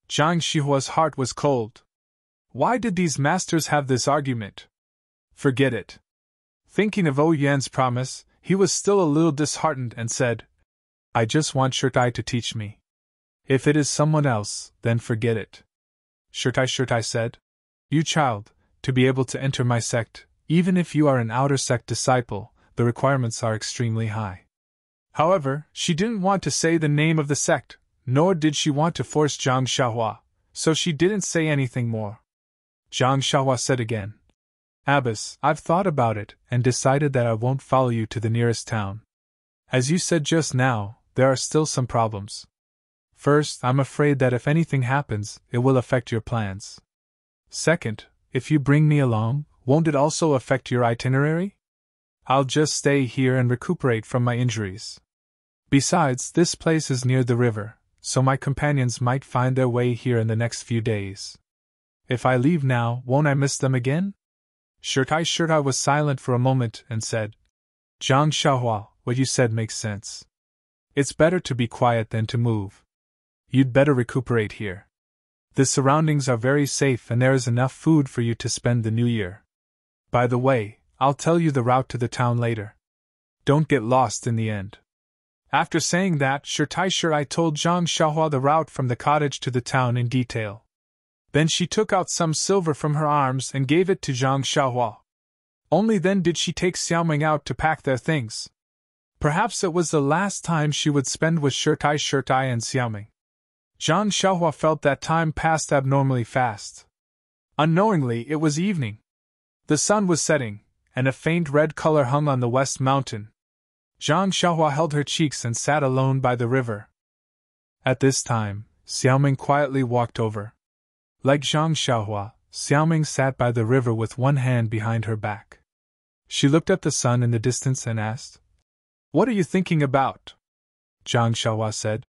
A: Zhang Xihua's heart was cold. Why did these masters have this argument? Forget it. Thinking of O Yan's promise, he was still a little disheartened and said, I just want Shirtai to teach me. If it is someone else, then forget it. Shirtai said, You child, to be able to enter my sect, even if you are an outer sect disciple, the requirements are extremely high. However, she didn't want to say the name of the sect, nor did she want to force Zhang Xiahua, so she didn't say anything more. Zhang Xiahua said again, Abbess, I've thought about it and decided that I won't follow you to the nearest town. As you said just now, there are still some problems. First, I'm afraid that if anything happens, it will affect your plans. Second, if you bring me along, won't it also affect your itinerary? I'll just stay here and recuperate from my injuries. Besides, this place is near the river, so my companions might find their way here in the next few days. If I leave now, won't I miss them again? Shirtai was silent for a moment and said, Zhang Xiahua, what you said makes sense. It's better to be quiet than to move. You'd better recuperate here. The surroundings are very safe and there is enough food for you to spend the new year. By the way, I'll tell you the route to the town later. Don't get lost in the end. After saying that, Shirtai told Zhang Xiahua the route from the cottage to the town in detail. Then she took out some silver from her arms and gave it to Zhang Xiahua. Only then did she take Xiaoming out to pack their things. Perhaps it was the last time she would spend with Shirtai and Xiaoming. Zhang Xiahua felt that time passed abnormally fast. Unknowingly, it was evening. The sun was setting, and a faint red color hung on the west mountain. Zhang Xiahua held her cheeks and sat alone by the river. At this time, Xiaoming quietly walked over. Like Zhang Xiahua, Xiaoming sat by the river with one hand behind her back. She looked at the sun in the distance and asked, What are you thinking about? Zhang Xiahua said,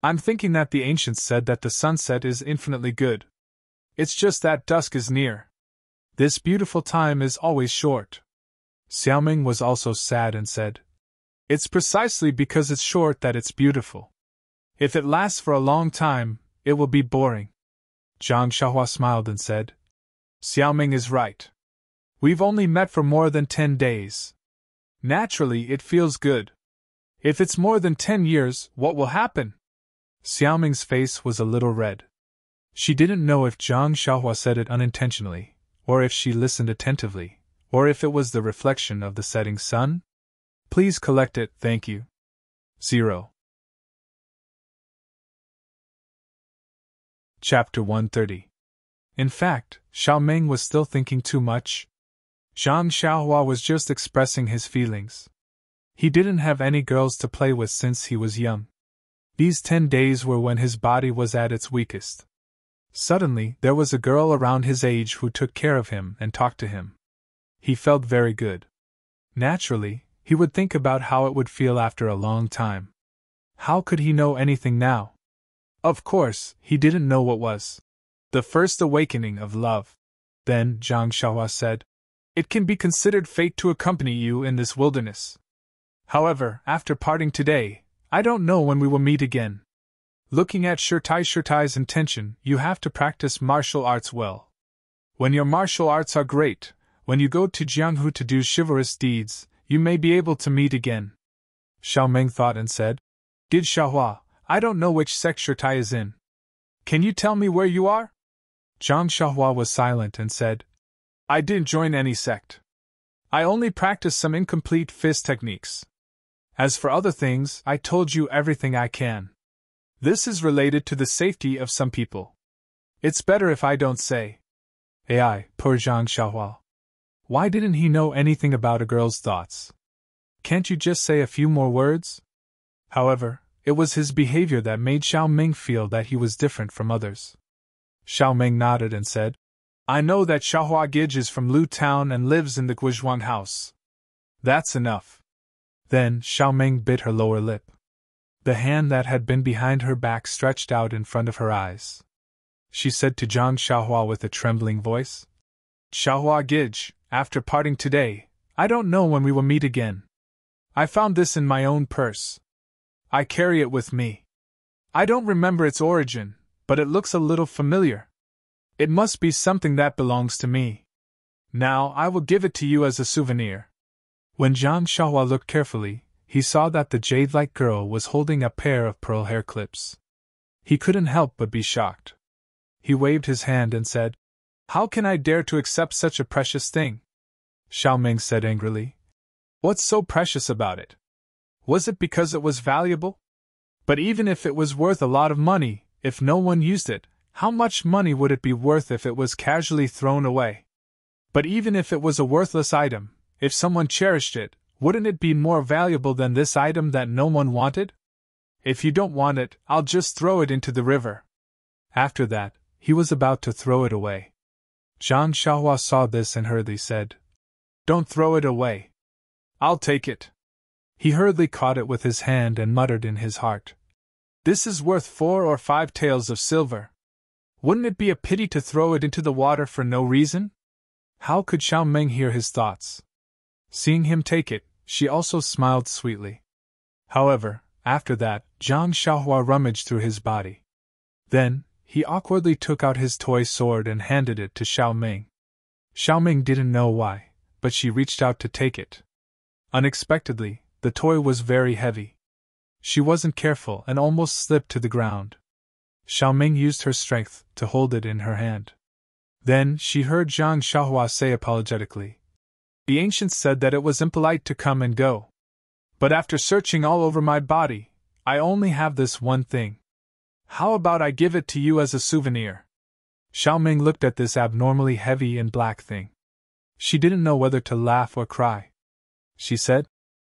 A: I'm thinking that the ancients said that the sunset is infinitely good. It's just that dusk is near. This beautiful time is always short. Xiaoming was also sad and said, It's precisely because it's short that it's beautiful. If it lasts for a long time, it will be boring. Zhang Xiahua smiled and said, Xiaoming is right. We've only met for more than 10 days. Naturally, it feels good. If it's more than 10 years, what will happen? Xiaoming's face was a little red. She didn't know if Zhang Xiahua said it unintentionally, or if she listened attentively, or if it was the reflection of the setting sun. Please collect it, thank you. 0. Chapter 130. In fact, Xiaoming was still thinking too much. Zhang Xiahua was just expressing his feelings. He didn't have any girls to play with since he was young. These 10 days were when his body was at its weakest. Suddenly, there was a girl around his age who took care of him and talked to him. He felt very good. Naturally, he would think about how it would feel after a long time. How could he know anything now? Of course, he didn't know what was the first awakening of love. Then Zhang Xiahua said, It can be considered fate to accompany you in this wilderness. However, after parting today, I don't know when we will meet again. Looking at Shirtai's intention, you have to practice martial arts well. When your martial arts are great, when you go to Jianghu to do chivalrous deeds, you may be able to meet again. Xiaoming thought and said, Did Xiahua, I don't know which sect Shirtai is in. Can you tell me where you are? Zhang Xiahua was silent and said, I didn't join any sect. I only practice some incomplete fist techniques. As for other things, I told you everything I can. This is related to the safety of some people. It's better if I don't say. Poor Zhang Xiahua. Why didn't he know anything about a girl's thoughts? Can't you just say a few more words? However, it was his behavior that made Xiaoming feel that he was different from others. Xiaoming nodded and said, I know that Xiahua Gij is from Lu Town and lives in the Guizhuang house. That's enough. Then Xiaoming bit her lower lip. The hand that had been behind her back stretched out in front of her eyes. She said to Zhang Xiahua with a trembling voice, Xiahua Gij, after parting today, I don't know when we will meet again. I found this in my own purse. I carry it with me. I don't remember its origin, but it looks a little familiar. It must be something that belongs to me. Now I will give it to you as a souvenir." When Zhang Xiaohua looked carefully, he saw that the jade-like girl was holding a pair of pearl hair clips. He couldn't help but be shocked. He waved his hand and said, "How can I dare to accept such a precious thing?" Xiao Ming said angrily. "What's so precious about it? Was it because it was valuable? But even if it was worth a lot of money, if no one used it, how much money would it be worth if it was casually thrown away? But even if it was a worthless item, if someone cherished it, wouldn't it be more valuable than this item that no one wanted? If you don't want it, I'll just throw it into the river." After that, he was about to throw it away. Zhang Xiaohua saw this and hurriedly said, "Don't throw it away. I'll take it." He hurriedly caught it with his hand and muttered in his heart, "This is worth 4 or 5 taels of silver. Wouldn't it be a pity to throw it into the water for no reason?" How could Xiao Ming hear his thoughts? Seeing him take it, she also smiled sweetly. However, after that, Zhang Xiaohua rummaged through his body. Then, he awkwardly took out his toy sword and handed it to Xiao Ming. Xiao Ming didn't know why, but she reached out to take it. Unexpectedly, the toy was very heavy. She wasn't careful and almost slipped to the ground. Xiao Ming used her strength to hold it in her hand. Then she heard Zhang Xiaohua say apologetically, "The ancients said that it was impolite to come and go. But after searching all over my body, I only have this one thing. How about I give it to you as a souvenir?" Xiao Ming looked at this abnormally heavy and black thing. She didn't know whether to laugh or cry. She said,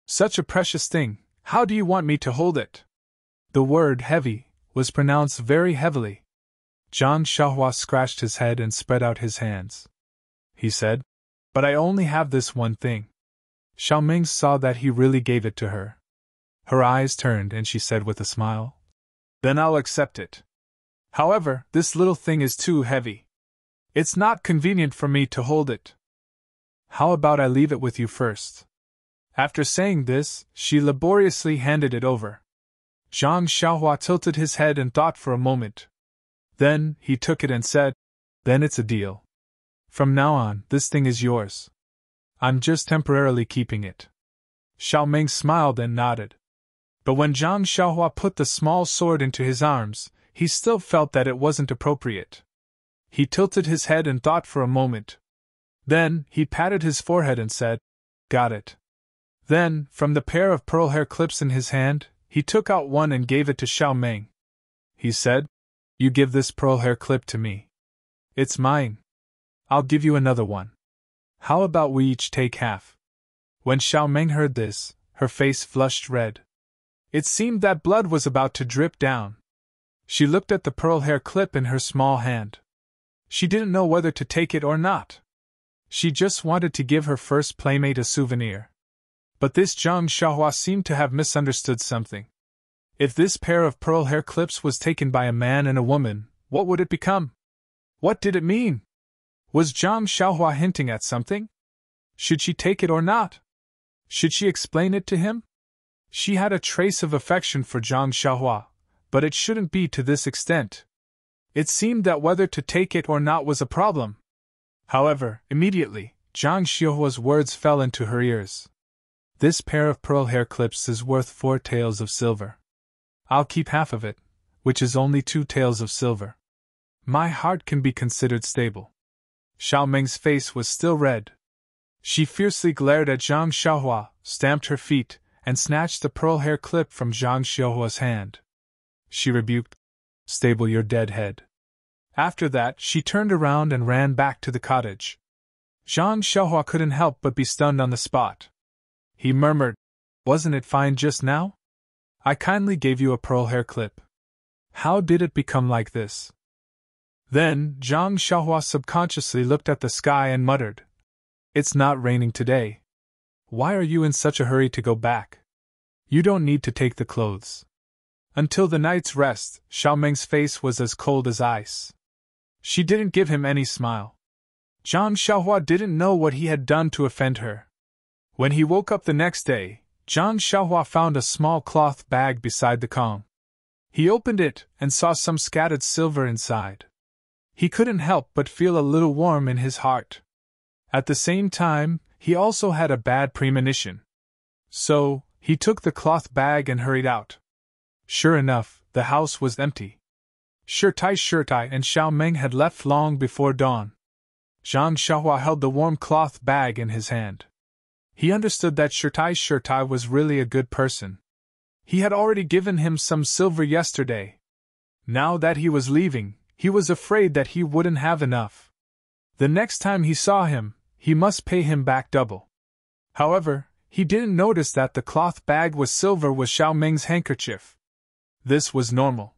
A: "Such a precious thing, how do you want me to hold it?" The word heavy was pronounced very heavily. Zhang Xiaohua scratched his head and spread out his hands. He said, "But I only have this one thing." Xiao Ming saw that he really gave it to her. Her eyes turned and she said with a smile, "Then I'll accept it. However, this little thing is too heavy. It's not convenient for me to hold it. How about I leave it with you first?" After saying this, she laboriously handed it over. Zhang Xiaohua tilted his head and thought for a moment. Then, he took it and said, "Then it's a deal. From now on, this thing is yours. I'm just temporarily keeping it." Xiao Ming smiled and nodded. But when Zhang Xiaohua put the small sword into his arms, he still felt that it wasn't appropriate. He tilted his head and thought for a moment. Then, he patted his forehead and said, "Got it." Then, from the pair of pearl hair clips in his hand, he took out one and gave it to Xiao Ming. He said, "You give this pearl hair clip to me. It's mine. I'll give you another one. How about we each take half?" When Xiao Ming heard this, her face flushed red. It seemed that blood was about to drip down. She looked at the pearl hair clip in her small hand. She didn't know whether to take it or not. She just wanted to give her first playmate a souvenir. But this Zhang Xiaohua seemed to have misunderstood something. If this pair of pearl hair clips was taken by a man and a woman, what would it become? What did it mean? Was Zhang Xiaohua hinting at something? Should she take it or not? Should she explain it to him? She had a trace of affection for Zhang Xiaohua, but it shouldn't be to this extent. It seemed that whether to take it or not was a problem. However, immediately, Zhang Xiaohua's words fell into her ears. "This pair of pearl hair clips is worth 4 taels of silver. I'll keep half of it, which is only 2 taels of silver. My heart can be considered stable." Xiao Ming's face was still red. She fiercely glared at Zhang Xiaohua, stamped her feet, and snatched the pearl hair clip from Zhang Xiaohua's hand. She rebuked, "Stable your dead head." After that, she turned around and ran back to the cottage. Zhang Xiaohua couldn't help but be stunned on the spot. He murmured, "Wasn't it fine just now? I kindly gave you a pearl hair clip. How did it become like this?" Then, Zhang Xiaohua subconsciously looked at the sky and muttered, "It's not raining today. Why are you in such a hurry to go back? You don't need to take the clothes." Until the night's rest, Xiao Ming's face was as cold as ice. She didn't give him any smile. Zhang Xiaohua didn't know what he had done to offend her. When he woke up the next day, Zhang Xiaohua found a small cloth bag beside the Kong. He opened it and saw some scattered silver inside. He couldn't help but feel a little warm in his heart. At the same time, he also had a bad premonition. So, he took the cloth bag and hurried out. Sure enough, the house was empty. Shirtai and Xiao Meng had left long before dawn. Zhang Xiaohua held the warm cloth bag in his hand. He understood that Shirtai was really a good person. He had already given him some silver yesterday. Now that he was leaving, he was afraid that he wouldn't have enough. The next time he saw him, he must pay him back double. However, he didn't notice that the cloth bag with silver was Xiao Meng's handkerchief. This was normal.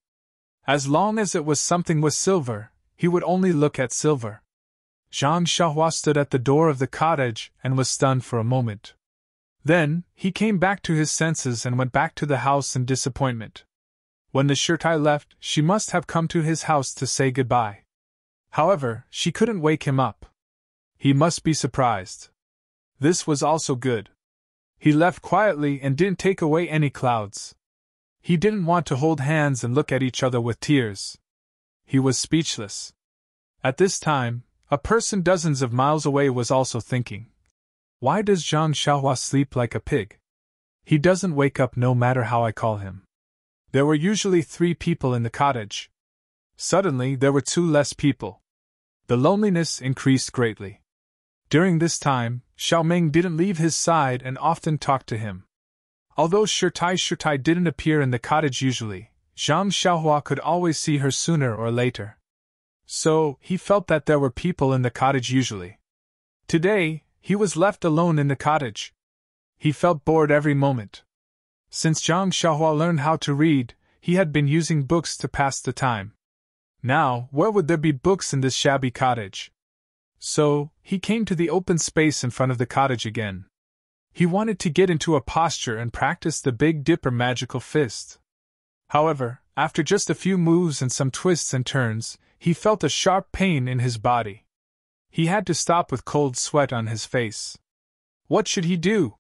A: As long as it was something with silver, he would only look at silver. Zhang Xiaohua stood at the door of the cottage and was stunned for a moment. Then, he came back to his senses and went back to the house in disappointment. When the Shirtai left, she must have come to his house to say goodbye. However, she couldn't wake him up. He must be surprised. This was also good. He left quietly and didn't take away any clouds. He didn't want to hold hands and look at each other with tears. He was speechless. At this time, a person dozens of miles away was also thinking, why does Zhang Xiaohua sleep like a pig? He doesn't wake up no matter how I call him. There were usually 3 people in the cottage. Suddenly there were 2 less people. The loneliness increased greatly. During this time, Xiao Meng didn't leave his side and often talked to him. Although Shirtai didn't appear in the cottage usually, Zhang Xiaohua could always see her sooner or later. So, he felt that there were people in the cottage usually. Today, he was left alone in the cottage. He felt bored every moment. Since Zhang Xiaohua learned how to read, he had been using books to pass the time. Now, where would there be books in this shabby cottage? So, he came to the open space in front of the cottage again. He wanted to get into a posture and practice the Big Dipper magical fist. However, after just a few moves and some twists and turns, he felt a sharp pain in his body. He had to stop with cold sweat on his face. What should he do?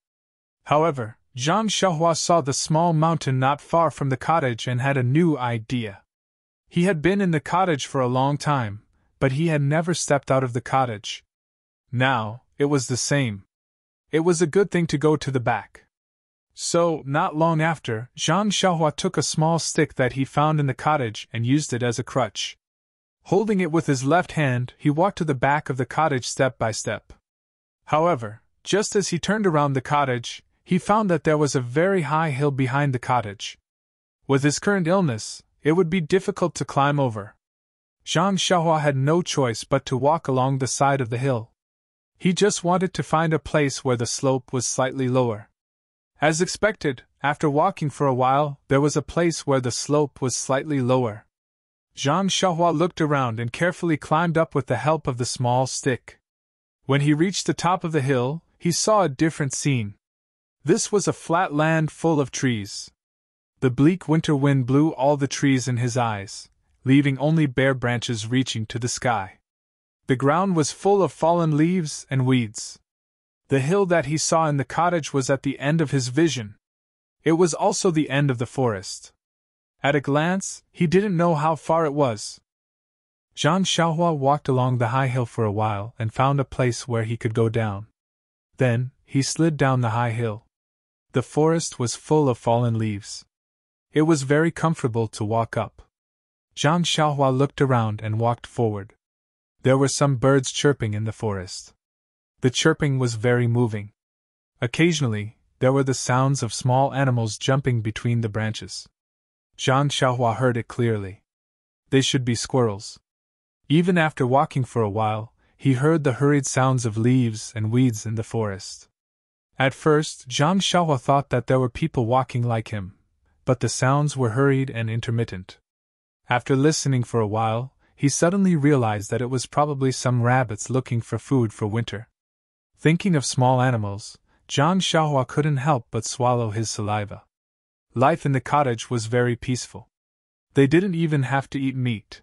A: However, Zhang Xiaohua saw the small mountain not far from the cottage and had a new idea. He had been in the cottage for a long time, but he had never stepped out of the cottage. Now, it was the same. It was a good thing to go to the back. So, not long after, Zhang Xiaohua took a small stick that he found in the cottage and used it as a crutch. Holding it with his left hand, he walked to the back of the cottage step by step. However, just as he turned around the cottage, he found that there was a very high hill behind the cottage. With his current illness, it would be difficult to climb over. Zhang Xiaohua had no choice but to walk along the side of the hill. He just wanted to find a place where the slope was slightly lower. As expected, after walking for a while, there was a place where the slope was slightly lower. Zhang Xiaohua looked around and carefully climbed up with the help of the small stick. When he reached the top of the hill, he saw a different scene. This was a flat land full of trees. The bleak winter wind blew all the trees in his eyes, leaving only bare branches reaching to the sky. The ground was full of fallen leaves and weeds. The hill that he saw in the cottage was at the end of his vision. It was also the end of the forest. At a glance, he didn't know how far it was. Zhang Xiaohua walked along the high hill for a while and found a place where he could go down. Then, he slid down the high hill. The forest was full of fallen leaves. It was very comfortable to walk up. Zhang Xiaohua looked around and walked forward. There were some birds chirping in the forest. The chirping was very moving. Occasionally, there were the sounds of small animals jumping between the branches. Zhang Xiaohua heard it clearly. They should be squirrels. Even after walking for a while, he heard the hurried sounds of leaves and weeds in the forest. At first, Zhang Xiaohua thought that there were people walking like him, but the sounds were hurried and intermittent. After listening for a while, he suddenly realized that it was probably some rabbits looking for food for winter. Thinking of small animals, Zhang Xiaohua couldn't help but swallow his saliva. Life in the cottage was very peaceful. They didn't even have to eat meat.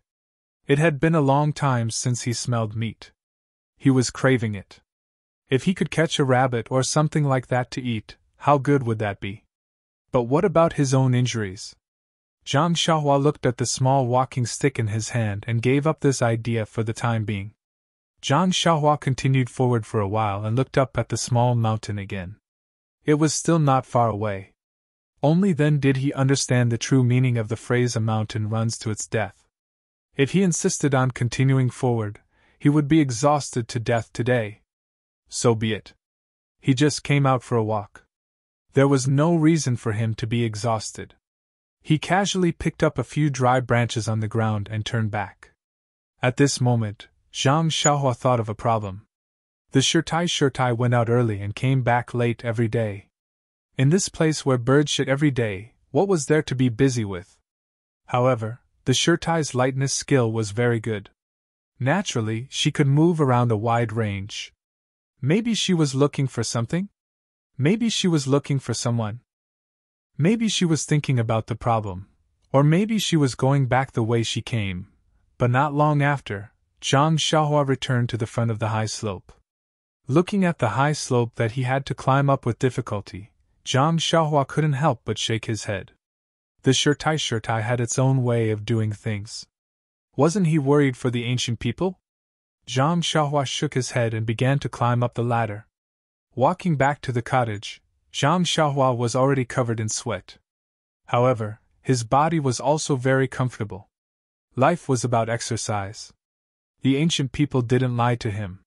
A: It had been a long time since he smelled meat. He was craving it. If he could catch a rabbit or something like that to eat, how good would that be? But what about his own injuries? Zhang Xiaohua looked at the small walking stick in his hand and gave up this idea for the time being. Zhang Xiaohua continued forward for a while and looked up at the small mountain again. It was still not far away. Only then did he understand the true meaning of the phrase "a mountain runs to its death." If he insisted on continuing forward, he would be exhausted to death today. So be it. He just came out for a walk. There was no reason for him to be exhausted. He casually picked up a few dry branches on the ground and turned back. At this moment, Zhang Xiaohua thought of a problem. The Shirtai went out early and came back late every day. In this place where birds shit every day, what was there to be busy with? However, the Shirtai's lightness skill was very good. Naturally, she could move around a wide range. Maybe she was looking for something? Maybe she was looking for someone. Maybe she was thinking about the problem. Or maybe she was going back the way she came. But not long after, Zhang Xiaohua returned to the front of the high slope. Looking at the high slope that he had to climb up with difficulty, Zhang Xiaohua couldn't help but shake his head. The Shirtai had its own way of doing things. Wasn't he worried for the ancient people? Zhang Xiaohua shook his head and began to climb up the ladder. Walking back to the cottage, Zhang Xiaohua was already covered in sweat. However, his body was also very comfortable. Life was about exercise. The ancient people didn't lie to him.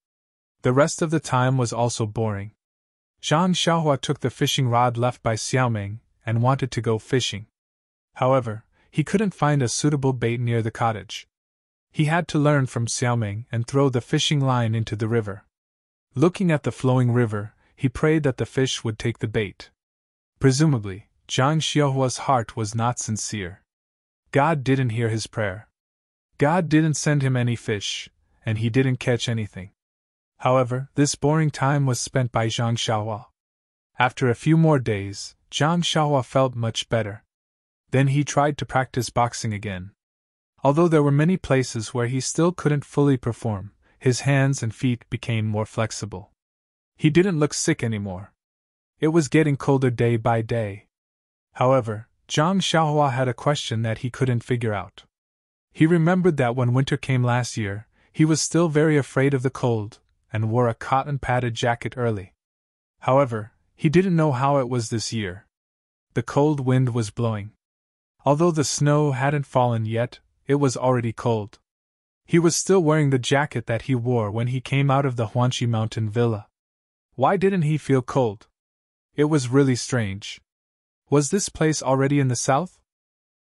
A: The rest of the time was also boring. Zhang Xiaohua took the fishing rod left by Xiaoming and wanted to go fishing. However, he couldn't find a suitable bait near the cottage. He had to learn from Xiaoming and throw the fishing line into the river. Looking at the flowing river, he prayed that the fish would take the bait. Presumably, Zhang Xiaohua's heart was not sincere. God didn't hear his prayer. God didn't send him any fish, and he didn't catch anything. However, this boring time was spent by Zhang Xiaohua. After a few more days, Zhang Xiaohua felt much better. Then he tried to practice boxing again. Although there were many places where he still couldn't fully perform, his hands and feet became more flexible. He didn't look sick anymore. It was getting colder day by day. However, Zhang Xiaohua had a question that he couldn't figure out. He remembered that when winter came last year, he was still very afraid of the cold, and wore a cotton-padded jacket early. However, he didn't know how it was this year. The cold wind was blowing. Although the snow hadn't fallen yet, it was already cold. He was still wearing the jacket that he wore when he came out of the Huanxi mountain villa. Why didn't he feel cold? It was really strange. Was this place already in the south?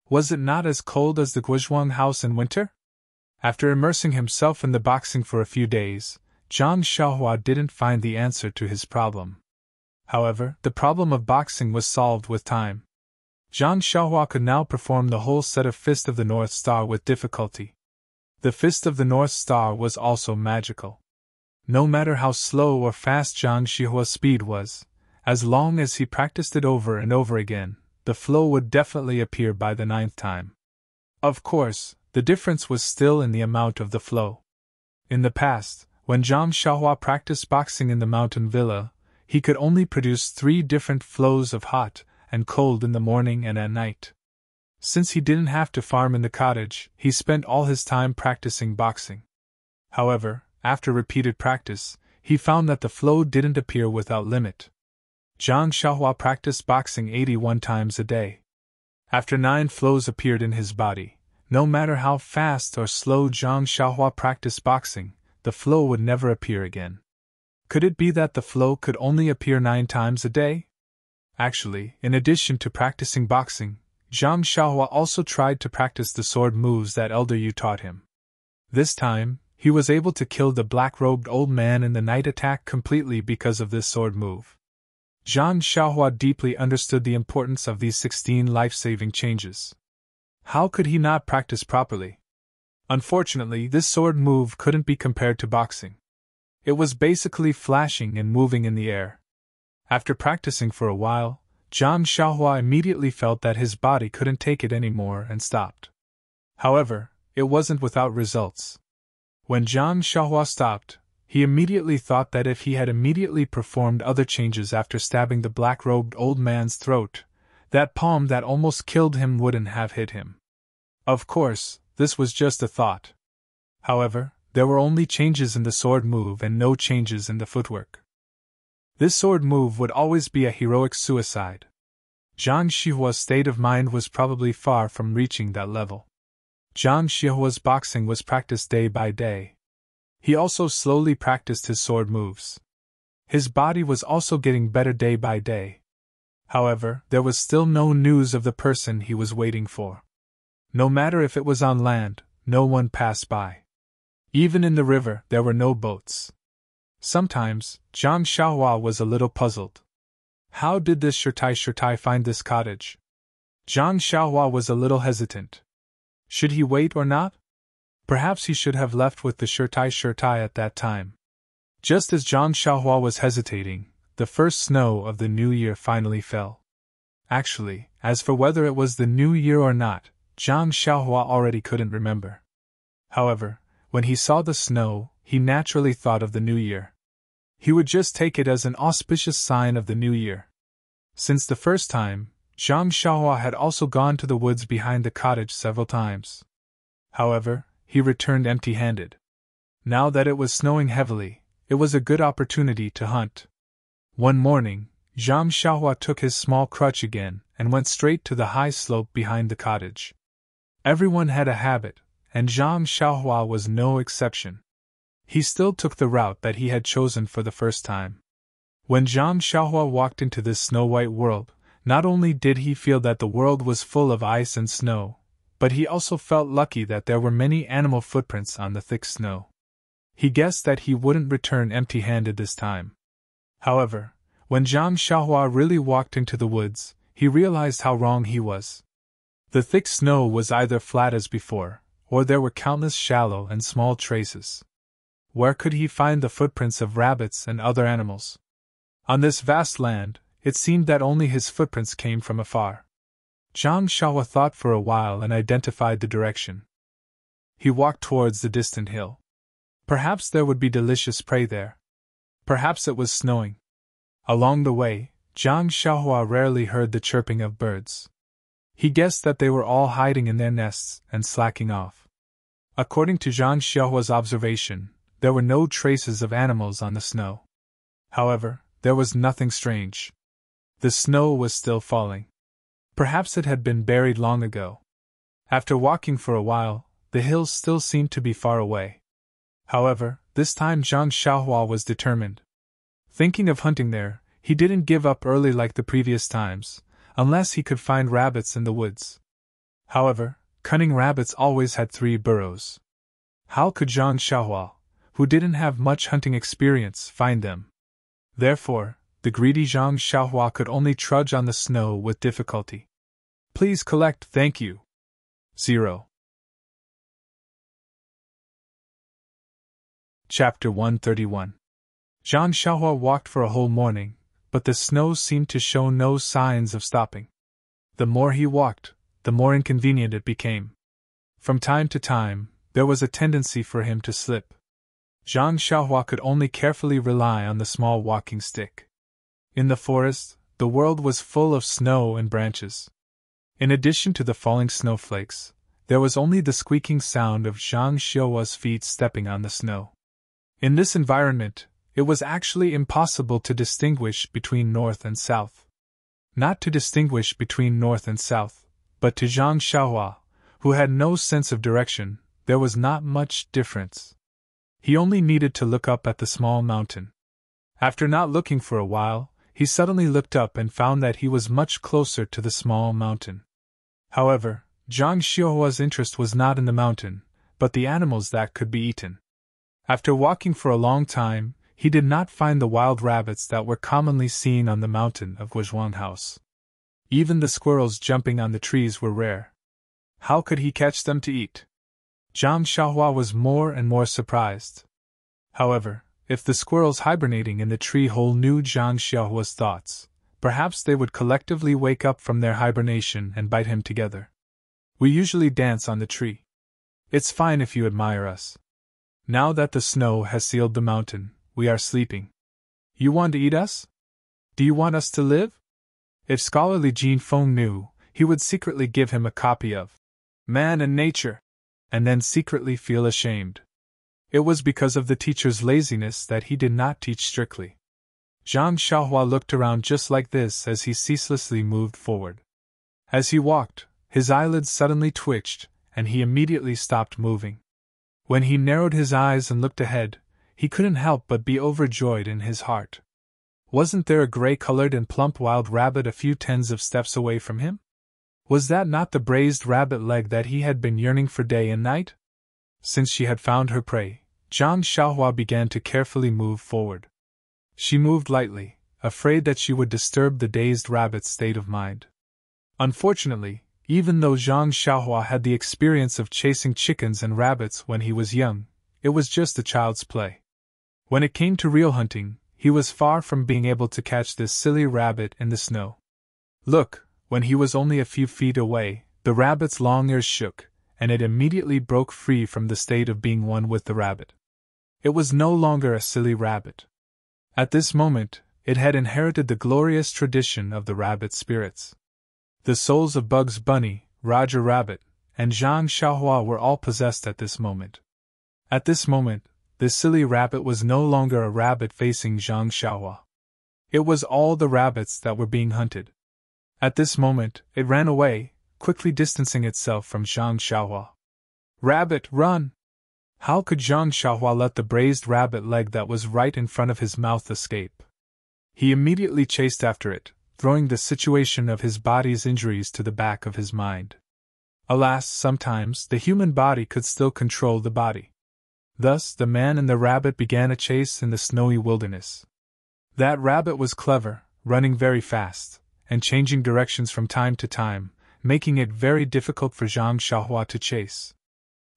A: Was it not as cold as the Guizhuang house in winter? After immersing himself in the boxing for a few days, Zhang Xiaohua didn't find the answer to his problem. However, the problem of boxing was solved with time. Zhang Xiaohua could now perform the whole set of Fist of the North Star with difficulty. The Fist of the North Star was also magical. No matter how slow or fast Zhang Xiaohua's speed was, as long as he practiced it over and over again, the flow would definitely appear by the 9th time. Of course, the difference was still in the amount of the flow. In the past, when Zhang Xiaohua practiced boxing in the mountain villa, he could only produce 3 different flows of hot and cold in the morning and at night. Since he didn't have to farm in the cottage, he spent all his time practicing boxing. However, after repeated practice, he found that the flow didn't appear without limit. Zhang Xiaohua practiced boxing 81 times a day. After 9 flows appeared in his body, no matter how fast or slow Zhang Xiaohua practiced boxing, the flow would never appear again. Could it be that the flow could only appear 9 times a day? Actually, in addition to practicing boxing, Zhang Xiaohua also tried to practice the sword moves that Elder Yu taught him. This time, he was able to kill the black-robed old man in the night attack completely because of this sword move. Zhang Xiaohua deeply understood the importance of these 16 life-saving changes. How could he not practice properly? Unfortunately, this sword move couldn't be compared to boxing. It was basically flashing and moving in the air. After practicing for a while, Zhang Xiaohua immediately felt that his body couldn't take it anymore and stopped. However, it wasn't without results. When Zhang Xiaohua stopped, he immediately thought that if he had immediately performed other changes after stabbing the black-robed old man's throat, that palm that almost killed him wouldn't have hit him. Of course, this was just a thought. However, there were only changes in the sword move and no changes in the footwork. This sword move would always be a heroic suicide. Zhang Xihua's state of mind was probably far from reaching that level. Zhang Xihua's boxing was practiced day by day. He also slowly practiced his sword moves. His body was also getting better day by day. However, there was still no news of the person he was waiting for. No matter if it was on land, no one passed by. Even in the river, there were no boats. Sometimes, Zhang Xiahua was a little puzzled. How did this Shirtai find this cottage? Zhang Xiahua was a little hesitant. Should he wait or not? Perhaps he should have left with the Shirtai at that time. Just as Zhang Xiahua was hesitating, the first snow of the new year finally fell. Actually, as for whether it was the new year or not, Zhang Xiahua already couldn't remember. However, when he saw the snow, he naturally thought of the new year. He would just take it as an auspicious sign of the new year. Since the first time, Zhang Xiahua had also gone to the woods behind the cottage several times. However, he returned empty-handed. Now that it was snowing heavily, it was a good opportunity to hunt. One morning, Zhang Xiahua took his small crutch again and went straight to the high slope behind the cottage. Everyone had a habit, and Zhang Xiahua was no exception. He still took the route that he had chosen for the first time. When Zhang Xiahua walked into this snow-white world, not only did he feel that the world was full of ice and snow, but he also felt lucky that there were many animal footprints on the thick snow. He guessed that he wouldn't return empty-handed this time. However, when Zhang Xiahua really walked into the woods, he realized how wrong he was. The thick snow was either flat as before, or there were countless shallow and small traces. Where could he find the footprints of rabbits and other animals? On this vast land, it seemed that only his footprints came from afar. Zhang Xiahua thought for a while and identified the direction. He walked towards the distant hill. Perhaps there would be delicious prey there. Perhaps it was snowing. Along the way, Zhang Xiahua rarely heard the chirping of birds. He guessed that they were all hiding in their nests and slacking off. According to Zhang Xiaohua's observation, there were no traces of animals on the snow. However, there was nothing strange. The snow was still falling. Perhaps it had been buried long ago. After walking for a while, the hills still seemed to be far away. However, this time Zhang Xiahua was determined. Thinking of hunting there, he didn't give up early like the previous times, unless he could find rabbits in the woods. However, cunning rabbits always had 3 burrows. How could Zhang Xiahua, who didn't have much hunting experience, find them? Therefore, the greedy Zhang Xiahua could only trudge on the snow with difficulty. Please collect, thank you. 0. Chapter 131. Zhang Xiahua walked for a whole morning, but the snow seemed to show no signs of stopping. The more he walked, the more inconvenient it became. From time to time, there was a tendency for him to slip. Zhang Xiahua could only carefully rely on the small walking stick. In the forest, the world was full of snow and branches. In addition to the falling snowflakes, there was only the squeaking sound of Zhang Xiaohua's feet stepping on the snow. In this environment, it was actually impossible to distinguish between north and south. Not to distinguish between north and south, but to Zhang Xiahua, who had no sense of direction, there was not much difference. He only needed to look up at the small mountain. After not looking for a while, he suddenly looked up and found that he was much closer to the small mountain. However, Zhang Xiaohua's interest was not in the mountain, but the animals that could be eaten. After walking for a long time, he did not find the wild rabbits that were commonly seen on the mountain of Guizhuang House. Even the squirrels jumping on the trees were rare. How could he catch them to eat? Zhang Xiahua was more and more surprised. However, if the squirrels hibernating in the tree hole knew Zhang Xiaohua's thoughts, perhaps they would collectively wake up from their hibernation and bite him together. We usually dance on the tree. It's fine if you admire us. Now that the snow has sealed the mountain, we are sleeping. You want to eat us? Do you want us to live? If scholarly Jean Feng knew, he would secretly give him a copy of Man and Nature, and then secretly feel ashamed. It was because of the teacher's laziness that he did not teach strictly. Zhang Xiaohua looked around just like this as he ceaselessly moved forward. As he walked, his eyelids suddenly twitched, and he immediately stopped moving. When he narrowed his eyes and looked ahead, he couldn't help but be overjoyed in his heart. Wasn't there a gray-colored and plump wild rabbit a few tens of steps away from him? Was that not the braised rabbit leg that he had been yearning for day and night? Since she had found her prey, Zhang Xiaohua began to carefully move forward. She moved lightly, afraid that she would disturb the dazed rabbit's state of mind. Unfortunately, even though Zhang Xiaohua had the experience of chasing chickens and rabbits when he was young, it was just a child's play. When it came to real hunting, he was far from being able to catch this silly rabbit in the snow. Look, when he was only a few feet away, the rabbit's long ears shook, and it immediately broke free from the state of being one with the rabbit. It was no longer a silly rabbit. At this moment, it had inherited the glorious tradition of the rabbit spirits. The souls of Bugs Bunny, Roger Rabbit, and Zhang Xiaohua were all possessed at this moment. At this moment, this silly rabbit was no longer a rabbit facing Zhang Xiaohua. It was all the rabbits that were being hunted. At this moment, it ran away, quickly distancing itself from Zhang Xiaohua. Rabbit, run! How could Zhang Xiaohua let the braised rabbit leg that was right in front of his mouth escape? He immediately chased after it, throwing the situation of his body's injuries to the back of his mind. Alas, sometimes the human body could still control the body. Thus, the man and the rabbit began a chase in the snowy wilderness. That rabbit was clever, running very fast, and changing directions from time to time, making it very difficult for Zhang Xiaohua to chase.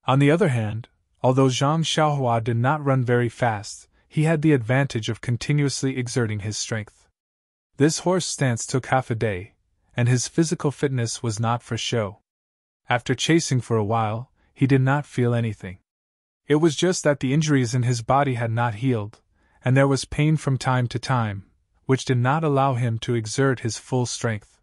A: On the other hand, although Zhang Xiaohua did not run very fast, he had the advantage of continuously exerting his strength. This horse stance took half a day, and his physical fitness was not for show. After chasing for a while, he did not feel anything. It was just that the injuries in his body had not healed, and there was pain from time to time, which did not allow him to exert his full strength.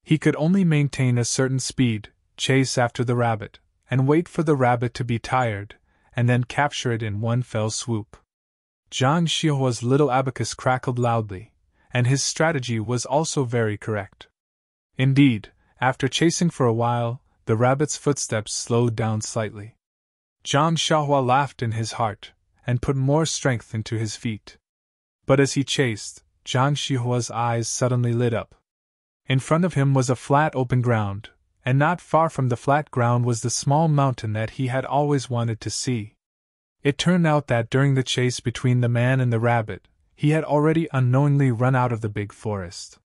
A: He could only maintain a certain speed, chase after the rabbit, and wait for the rabbit to be tired, and then capture it in one fell swoop. Zhang Xiaohua's little abacus crackled loudly, and his strategy was also very correct. Indeed, after chasing for a while, the rabbit's footsteps slowed down slightly. Zhang Xiaohua laughed in his heart, and put more strength into his feet. But as he chased, Zhang Xiaohua's eyes suddenly lit up. In front of him was a flat open ground, and not far from the flat ground was the small mountain that he had always wanted to see. It turned out that during the chase between the man and the rabbit, he had already unknowingly run out of the big forest.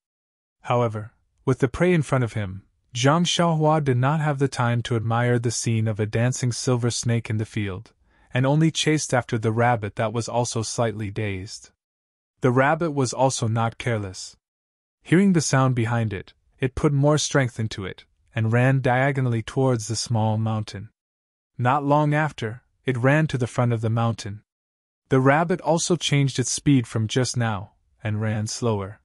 A: However, with the prey in front of him, Zhang Xiaohua did not have the time to admire the scene of a dancing silver snake in the field, and only chased after the rabbit that was also slightly dazed. The rabbit was also not careless. Hearing the sound behind it, it put more strength into it, and ran diagonally towards the small mountain. Not long after, it ran to the front of the mountain. The rabbit also changed its speed from just now, and ran slower.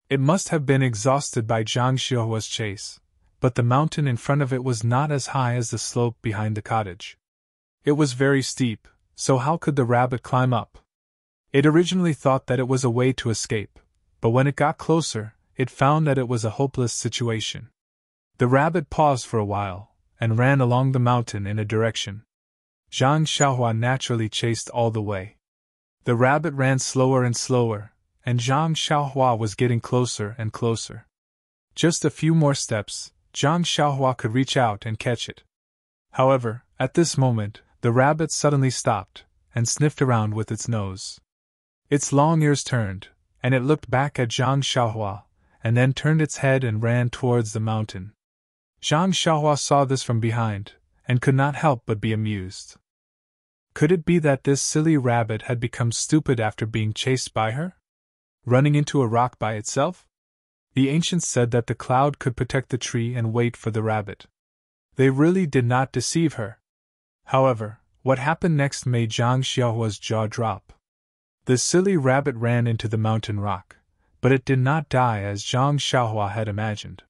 A: It must have been exhausted by Zhang Xiaohua's chase, but the mountain in front of it was not as high as the slope behind the cottage. It was very steep, so how could the rabbit climb up? It originally thought that it was a way to escape, but when it got closer, it found that it was a hopeless situation. The rabbit paused for a while, and ran along the mountain in a direction. Zhang Xiaohua naturally chased all the way. The rabbit ran slower and slower, and Zhang Xiaohua was getting closer and closer. Just a few more steps, Zhang Xiaohua could reach out and catch it. However, at this moment, the rabbit suddenly stopped, and sniffed around with its nose. Its long ears turned, and it looked back at Zhang Xiaohua, and then turned its head and ran towards the mountain. Zhang Xiaohua saw this from behind, and could not help but be amused. Could it be that this silly rabbit had become stupid after being chased by her? Running into a rock by itself? The ancients said that the cloud could protect the tree and wait for the rabbit. They really did not deceive her. However, What happened next made Zhang Xiaohua's jaw drop. The silly rabbit ran into the mountain rock, but it did not die as Zhang Xiaohua had imagined.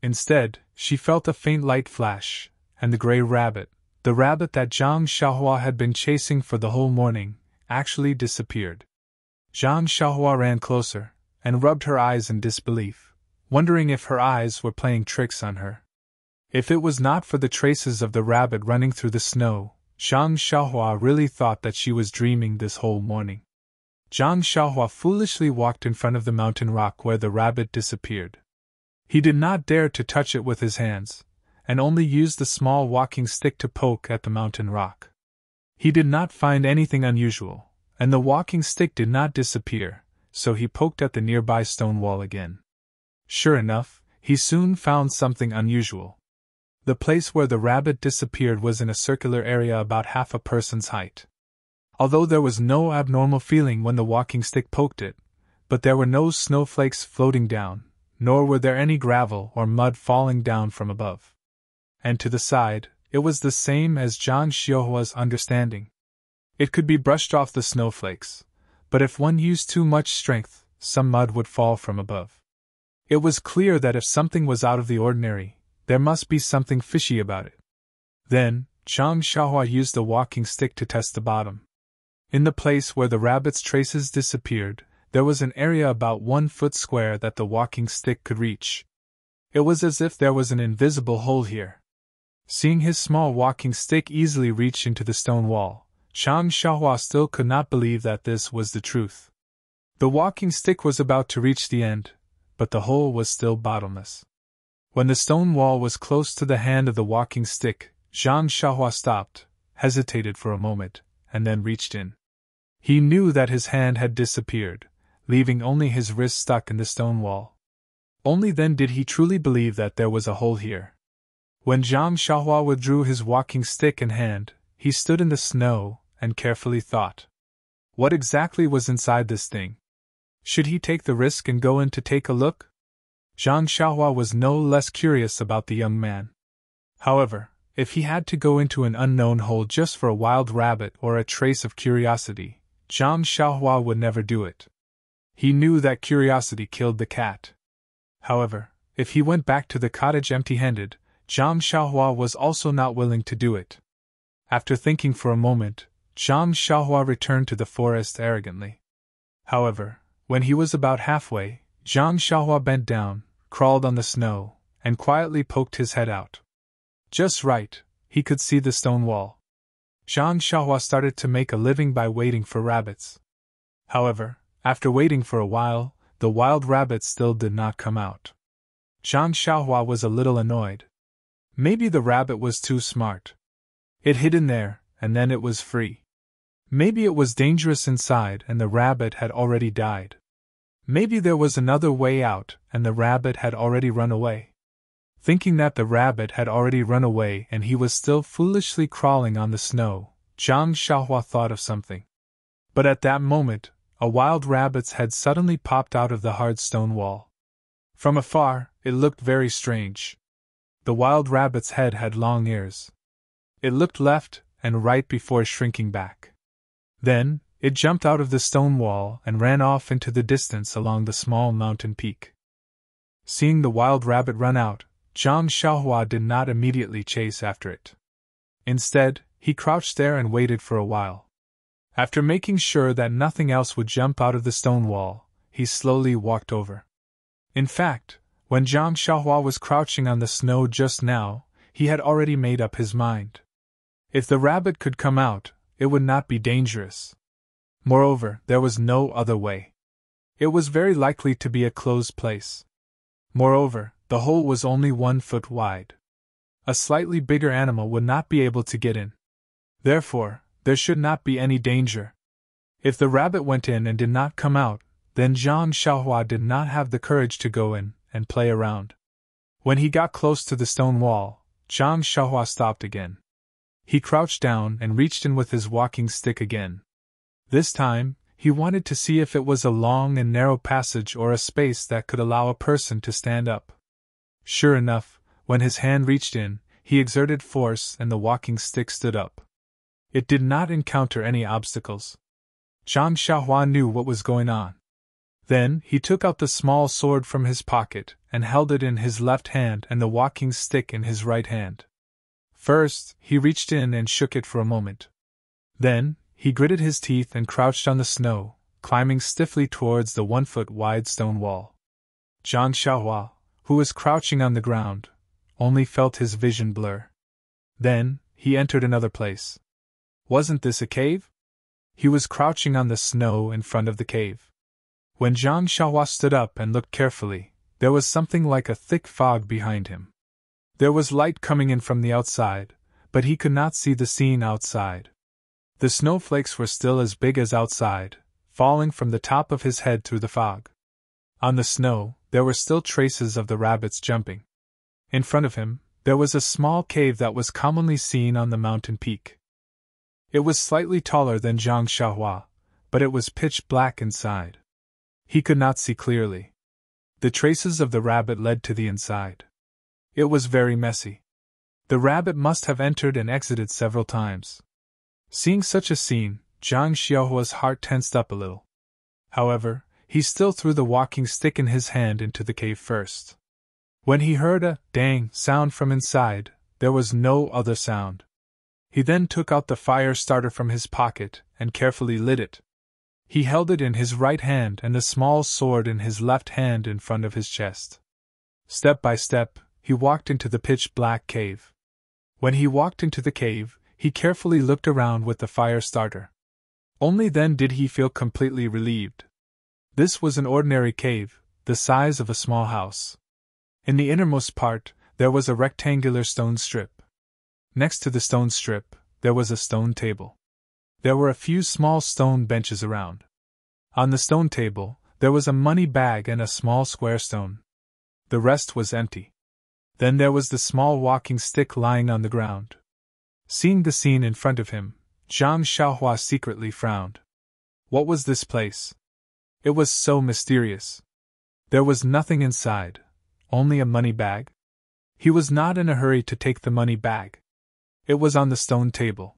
A: Instead, she felt a faint light flash, and the gray rabbit, the rabbit that Zhang Xiaohua had been chasing for the whole morning, actually disappeared. Zhang Xiaohua ran closer, and rubbed her eyes in disbelief, wondering if her eyes were playing tricks on her. If it was not for the traces of the rabbit running through the snow, Zhang Xiaohua really thought that she was dreaming this whole morning. Zhang Xiaohua foolishly walked in front of the mountain rock where the rabbit disappeared. He did not dare to touch it with his hands, and only used the small walking stick to poke at the mountain rock. He did not find anything unusual, and the walking stick did not disappear, so he poked at the nearby stone wall again. Sure enough, he soon found something unusual. The place where the rabbit disappeared was in a circular area about half a person's height. Although there was no abnormal feeling when the walking stick poked it, but there were no snowflakes floating down, nor were there any gravel or mud falling down from above. And to the side, it was the same as Zhang Xiaohua's understanding. It could be brushed off the snowflakes, but if one used too much strength, some mud would fall from above. It was clear that if something was out of the ordinary, there must be something fishy about it. Then, Zhang Xiaohua used the walking stick to test the bottom. In the place where the rabbit's traces disappeared, there was an area about 1 foot square that the walking stick could reach. It was as if there was an invisible hole here. Seeing his small walking stick easily reach into the stone wall, Zhang Xiaohua still could not believe that this was the truth. The walking stick was about to reach the end, but the hole was still bottomless. When the stone wall was close to the hand of the walking stick, Zhang Xiaohua stopped, hesitated for a moment, and then reached in. He knew that his hand had disappeared, leaving only his wrist stuck in the stone wall. Only then did he truly believe that there was a hole here. When Zhang Xiaohua withdrew his walking stick and hand, he stood in the snow and carefully thought. What exactly was inside this thing? Should he take the risk and go in to take a look? Zhang Xiaohua was no less curious about the young man. However, if he had to go into an unknown hole just for a wild rabbit or a trace of curiosity, Zhang Xiaohua would never do it. He knew that curiosity killed the cat. However, if he went back to the cottage empty-handed, Zhang Xiaohua was also not willing to do it. After thinking for a moment, Zhang Xiaohua returned to the forest arrogantly. However, when he was about halfway, Zhang Xiaohua bent down, crawled on the snow, and quietly poked his head out. Just right, he could see the stone wall. Zhang Xiaohua started to make a living by waiting for rabbits. However, after waiting for a while, the wild rabbits still did not come out. Zhang Xiaohua was a little annoyed. Maybe the rabbit was too smart. It hid in there, and then it was free. Maybe it was dangerous inside and the rabbit had already died. Maybe there was another way out and the rabbit had already run away. Thinking that the rabbit had already run away and he was still foolishly crawling on the snow, Zhang Xiaohua thought of something. But at that moment, a wild rabbit's head suddenly popped out of the hard stone wall. From afar, it looked very strange. The wild rabbit's head had long ears. It looked left and right before shrinking back. Then, it jumped out of the stone wall and ran off into the distance along the small mountain peak. Seeing the wild rabbit run out, Zhang Xiaohua did not immediately chase after it. Instead, he crouched there and waited for a while. After making sure that nothing else would jump out of the stone wall, he slowly walked over. In fact, when Zhang Xiaohua was crouching on the snow just now, he had already made up his mind. If the rabbit could come out, it would not be dangerous. Moreover, there was no other way. It was very likely to be a closed place. Moreover, the hole was only 1 foot wide. A slightly bigger animal would not be able to get in. Therefore, there should not be any danger. If the rabbit went in and did not come out, then Zhang Xiaohua did not have the courage to go in and play around. When he got close to the stone wall, Zhang Xiaohua stopped again. He crouched down and reached in with his walking stick again. This time, he wanted to see if it was a long and narrow passage or a space that could allow a person to stand up. Sure enough, when his hand reached in, he exerted force and the walking stick stood up. It did not encounter any obstacles. Zhang Xiaohua knew what was going on. Then, he took out the small sword from his pocket and held it in his left hand and the walking stick in his right hand. First, he reached in and shook it for a moment. Then, he gritted his teeth and crouched on the snow, climbing stiffly towards the 1-foot-wide stone wall. Zhang Xiaohua, who was crouching on the ground, only felt his vision blur. Then, he entered another place. Wasn't this a cave? He was crouching on the snow in front of the cave. When Zhang Xiaohua stood up and looked carefully, there was something like a thick fog behind him. There was light coming in from the outside, but he could not see the scene outside. The snowflakes were still as big as outside, falling from the top of his head through the fog. On the snow, there were still traces of the rabbits jumping. In front of him, there was a small cave that was commonly seen on the mountain peak. It was slightly taller than Zhang Xiaohua, but it was pitch black inside. He could not see clearly. The traces of the rabbit led to the inside. It was very messy. The rabbit must have entered and exited several times. Seeing such a scene, Zhang Xiaohua's heart tensed up a little. However, he still threw the walking stick in his hand into the cave first. When he heard a dang sound from inside, there was no other sound. He then took out the fire starter from his pocket and carefully lit it. He held it in his right hand and the small sword in his left hand in front of his chest. Step by step, he walked into the pitch-black cave. When he walked into the cave, he carefully looked around with the fire starter. Only then did he feel completely relieved. This was an ordinary cave, the size of a small house. In the innermost part, there was a rectangular stone strip. Next to the stone strip, there was a stone table. There were a few small stone benches around. On the stone table, there was a money bag and a small square stone. The rest was empty. Then there was the small walking stick lying on the ground. Seeing the scene in front of him, Zhang Xiaohua secretly frowned. What was this place? It was so mysterious. There was nothing inside, only a money bag. He was not in a hurry to take the money bag. It was on the stone table.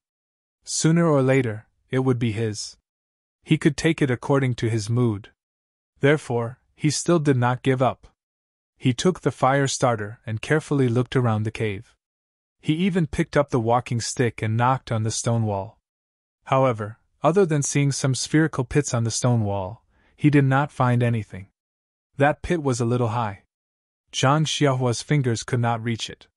A: Sooner or later, it would be his. He could take it according to his mood. Therefore, he still did not give up. He took the fire starter and carefully looked around the cave. He even picked up the walking stick and knocked on the stone wall. However, other than seeing some spherical pits on the stone wall, he did not find anything. That pit was a little high. Zhang Xiaohua's fingers could not reach it.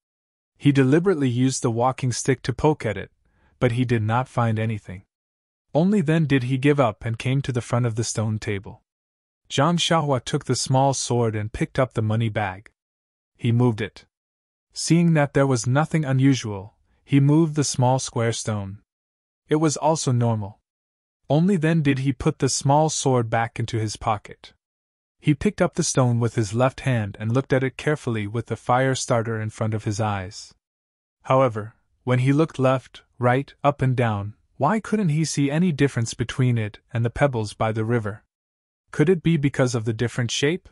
A: He deliberately used the walking stick to poke at it, but he did not find anything. Only then did he give up and came to the front of the stone table. Zhang Xiaohua took the small sword and picked up the money bag. He moved it. Seeing that there was nothing unusual, he moved the small square stone. It was also normal. Only then did he put the small sword back into his pocket. He picked up the stone with his left hand and looked at it carefully with the fire starter in front of his eyes. However, when he looked left, right, up and down, why couldn't he see any difference between it and the pebbles by the river? Could it be because of the different shape?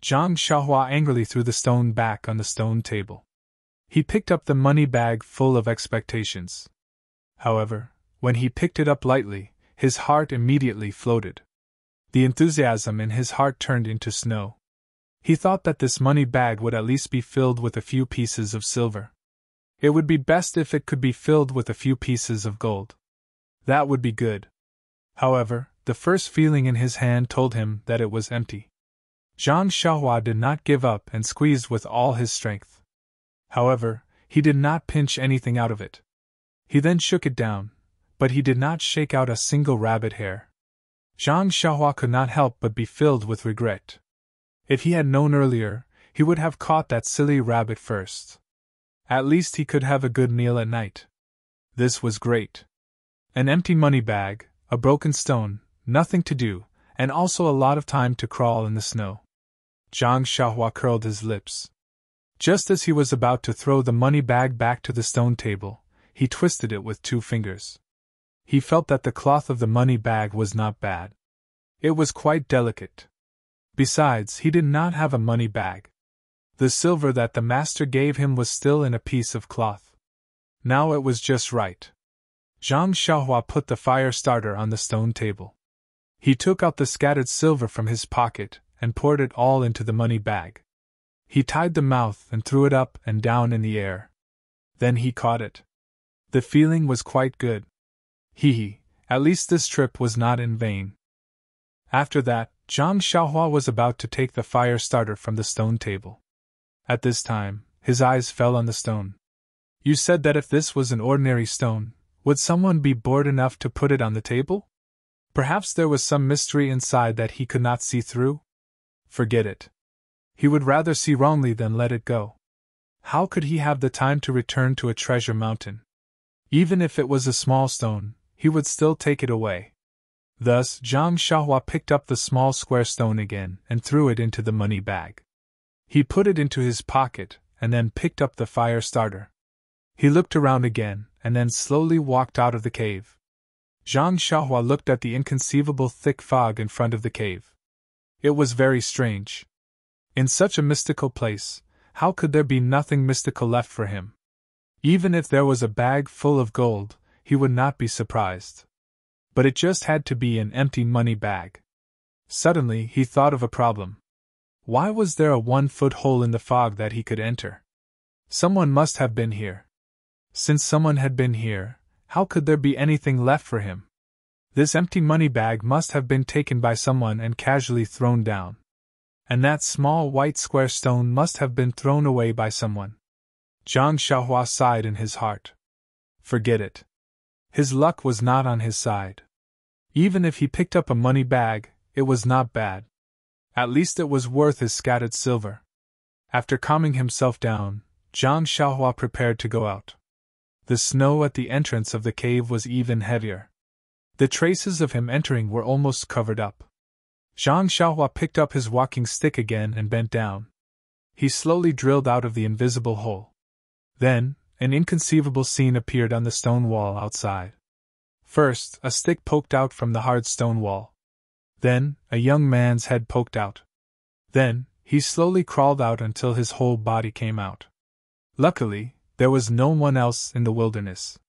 A: Zhang Xiaohua angrily threw the stone back on the stone table. He picked up the money bag full of expectations. However, when he picked it up lightly, his heart immediately floated. The enthusiasm in his heart turned into snow. He thought that this money bag would at least be filled with a few pieces of silver. It would be best if it could be filled with a few pieces of gold. That would be good. However, the first feeling in his hand told him that it was empty. Zhang Xiaohua did not give up and squeezed with all his strength. However, he did not pinch anything out of it. He then shook it down, but he did not shake out a single rabbit hair. Zhang Xiaohua could not help but be filled with regret. If he had known earlier, he would have caught that silly rabbit first. At least he could have a good meal at night. This was great. An empty money bag, a broken stone, nothing to do, and also a lot of time to crawl in the snow. Zhang Xiaohua curled his lips. Just as he was about to throw the money bag back to the stone table, he twisted it with 2 fingers. He felt that the cloth of the money bag was not bad. It was quite delicate. Besides, he did not have a money bag. The silver that the master gave him was still in a piece of cloth. Now it was just right. Zhang Xiaohua put the fire starter on the stone table. He took out the scattered silver from his pocket and poured it all into the money bag. He tied the mouth and threw it up and down in the air. Then he caught it. The feeling was quite good. Hee, at least this trip was not in vain. After that, Zhang Xiaohua was about to take the fire starter from the stone table. At this time, his eyes fell on the stone. You said that if this was an ordinary stone, would someone be bored enough to put it on the table? Perhaps there was some mystery inside that he could not see through? Forget it. He would rather see wrongly than let it go. How could he have the time to return to a treasure mountain? Even if it was a small stone, he would still take it away. Thus, Zhang Xiaohua picked up the small square stone again and threw it into the money bag. He put it into his pocket and then picked up the fire starter. He looked around again and then slowly walked out of the cave. Zhang Xiaohua looked at the inconceivable thick fog in front of the cave. It was very strange. In such a mystical place, how could there be nothing mystical left for him? Even if there was a bag full of gold, he would not be surprised. But it just had to be an empty money bag. Suddenly, he thought of a problem. Why was there a 1-foot hole in the fog that he could enter? Someone must have been here. Since someone had been here, how could there be anything left for him? This empty money bag must have been taken by someone and casually thrown down. And that small white square stone must have been thrown away by someone. Zhang Xiaohua sighed in his heart. Forget it. His luck was not on his side. Even if he picked up a money bag, it was not bad. At least it was worth his scattered silver. After calming himself down, Zhang Xiaohua prepared to go out. The snow at the entrance of the cave was even heavier. The traces of him entering were almost covered up. Zhang Xiaohua picked up his walking stick again and bent down. He slowly drilled out of the invisible hole. Then, an inconceivable scene appeared on the stone wall outside. First, a stick poked out from the hard stone wall. Then, a young man's head poked out. Then, he slowly crawled out until his whole body came out. Luckily, there was no one else in the wilderness.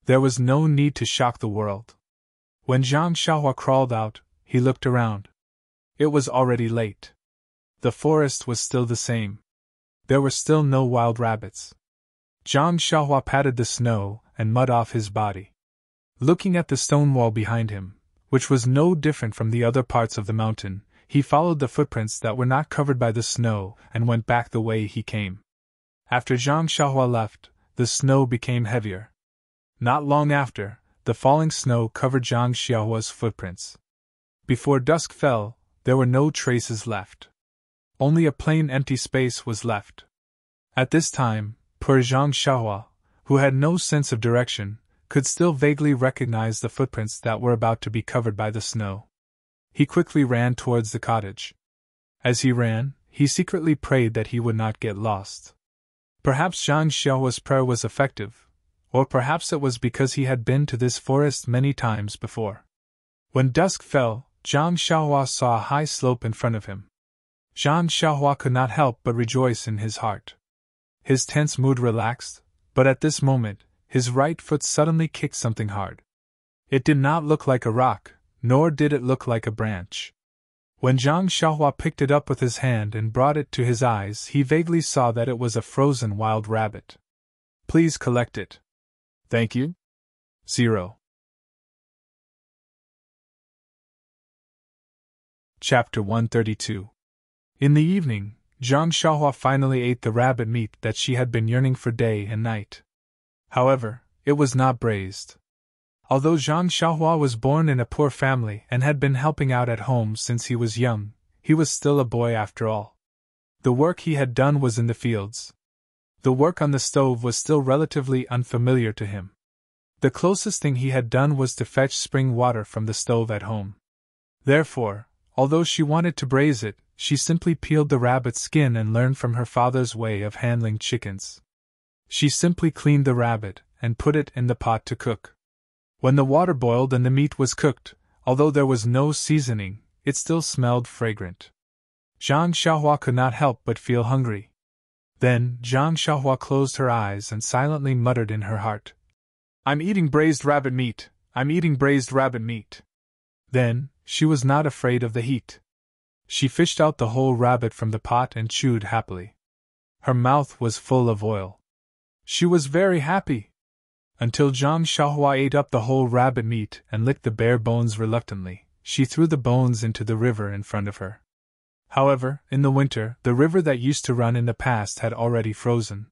A: There was no need to shock the world. When Zhang Xiaohua crawled out, he looked around. It was already late. The forest was still the same. There were still no wild rabbits. Zhang Xiaohua patted the snow and mud off his body. Looking at the stone wall behind him, which was no different from the other parts of the mountain, he followed the footprints that were not covered by the snow and went back the way he came. After Zhang Xiaohua left, the snow became heavier. Not long after, the falling snow covered Zhang Xiaohua's footprints. Before dusk fell, there were no traces left. Only a plain empty space was left. At this time, poor Zhang Xiaohua, who had no sense of direction, could still vaguely recognize the footprints that were about to be covered by the snow. He quickly ran towards the cottage. As he ran, he secretly prayed that he would not get lost. Perhaps Zhang Xiaohua's prayer was effective, or perhaps it was because he had been to this forest many times before. When dusk fell, Zhang Xiaohua saw a high slope in front of him. Zhang Xiaohua could not help but rejoice in his heart. His tense mood relaxed, but at this moment, his right foot suddenly kicked something hard. It did not look like a rock, nor did it look like a branch. When Zhang Xiaohua picked it up with his hand and brought it to his eyes, he vaguely saw that it was a frozen wild rabbit. Please collect it. Thank you. 0. Chapter 132. In the evening, Zhang Xiaohua finally ate the rabbit meat that she had been yearning for day and night. However, it was not braised. Although Zhang Xiaohua was born in a poor family and had been helping out at home since he was young, he was still a boy after all. The work he had done was in the fields. The work on the stove was still relatively unfamiliar to him. The closest thing he had done was to fetch spring water from the stove at home. Therefore, although she wanted to braise it, she simply peeled the rabbit's skin and learned from her father's way of handling chickens. She simply cleaned the rabbit and put it in the pot to cook. When the water boiled and the meat was cooked, although there was no seasoning, it still smelled fragrant. Zhang Xiaohua could not help but feel hungry. Then Zhang Xiaohua closed her eyes and silently muttered in her heart, I'm eating braised rabbit meat, I'm eating braised rabbit meat. Then, she was not afraid of the heat. She fished out the whole rabbit from the pot and chewed happily. Her mouth was full of oil. She was very happy. Until Zhang Xiaohua ate up the whole rabbit meat and licked the bare bones reluctantly, she threw the bones into the river in front of her. However, in the winter, the river that used to run in the past had already frozen.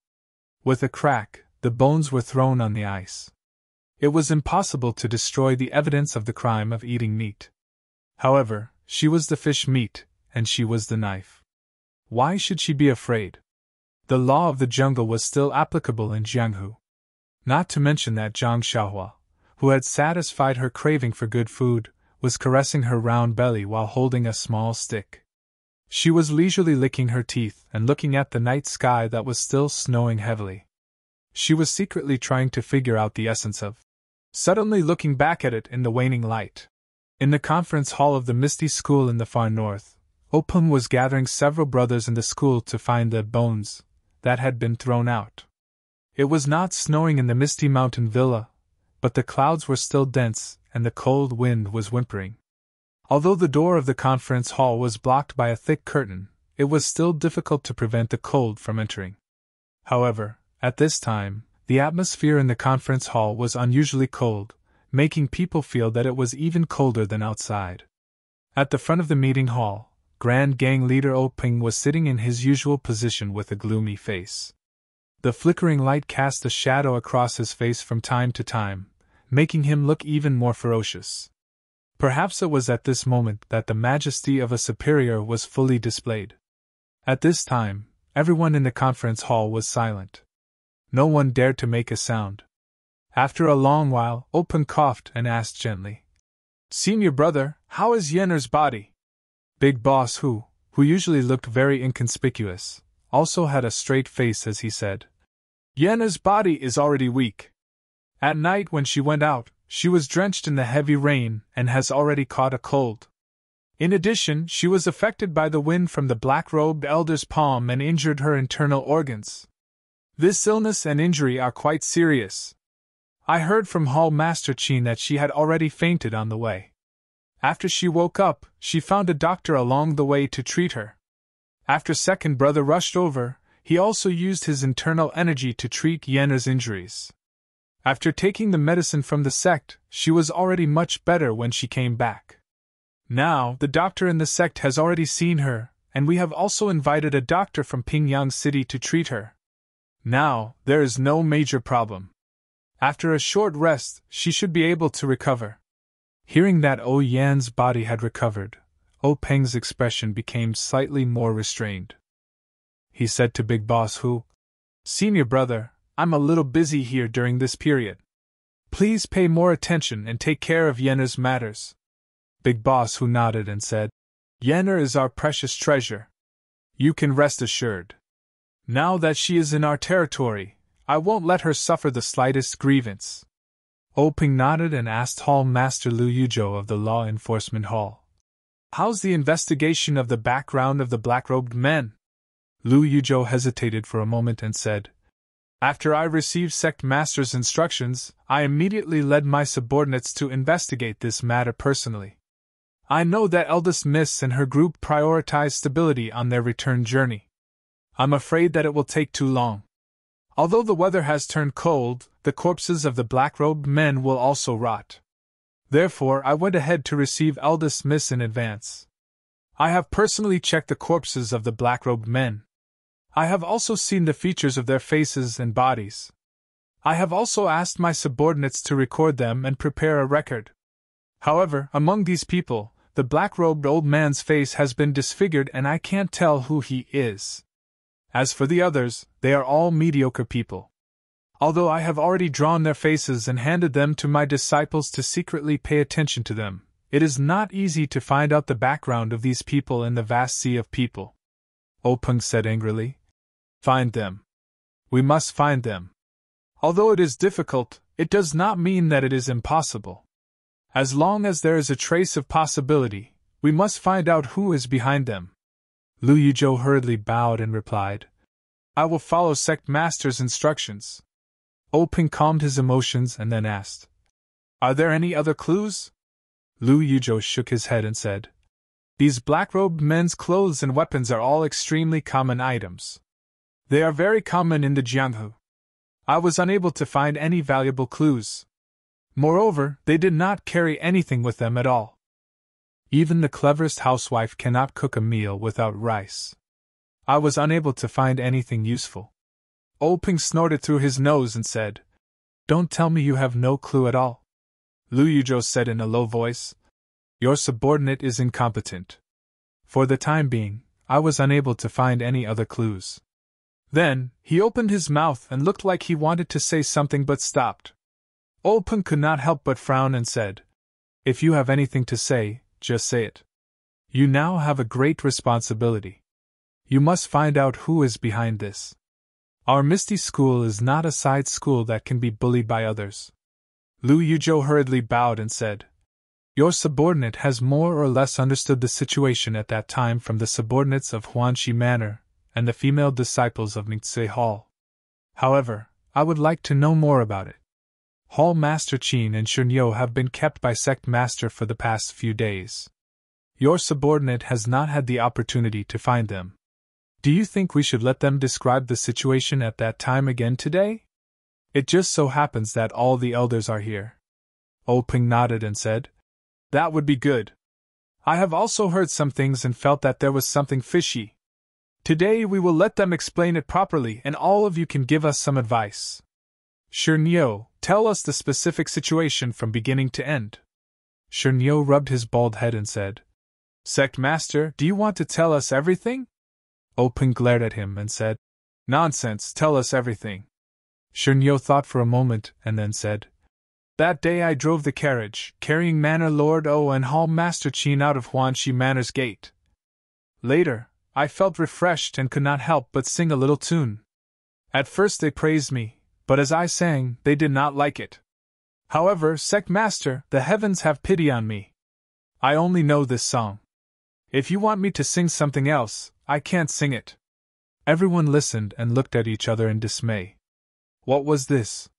A: With a crack, the bones were thrown on the ice. It was impossible to destroy the evidence of the crime of eating meat. However, she was the fish meat, and she was the knife. Why should she be afraid? The law of the jungle was still applicable in Jianghu. Not to mention that Zhang Xiaohua, who had satisfied her craving for good food, was caressing her round belly while holding a small stick. She was leisurely licking her teeth and looking at the night sky that was still snowing heavily. She was secretly trying to figure out the essence of. Suddenly looking back at it in the waning light. In the conference hall of the Misty School in the far north, Openg was gathering several brothers in the school to find the bones that had been thrown out. It was not snowing in the misty mountain villa, but the clouds were still dense and the cold wind was whimpering. Although the door of the conference hall was blocked by a thick curtain, it was still difficult to prevent the cold from entering. However, at this time, the atmosphere in the conference hall was unusually cold, making people feel that it was even colder than outside. At the front of the meeting hall, Grand Gang leader Openg was sitting in his usual position with a gloomy face. The flickering light cast a shadow across his face from time to time, making him look even more ferocious. Perhaps it was at this moment that the majesty of a superior was fully displayed. At this time, everyone in the conference hall was silent. No one dared to make a sound. After a long while, Openg coughed and asked gently, "Senior brother, how is Yenner's body?" Big Boss who usually looked very inconspicuous, also had a straight face as he said, "Yenner's body is already weak. At night when she went out, she was drenched in the heavy rain and has already caught a cold. In addition, she was affected by the wind from the black-robed elder's palm and injured her internal organs. This illness and injury are quite serious. I heard from Hall Master Qin that she had already fainted on the way. After she woke up, she found a doctor along the way to treat her. After second brother rushed over, he also used his internal energy to treat Yenner's injuries. After taking the medicine from the sect, she was already much better when she came back. Now, the doctor in the sect has already seen her, and we have also invited a doctor from Pingyang City to treat her. Now, there is no major problem. After a short rest, she should be able to recover." Hearing that O Yan's body had recovered, Openg's expression became slightly more restrained. He said to Big Boss Hu, "Senior brother, I'm a little busy here during this period. Please pay more attention and take care of Yenner's matters." Big Boss Hu nodded and said, "Yenner is our precious treasure. You can rest assured. Now that she is in our territory, I won't let her suffer the slightest grievance." Openg nodded and asked Hall Master Liu Yuzhou of the Law Enforcement Hall, "How's the investigation of the background of the black-robed men?" Liu Yuzhou hesitated for a moment and said, "After I received Sect Master's instructions, I immediately led my subordinates to investigate this matter personally. I know that Eldest Miss and her group prioritize stability on their return journey. I'm afraid that it will take too long. Although the weather has turned cold, the corpses of the black-robed men will also rot. Therefore, I went ahead to receive Eldest Miss in advance. I have personally checked the corpses of the black-robed men. I have also seen the features of their faces and bodies. I have also asked my subordinates to record them and prepare a record. However, among these people, the black-robed old man's face has been disfigured and I can't tell who he is. As for the others, they are all mediocre people. Although I have already drawn their faces and handed them to my disciples to secretly pay attention to them, it is not easy to find out the background of these people in the vast sea of people." Openg said angrily, "Find them. We must find them. Although it is difficult, it does not mean that it is impossible. As long as there is a trace of possibility, we must find out who is behind them." Liu Yuzhou hurriedly bowed and replied, "I will follow Sect Master's instructions." Ping calmed his emotions and then asked, "Are there any other clues?" Lu Yuzhou shook his head and said, "These black-robed men's clothes and weapons are all extremely common items. They are very common in the Jianghu. I was unable to find any valuable clues. Moreover, they did not carry anything with them at all. Even the cleverest housewife cannot cook a meal without rice. I was unable to find anything useful." Ping snorted through his nose and said, "Don't tell me you have no clue at all." Lu Yuzhou said in a low voice, "Your subordinate is incompetent. For the time being, I was unable to find any other clues." Then, he opened his mouth and looked like he wanted to say something but stopped. Ping could not help but frown and said, "If you have anything to say, just say it. You now have a great responsibility. You must find out who is behind this. Our Misty School is not a side school that can be bullied by others." Lu Yuzhou hurriedly bowed and said, "Your subordinate has more or less understood the situation at that time from the subordinates of Huanxi Manor and the female disciples of Ningxie Hall. However, I would like to know more about it. Hall Master Qin and Shunyo have been kept by Sect Master for the past few days. Your subordinate has not had the opportunity to find them. Do you think we should let them describe the situation at that time again today? It just so happens that all the elders are here." Ping nodded and said, "That would be good. I have also heard some things and felt that there was something fishy. Today we will let them explain it properly and all of you can give us some advice. Shunyo, tell us the specific situation from beginning to end." Shunyo rubbed his bald head and said, "Sect Master, do you want to tell us everything?" Ping glared at him and said, "Nonsense, tell us everything." Shunyo thought for a moment and then said, "That day I drove the carriage, carrying Manor Lord O and Hall Master Qin out of Huanxi Manor's gate. Later, I felt refreshed and could not help but sing a little tune. At first they praised me, but as I sang, they did not like it. However, Sect Master, the heavens have pity on me. I only know this song. If you want me to sing something else, I can't sing it." Everyone listened and looked at each other in dismay. What was this?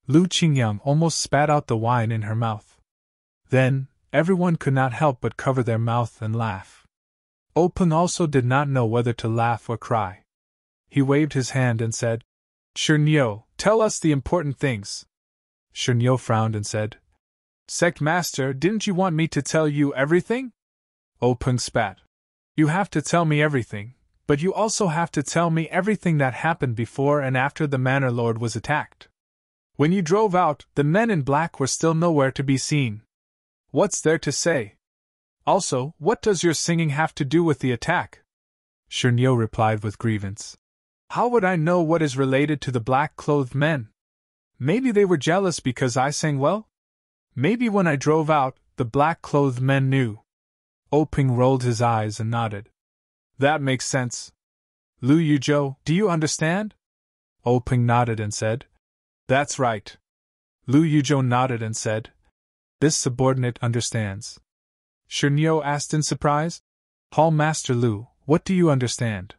A: Lu Qingyang almost spat out the wine in her mouth. Then, everyone could not help but cover their mouth and laugh. Ping also did not know whether to laugh or cry. He waved his hand and said, "Shunyo, tell us the important things." Shunyo frowned and said, "Sect Master, didn't you want me to tell you everything?" Ping spat. "You have to tell me everything, but you also have to tell me everything that happened before and after the Manor Lord was attacked. When you drove out, the men in black were still nowhere to be seen. What's there to say? Also, what does your singing have to do with the attack?" Shunyo replied with grievance, "How would I know what is related to the black-clothed men? Maybe they were jealous because I sang well? Maybe when I drove out, the black-clothed men knew." Ping rolled his eyes and nodded. "That makes sense. Lu Yuzhou, do you understand?" Ping nodded and said, "That's right." Lu Yuzhou nodded and said, "This subordinate understands." Shunyo asked in surprise, "Hall Master Lu, what do you understand?"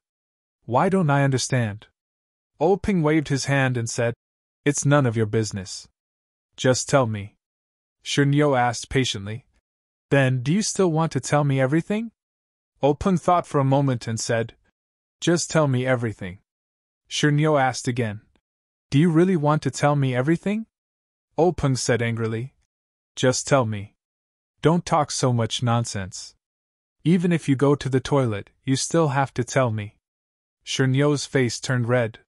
A: "Why don't I understand?" Ping waved his hand and said, "It's none of your business. Just tell me." Shunyo asked patiently, "Then do you still want to tell me everything?" Ping thought for a moment and said, "Just tell me everything." Shunyo asked again, "Do you really want to tell me everything?" Ping said angrily, "Just tell me. Don't talk so much nonsense. Even if you go to the toilet, you still have to tell me." Shunyo's face turned red.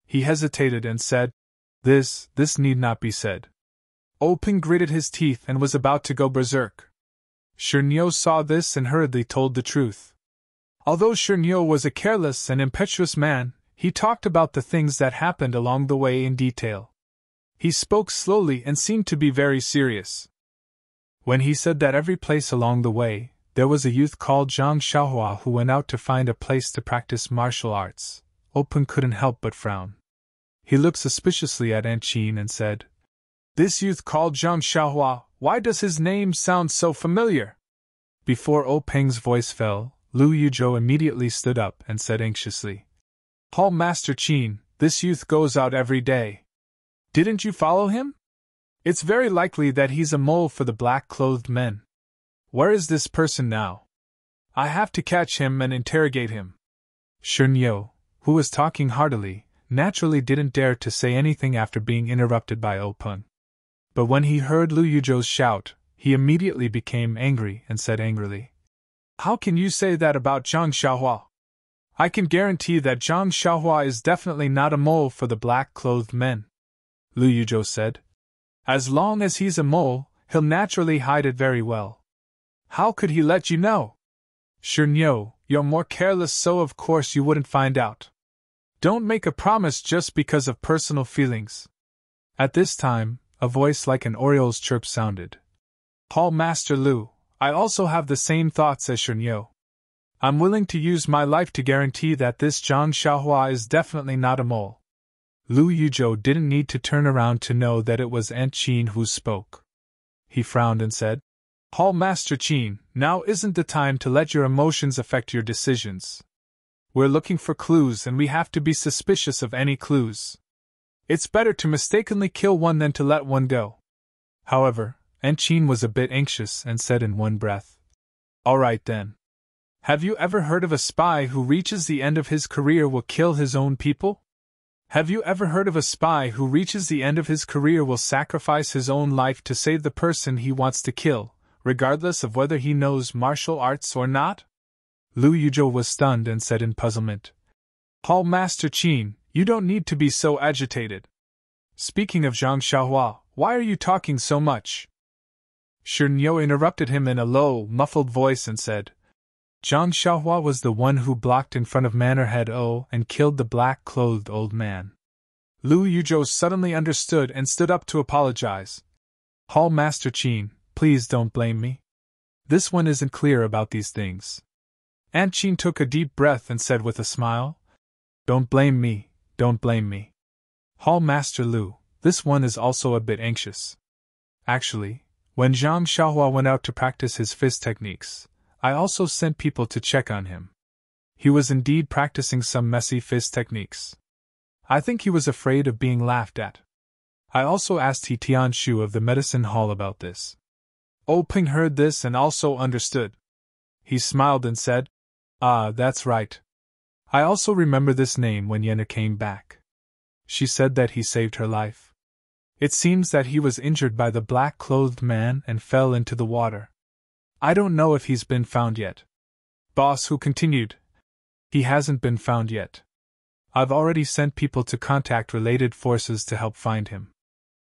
A: He hesitated and said, This need not be said." Ping gritted his teeth and was about to go berserk. Shunyo saw this and hurriedly told the truth. Although Shunyo was a careless and impetuous man, he talked about the things that happened along the way in detail. He spoke slowly and seemed to be very serious. When he said that every place along the way, there was a youth called Zhang Xiaohua who went out to find a place to practice martial arts, Ping couldn't help but frown. He looked suspiciously at Aunt Qin and said, "This youth called Zhang Xiaohua, why does his name sound so familiar?" Before Ping's voice fell, Lu Yuzhou immediately stood up and said anxiously, "Hall Master Qin, this youth goes out every day. Didn't you follow him? It's very likely that he's a mole for the black-clothed men. Where is this person now? I have to catch him and interrogate him. Shunyo, who was talking heartily, naturally didn't dare to say anything after being interrupted by Openg. But when he heard Lu Yuzhou's shout, he immediately became angry and said angrily, "How can you say that about Zhang Xiaohua? I can guarantee that Zhang Xiaohua is definitely not a mole for the black-clothed men," Lu Yuzhou said. "As long as he's a mole, he'll naturally hide it very well. How could he let you know? Shunyo, you're more careless, so of course you wouldn't find out. Don't make a promise just because of personal feelings." At this time, a voice like an oriole's chirp sounded. "Hall Master Lu, I also have the same thoughts as Shunyo. I'm willing to use my life to guarantee that this Zhang Xiaohua is definitely not a mole." Lu Yuzhou didn't need to turn around to know that it was Aunt Qin who spoke. He frowned and said, "Hall Master Qin, now isn't the time to let your emotions affect your decisions. We're looking for clues and we have to be suspicious of any clues. It's better to mistakenly kill one than to let one go." However, Aunt Qin was a bit anxious and said in one breath, "All right then. Have you ever heard of a spy who reaches the end of his career will kill his own people? Have you ever heard of a spy who reaches the end of his career will sacrifice his own life to save the person he wants to kill, regardless of whether he knows martial arts or not?" Lu Yuzhou was stunned and said in puzzlement, "Hall Master Qin, you don't need to be so agitated. Speaking of Zhang Xiaohua, why are you talking so much?" Shunyo interrupted him in a low, muffled voice and said, "Zhang Xiaohua was the one who blocked in front of Manor Head O and killed the black-clothed old man." Lu Yuzhou suddenly understood and stood up to apologize. "Hall Master Qin, please don't blame me. This one isn't clear about these things." Aunt Qin took a deep breath and said with a smile, "Don't blame me, don't blame me. Hall Master Lu, this one is also a bit anxious. Actually, when Zhang Xiaohua went out to practice his fist techniques, I also sent people to check on him. He was indeed practicing some messy fist techniques. I think he was afraid of being laughed at. I also asked He Tianshu of the medicine hall about this." Openg heard this and also understood. He smiled and said, "Ah, that's right. I also remember this name when Yenna came back. She said that he saved her life. It seems that he was injured by the black-clothed man and fell into the water. I don't know if he's been found yet." Boss Hu continued, "He hasn't been found yet. I've already sent people to contact related forces to help find him."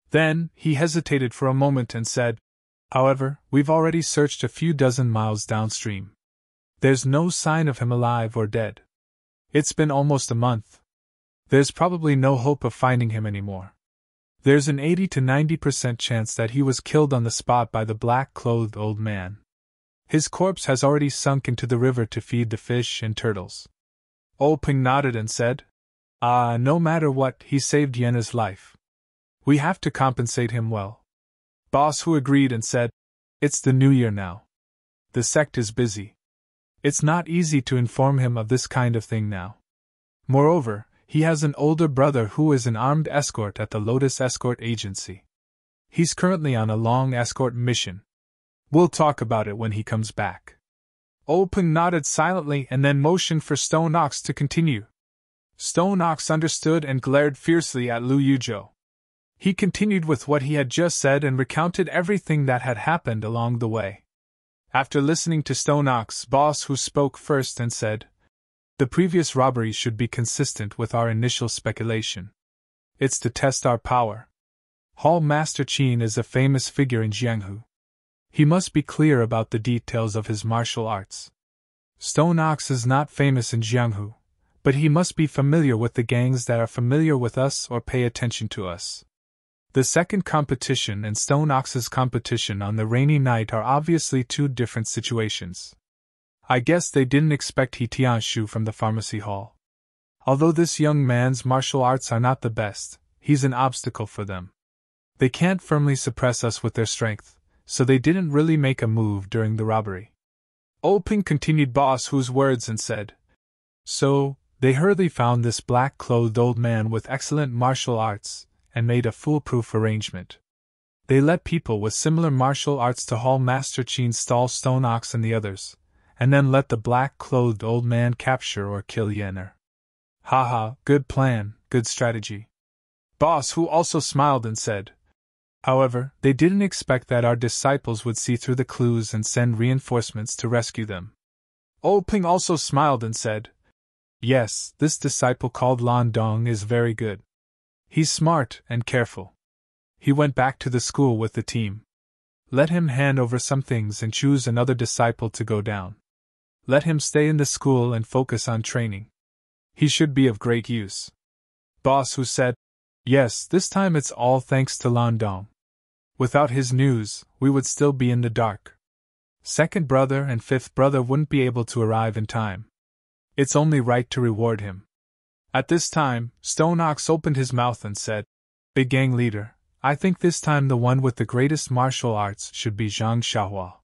A: Then, he hesitated for a moment and said, "However, we've already searched a few dozen miles downstream. There's no sign of him alive or dead. It's been almost a month. There's probably no hope of finding him anymore. There's an 80 to 90% chance that he was killed on the spot by the black-clothed old man. His corpse has already sunk into the river to feed the fish and turtles." Openg nodded and said, No matter what, he saved Yenna's life. We have to compensate him well." Boss Hu agreed and said, "It's the new year now. The sect is busy. It's not easy to inform him of this kind of thing now. Moreover, he has an older brother who is an armed escort at the Lotus Escort Agency. He's currently on a long escort mission. We'll talk about it when he comes back." Openg nodded silently and then motioned for Stone Ox to continue. Stone Ox understood and glared fiercely at Lu Yuzhou. He continued with what he had just said and recounted everything that had happened along the way. After listening to Stone Ox, Boss Hu spoke first and said, "The previous robberies should be consistent with our initial speculation. It's to test our power. Hall Master Qin is a famous figure in Jianghu. He must be clear about the details of his martial arts. Stone Ox is not famous in Jianghu, but he must be familiar with the gangs that are familiar with us or pay attention to us. The second competition and Stone Ox's competition on the rainy night are obviously two different situations. I guess they didn't expect He Tianshu from the pharmacy hall. Although this young man's martial arts are not the best, he's an obstacle for them. They can't firmly suppress us with their strength, so they didn't really make a move during the robbery." Openg continued Boss Hu's words and said, "So, they hurriedly found this black-clothed old man with excellent martial arts, and made a foolproof arrangement. They let people with similar martial arts to Hall Master Qin stall Stone Ox and the others, and then let the black-clothed old man capture or kill Yenner. Haha, good plan, good strategy. Boss Hu also smiled and said. However, they didn't expect that our disciples would see through the clues and send reinforcements to rescue them. Ping also smiled and said, Yes, this disciple called Lan Dong is very good. He's smart and careful. He went back to the school with the team. Let him hand over some things and choose another disciple to go down. Let him stay in the school and focus on training. He should be of great use. Boss Hu said, Yes, this time it's all thanks to Lan Dong. Without his news, we would still be in the dark. Second brother and fifth brother wouldn't be able to arrive in time. It's only right to reward him. At this time, Stone Ox opened his mouth and said, Big gang leader, I think this time the one with the greatest martial arts should be Zhang Xiaohua.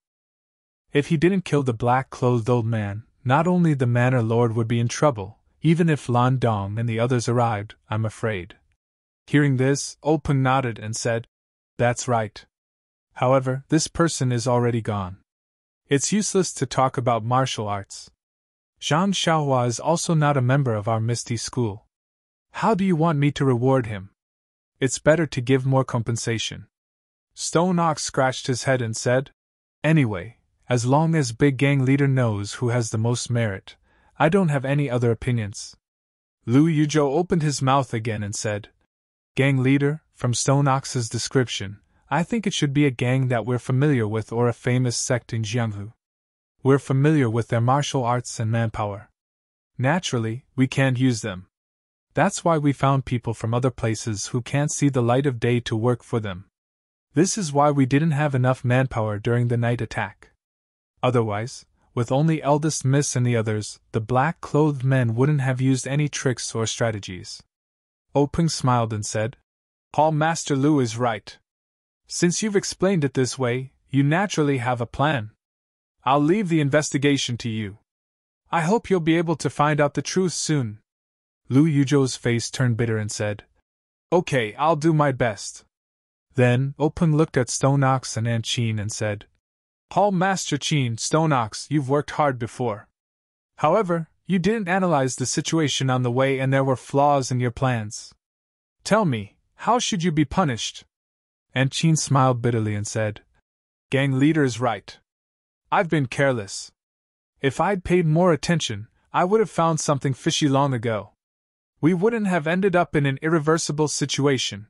A: If he didn't kill the black-clothed old man, not only the manor lord would be in trouble, even if Lan Dong and the others arrived, I'm afraid. Hearing this, Peng nodded and said, That's right. However, this person is already gone. It's useless to talk about martial arts. Zhang Xiaohua is also not a member of our Misty School. How do you want me to reward him? It's better to give more compensation. Stone Ox scratched his head and said, Anyway, as long as Big Gang Leader knows who has the most merit, I don't have any other opinions. Lu Yuzhou opened his mouth again and said, Gang Leader, from Stone Ox's description, I think it should be a gang that we're familiar with or a famous sect in Jianghu. We're familiar with their martial arts and manpower. Naturally, we can't use them. That's why we found people from other places who can't see the light of day to work for them. This is why we didn't have enough manpower during the night attack. Otherwise, with only Eldest Miss and the others, the black-clothed men wouldn't have used any tricks or strategies. Peng smiled and said, Hall Master Lu is right. Since you've explained it this way, you naturally have a plan. I'll leave the investigation to you. I hope you'll be able to find out the truth soon. Lu Yuzhou's face turned bitter and said, Okay, I'll do my best. Then, Peng looked at Stone Ox and Aunt Qin and said, Hall Master Qin, Stone Ox, you've worked hard before. However, you didn't analyze the situation on the way and there were flaws in your plans. Tell me, how should you be punished? Aunt Qin smiled bitterly and said, Gang leader is right. I've been careless. If I'd paid more attention, I would have found something fishy long ago. We wouldn't have ended up in an irreversible situation.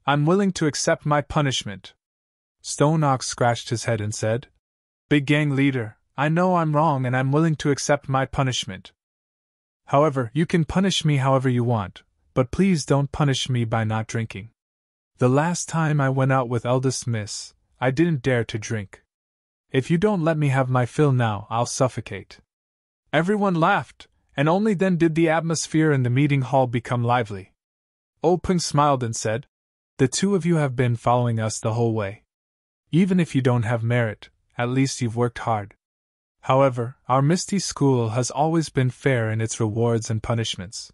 A: I'm willing to accept my punishment. Stone Ox scratched his head and said, Big gang leader, I know I'm wrong and I'm willing to accept my punishment. However, you can punish me however you want, but please don't punish me by not drinking. The last time I went out with Eldest Miss, I didn't dare to drink. If you don't let me have my fill now, I'll suffocate. Everyone laughed, and only then did the atmosphere in the meeting hall become lively. Peng smiled and said, The two of you have been following us the whole way. Even if you don't have merit, at least you've worked hard. However, our Misty School has always been fair in its rewards and punishments.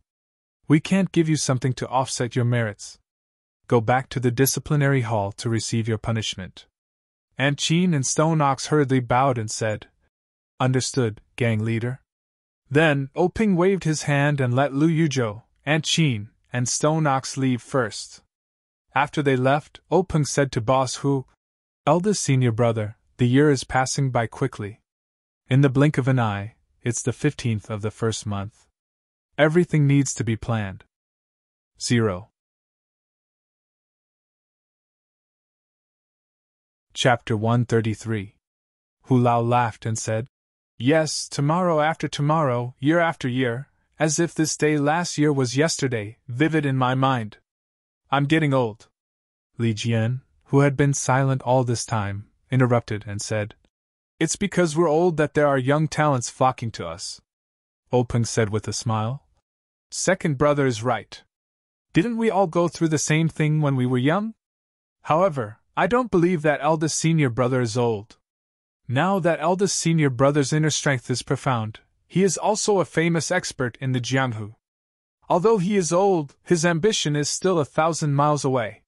A: We can't give you something to offset your merits. Go back to the disciplinary hall to receive your punishment. Aunt Qin and Stone Ox hurriedly bowed and said, Understood, gang leader. Then, Peng waved his hand and let Lu Yuzhou, Aunt Qin, and Stone Ox leave first. After they left, Peng said to Boss Hu, Eldest senior brother, the year is passing by quickly. In the blink of an eye, it's the 15th of the first month. Everything needs to be planned. 0. Chapter 133. Hu Lao laughed and said, Yes, tomorrow after tomorrow, year after year, as if this day last year was yesterday, vivid in my mind. I'm getting old. Li Jian, who had been silent all this time, interrupted and said, It's because we're old that there are young talents flocking to us. Peng said with a smile. Second brother is right. Didn't we all go through the same thing when we were young? However, I don't believe that eldest senior brother is old. Now that eldest senior brother's inner strength is profound, he is also a famous expert in the Jianghu. Although he is old, his ambition is still 1,000 miles away.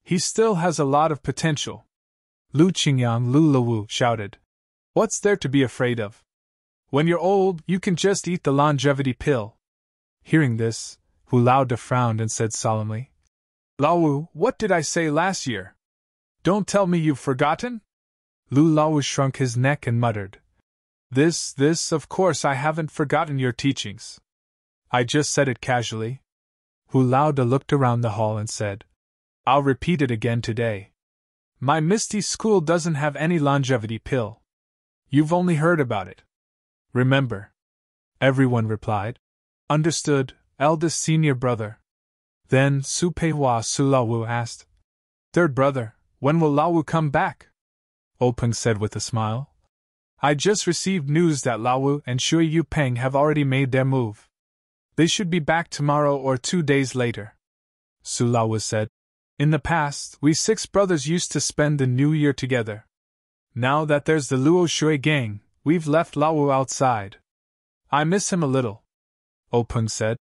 A: He still has a lot of potential. Lu Qingyang Lulawu shouted. What's there to be afraid of? When you're old, you can just eat the longevity pill. Hearing this, Hu Laoda frowned and said solemnly, Laowu, what did I say last year? Don't tell me you've forgotten? Lu Laowu shrunk his neck and muttered, This, of course I haven't forgotten your teachings. I just said it casually. Hu Laoda looked around the hall and said, I'll repeat it again today. My Misty School doesn't have any longevity pill. You've only heard about it. Remember. Everyone replied. Understood, eldest senior brother. Then Su Peihua Su Laowu asked, Third brother, when will Laowu come back? Openg said with a smile. I just received news that Laowu and Shui Yupeng have already made their move. They should be back tomorrow or 2 days later. Su Laowu said, In the past, we 6 brothers used to spend the new year together. Now that there's the Luo Shui gang, we've left Laowu outside. I miss him a little. Openg said,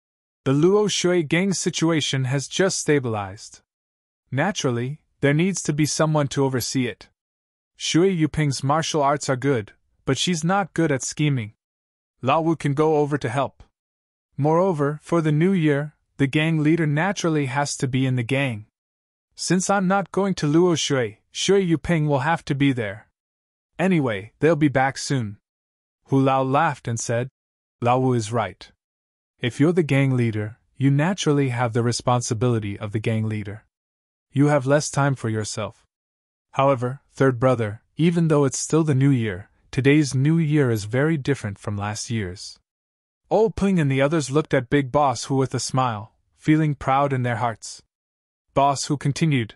A: The Luo Shui gang situation has just stabilized. Naturally, there needs to be someone to oversee it. Shui Yuping's martial arts are good, but she's not good at scheming. Laowu can go over to help. Moreover, for the new year, the gang leader naturally has to be in the gang. Since I'm not going to Luo Shui, Shui Yuping will have to be there. Anyway, they'll be back soon. Hu Lao laughed and said, Laowu is right. If you're the gang leader, you naturally have the responsibility of the gang leader. You have less time for yourself. However, third brother, even though it's still the new year, today's new year is very different from last year's. Openg and the others looked at Big Boss Hu with a smile, feeling proud in their hearts. Boss Hu continued,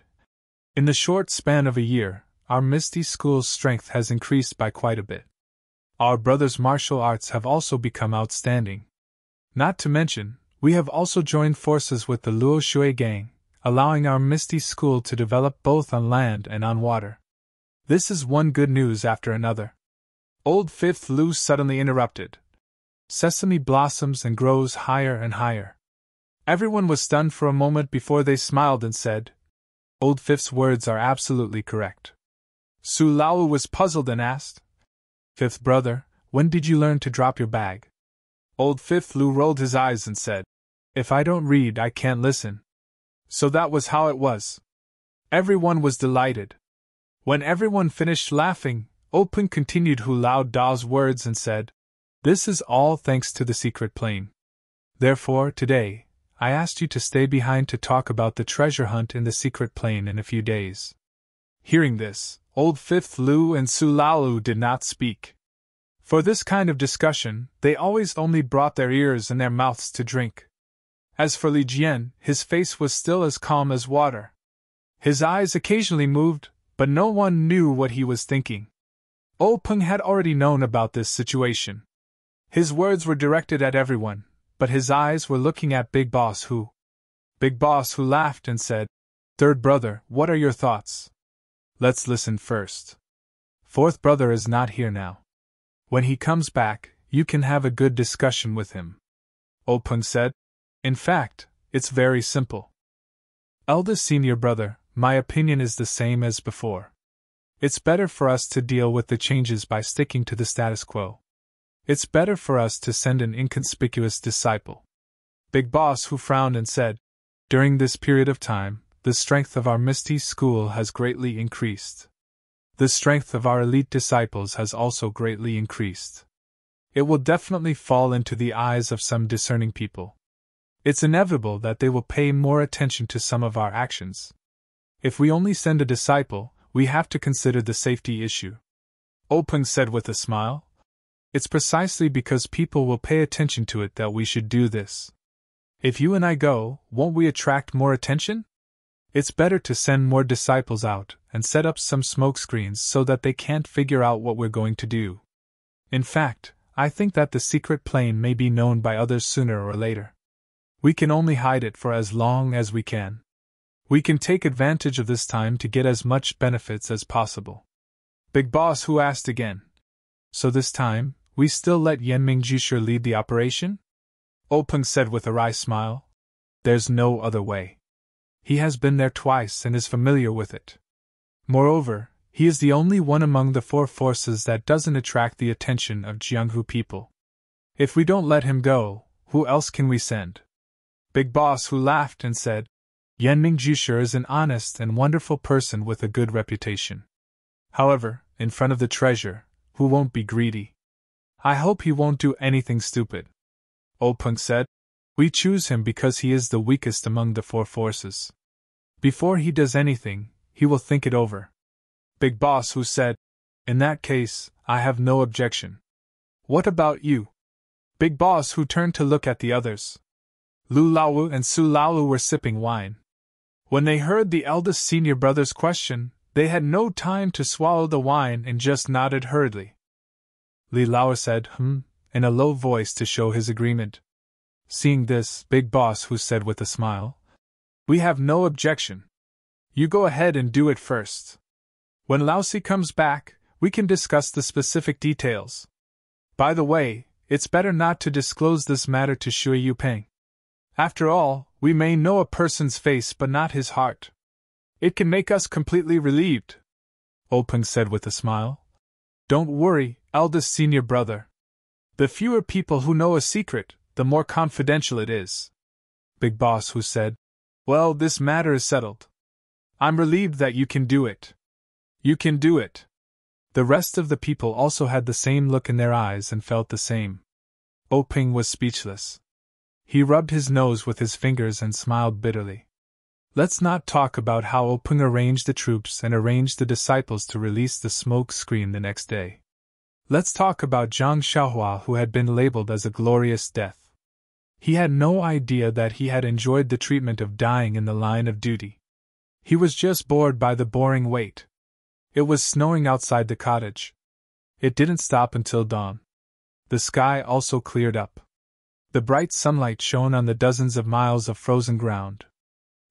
A: In the short span of a year, our Misty School's strength has increased by quite a bit. Our brothers' martial arts have also become outstanding. Not to mention, we have also joined forces with the Luo Shui gang, allowing our Misty School to develop both on land and on water. This is one good news after another. Old Fifth Lu suddenly interrupted. Sesame blossoms and grows higher and higher. Everyone was stunned for a moment before they smiled and said, Old Fifth's words are absolutely correct. Su Laowu was puzzled and asked, Fifth brother, when did you learn to drop your bag? Old Fifth Lu rolled his eyes and said, If I don't read, I can't listen. So that was how it was. Everyone was delighted. When everyone finished laughing, Openg continued Hu Lao Da's words and said, This is all thanks to the secret plane. Therefore, today, I asked you to stay behind to talk about the treasure hunt in the secret plane in a few days. Hearing this, Old Fifth Lu and Su Laowu did not speak. For this kind of discussion, they always only brought their ears and their mouths to drink. As for Li Jian, his face was still as calm as water. His eyes occasionally moved, but no one knew what he was thinking. Openg had already known about this situation. His words were directed at everyone, but his eyes were looking at Big Boss Hu. Big Boss Hu laughed and said, Third brother, what are your thoughts? Let's listen first. Fourth brother is not here now. When he comes back, you can have a good discussion with him. Openg said, In fact, it's very simple. Eldest senior brother, my opinion is the same as before. It's better for us to deal with the changes by sticking to the status quo. It's better for us to send an inconspicuous disciple. Big Boss Hu frowned and said, During this period of time, the strength of our Misty School has greatly increased. The strength of our elite disciples has also greatly increased. It will definitely fall into the eyes of some discerning people. It's inevitable that they will pay more attention to some of our actions. If we only send a disciple, we have to consider the safety issue. Openg said with a smile, It's precisely because people will pay attention to it that we should do this. If you and I go, won't we attract more attention? It's better to send more disciples out and set up some smokescreens so that they can't figure out what we're going to do. In fact, I think that the secret plane may be known by others sooner or later. We can only hide it for as long as we can. We can take advantage of this time to get as much benefits as possible. Big Boss Hu asked again, So this time, we still let Yanming Jisher lead the operation? Peng said with a wry smile. There's no other way. He has been there twice and is familiar with it. Moreover, he is the only one among the four forces that doesn't attract the attention of Jianghu people. If we don't let him go, who else can we send? Big Boss Hu laughed and said, Yan Mingjusher is an honest and wonderful person with a good reputation. However, in front of the treasure, who won't be greedy? I hope he won't do anything stupid. Peng said, We choose him because he is the weakest among the four forces. Before he does anything, he will think it over. Big Boss Hu said, In that case, I have no objection. What about you? Big Boss Hu turned to look at the others. Lu Laowu and Su Laowu were sipping wine. When they heard the eldest senior brother's question, they had no time to swallow the wine and just nodded hurriedly. Li Laowu said, in a low voice to show his agreement. Seeing this, Big Boss Hu said with a smile, We have no objection. You go ahead and do it first. When Laosi comes back, we can discuss the specific details. By the way, it's better not to disclose this matter to Shui Yupeng. After all, we may know a person's face but not his heart. It can make us completely relieved. Peng said with a smile. Don't worry, eldest senior brother. The fewer people who know a secret, the more confidential it is. Big Boss Hu said, Well, this matter is settled. I'm relieved that you can do it. You can do it. The rest of the people also had the same look in their eyes and felt the same. Peng was speechless. He rubbed his nose with his fingers and smiled bitterly. Let's not talk about how Peng arranged the troops and arranged the disciples to release the smoke screen the next day. Let's talk about Zhang Xiaohua, who had been labeled as a glorious death. He had no idea that he had enjoyed the treatment of dying in the line of duty. He was just bored by the boring wait. It was snowing outside the cottage. It didn't stop until dawn. The sky also cleared up. The bright sunlight shone on the dozens of miles of frozen ground.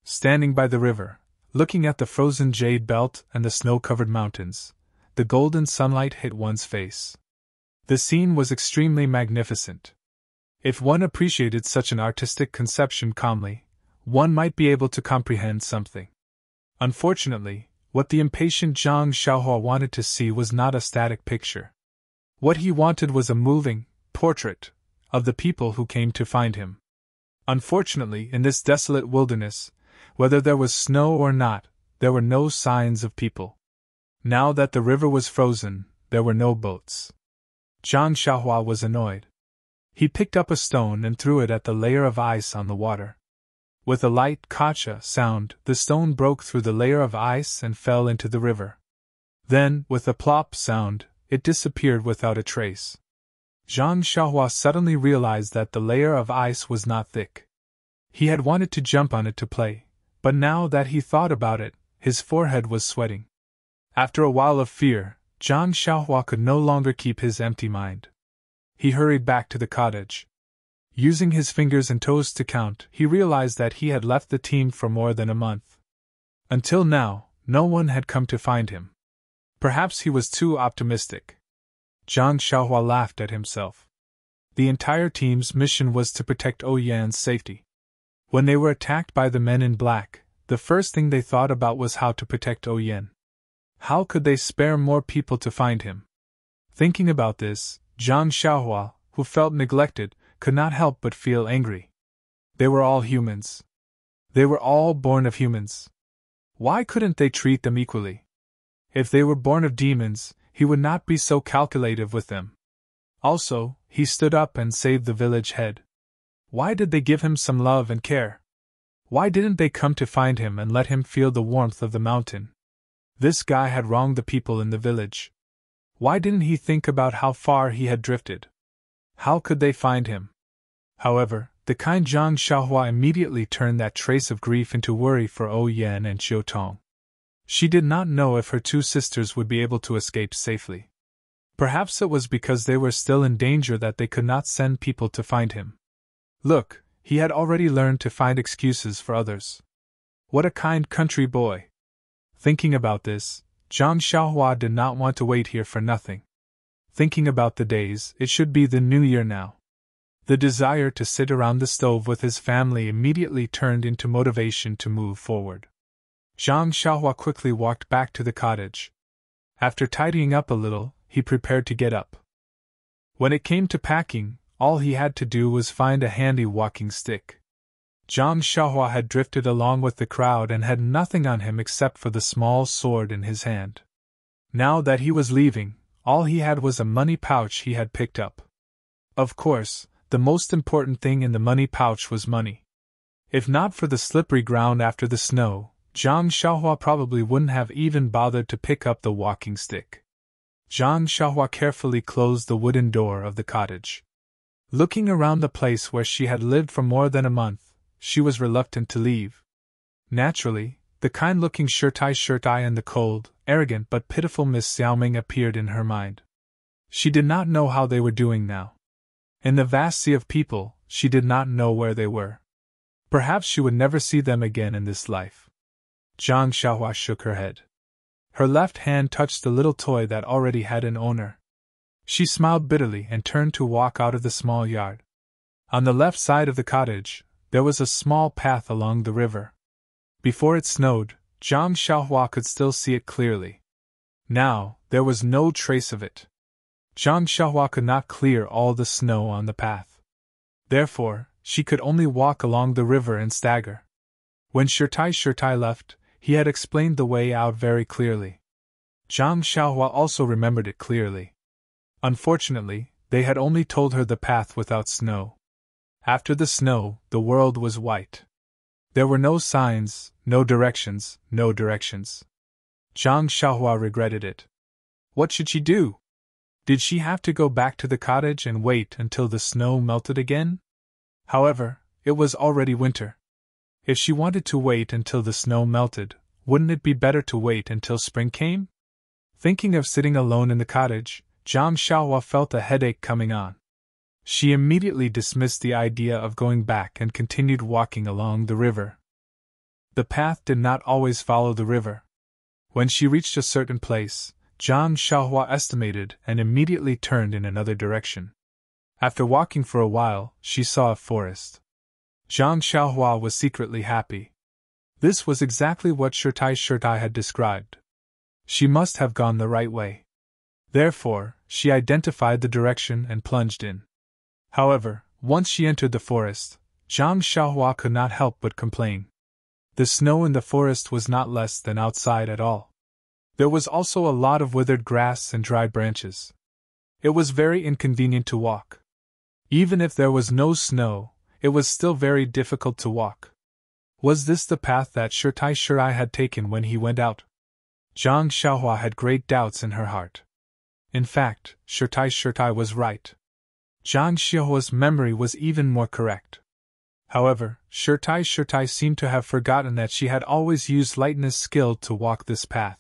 A: Standing by the river, looking at the frozen jade belt and the snow-covered mountains, the golden sunlight hit one's face. The scene was extremely magnificent. If one appreciated such an artistic conception calmly, one might be able to comprehend something. Unfortunately, what the impatient Zhang Xiaohua wanted to see was not a static picture. What he wanted was a moving portrait of the people who came to find him. Unfortunately, in this desolate wilderness, whether there was snow or not, there were no signs of people. Now that the river was frozen, there were no boats. Zhang Xiaohua was annoyed. He picked up a stone and threw it at the layer of ice on the water. With a light kacha sound, the stone broke through the layer of ice and fell into the river. Then, with a plop sound, it disappeared without a trace. Zhang Xiaohua suddenly realized that the layer of ice was not thick. He had wanted to jump on it to play, but now that he thought about it, his forehead was sweating. After a while of fear, Zhang Xiaohua could no longer keep his empty mind. He hurried back to the cottage. Using his fingers and toes to count, he realized that he had left the team for more than a month. Until now, no one had come to find him. Perhaps he was too optimistic. Zhang Xiaohua laughed at himself. The entire team's mission was to protect Yan's safety. When they were attacked by the men in black, the first thing they thought about was how to protect Yan. How could they spare more people to find him? Thinking about this, Zhang Xiaohua, who felt neglected, could not help but feel angry. They were all humans. They were all born of humans. Why couldn't they treat them equally? If they were born of demons, he would not be so calculative with them. Also, he stood up and saved the village head. Why did they give him some love and care? Why didn't they come to find him and let him feel the warmth of the mountain? This guy had wronged the people in the village. Why didn't he think about how far he had drifted? How could they find him? However, the kind Zhang Xiaohua immediately turned that trace of grief into worry for Yan and Xiutong. She did not know if her two sisters would be able to escape safely. Perhaps it was because they were still in danger that they could not send people to find him. Look, he had already learned to find excuses for others. What a kind country boy! Thinking about this, Zhang Xiaohua did not want to wait here for nothing. Thinking about the days, it should be the new year now. The desire to sit around the stove with his family immediately turned into motivation to move forward. Zhang Xiaohua quickly walked back to the cottage. After tidying up a little, he prepared to get up. When it came to packing, all he had to do was find a handy walking stick. Zhang Xiaohua had drifted along with the crowd and had nothing on him except for the small sword in his hand. Now that he was leaving, all he had was a money pouch he had picked up. Of course, the most important thing in the money pouch was money. If not for the slippery ground after the snow, Zhang Xiaohua probably wouldn't have even bothered to pick up the walking stick. Zhang Xiaohua carefully closed the wooden door of the cottage. Looking around the place where she had lived for more than a month, she was reluctant to leave. Naturally, the kind-looking Shirtai and the cold, arrogant but pitiful Miss Xiaoming appeared in her mind. She did not know how they were doing now. In the vast sea of people, she did not know where they were. Perhaps she would never see them again in this life. Zhang Xiaohua shook her head. Her left hand touched the little toy that already had an owner. She smiled bitterly and turned to walk out of the small yard. On the left side of the cottage, there was a small path along the river. Before it snowed, Zhang Xiaohua could still see it clearly. Now, there was no trace of it. Zhang Xiaohua could not clear all the snow on the path. Therefore, she could only walk along the river and stagger. When Shirtai left, he had explained the way out very clearly. Zhang Xiaohua also remembered it clearly. Unfortunately, they had only told her the path without snow. After the snow, the world was white. There were no signs, no directions. Zhang Xiaohua regretted it. What should she do? Did she have to go back to the cottage and wait until the snow melted again? However, it was already winter. If she wanted to wait until the snow melted, wouldn't it be better to wait until spring came? Thinking of sitting alone in the cottage, Zhang Xiaohua felt a headache coming on. She immediately dismissed the idea of going back and continued walking along the river. The path did not always follow the river. When she reached a certain place, Zhang Xiaohua estimated and immediately turned in another direction. After walking for a while, she saw a forest. Zhang Xiaohua was secretly happy. This was exactly what Shirtai had described. She must have gone the right way. Therefore, she identified the direction and plunged in. However, once she entered the forest, Zhang Xiaohua could not help but complain. The snow in the forest was not less than outside at all. There was also a lot of withered grass and dry branches. It was very inconvenient to walk. Even if there was no snow, it was still very difficult to walk. Was this the path that Shirtai had taken when he went out? Zhang Xiaohua had great doubts in her heart. In fact, Shirtai was right. Zhang Xiaohua's memory was even more correct. However, Shirtai seemed to have forgotten that she had always used lightness skill to walk this path.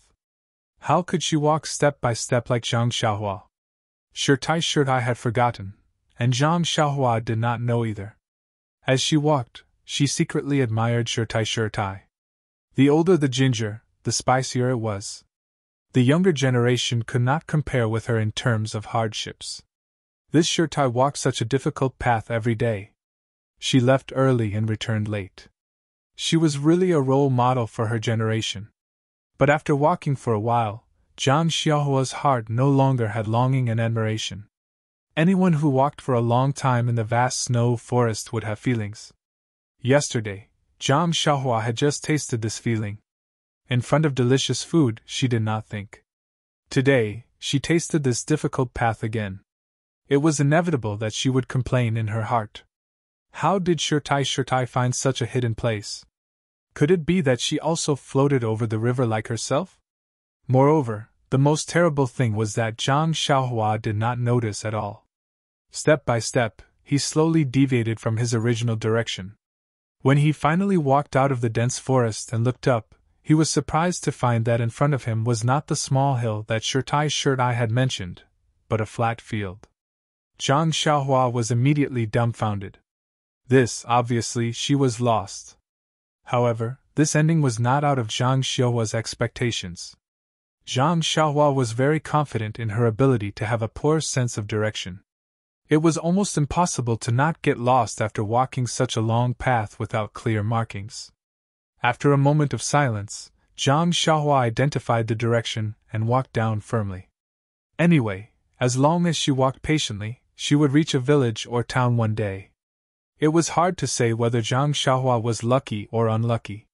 A: How could she walk step by step like Zhang Xiaohua? Shirtai had forgotten, and Zhang Xiaohua did not know either. As she walked, she secretly admired Shirtai. The older the ginger, the spicier it was. The younger generation could not compare with her in terms of hardships. This Shirtai walked such a difficult path every day. She left early and returned late. She was really a role model for her generation. But after walking for a while, Zhang Xiaohua's heart no longer had longing and admiration. Anyone who walked for a long time in the vast snow forest would have feelings. Yesterday, Zhang Xiaohua had just tasted this feeling. In front of delicious food, she did not think. Today, she tasted this difficult path again. It was inevitable that she would complain in her heart. How did Shirtai find such a hidden place? Could it be that she also floated over the river like herself? Moreover, the most terrible thing was that Zhang Xiaohua did not notice at all. Step by step, he slowly deviated from his original direction. When he finally walked out of the dense forest and looked up, he was surprised to find that in front of him was not the small hill that Shirtai had mentioned, but a flat field. Zhang Xiaohua was immediately dumbfounded. This, obviously, she was lost. However, this ending was not out of Zhang Xiaohua's expectations. Zhang Xiaohua was very confident in her ability to have a poor sense of direction. It was almost impossible to not get lost after walking such a long path without clear markings. After a moment of silence, Zhang Xiaohua identified the direction and walked down firmly. Anyway, as long as she walked patiently, she would reach a village or town one day. It was hard to say whether Zhang Xiaohua was lucky or unlucky.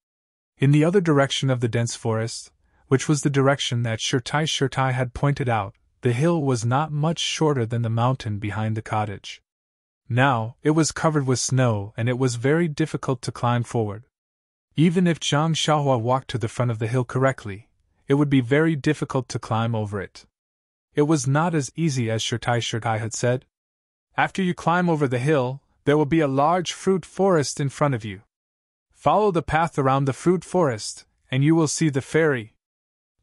A: In the other direction of the dense forest, which was the direction that Shirtai had pointed out, the hill was not much shorter than the mountain behind the cottage. Now, it was covered with snow and it was very difficult to climb forward. Even if Zhang Xiaohua walked to the front of the hill correctly, it would be very difficult to climb over it. It was not as easy as Shirtai had said. After you climb over the hill, there will be a large fruit forest in front of you. Follow the path around the fruit forest, and you will see the fairy.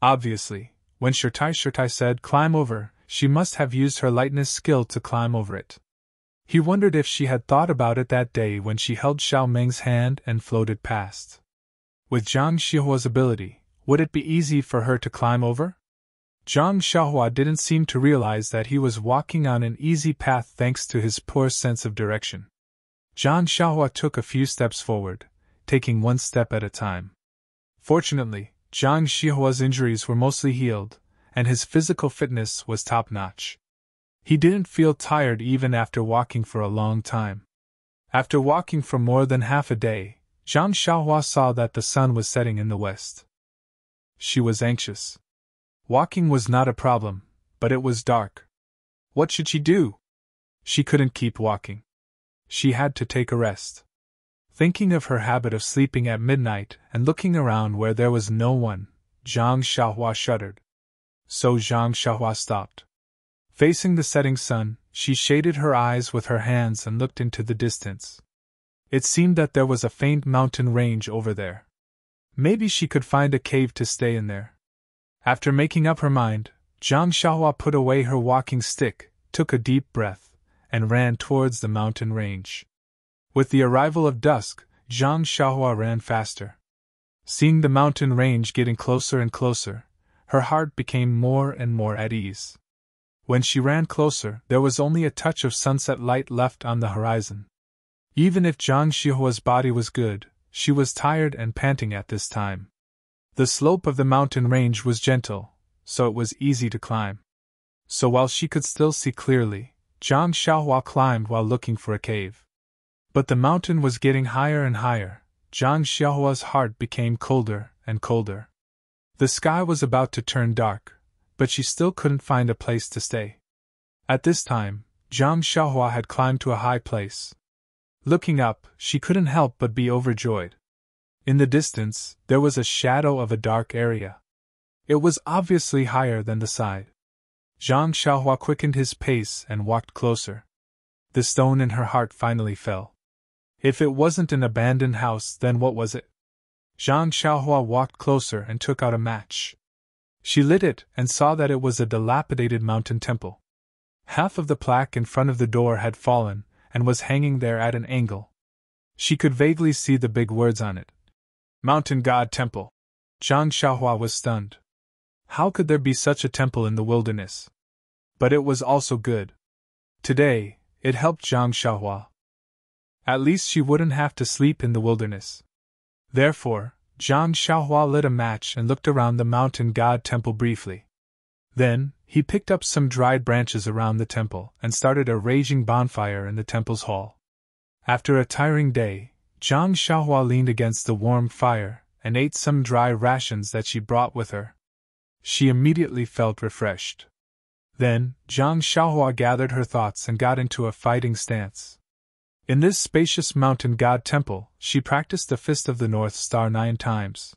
A: Obviously, when Shirtai said climb over, she must have used her lightness skill to climb over it. He wondered if she had thought about it that day when she held Xiao Meng's hand and floated past. With Zhang Xiaohua's ability, would it be easy for her to climb over? Zhang Xiaohua didn't seem to realize that he was walking on an easy path thanks to his poor sense of direction. Zhang Xiaohua took a few steps forward, taking one step at a time. Fortunately, Zhang Xiaohua's injuries were mostly healed, and his physical fitness was top-notch. He didn't feel tired even after walking for a long time. After walking for more than half a day, Zhang Xiaohua saw that the sun was setting in the west. She was anxious. Walking was not a problem, but it was dark. What should she do? She couldn't keep walking. She had to take a rest. Thinking of her habit of sleeping at midnight and looking around where there was no one, Zhang Xiaohua shuddered. So Zhang Xiaohua stopped. Facing the setting sun, she shaded her eyes with her hands and looked into the distance. It seemed that there was a faint mountain range over there. Maybe she could find a cave to stay in there. After making up her mind, Zhang Xiaohua put away her walking stick, took a deep breath, and ran towards the mountain range. With the arrival of dusk, Zhang Xiaohua ran faster. Seeing the mountain range getting closer and closer, her heart became more and more at ease. When she ran closer, there was only a touch of sunset light left on the horizon. Even if Zhang Xiaohua's body was good, she was tired and panting at this time. The slope of the mountain range was gentle, so it was easy to climb. So while she could still see clearly, Zhang Xiaohua climbed while looking for a cave. But the mountain was getting higher and higher. Zhang Xiaohua's heart became colder and colder. The sky was about to turn dark, but she still couldn't find a place to stay. At this time, Zhang Xiaohua had climbed to a high place. Looking up, she couldn't help but be overjoyed. In the distance, there was a shadow of a dark area. It was obviously higher than the side. Zhang Xiaohua quickened his pace and walked closer. The stone in her heart finally fell. If it wasn't an abandoned house, then what was it? Zhang Xiaohua walked closer and took out a match. She lit it and saw that it was a dilapidated mountain temple. Half of the plaque in front of the door had fallen and was hanging there at an angle. She could vaguely see the big words on it. Mountain God Temple. Zhang Xiaohua was stunned. How could there be such a temple in the wilderness? But it was also good. Today, it helped Zhang Xiaohua. At least she wouldn't have to sleep in the wilderness. Therefore, Zhang Xiaohua lit a match and looked around the mountain god temple briefly. Then, he picked up some dried branches around the temple and started a raging bonfire in the temple's hall. After a tiring day, Zhang Xiaohua leaned against the warm fire and ate some dry rations that she brought with her. She immediately felt refreshed. Then, Zhang Xiaohua gathered her thoughts and got into a fighting stance. In this spacious mountain god temple, she practiced the Fist of the North Star 9 times.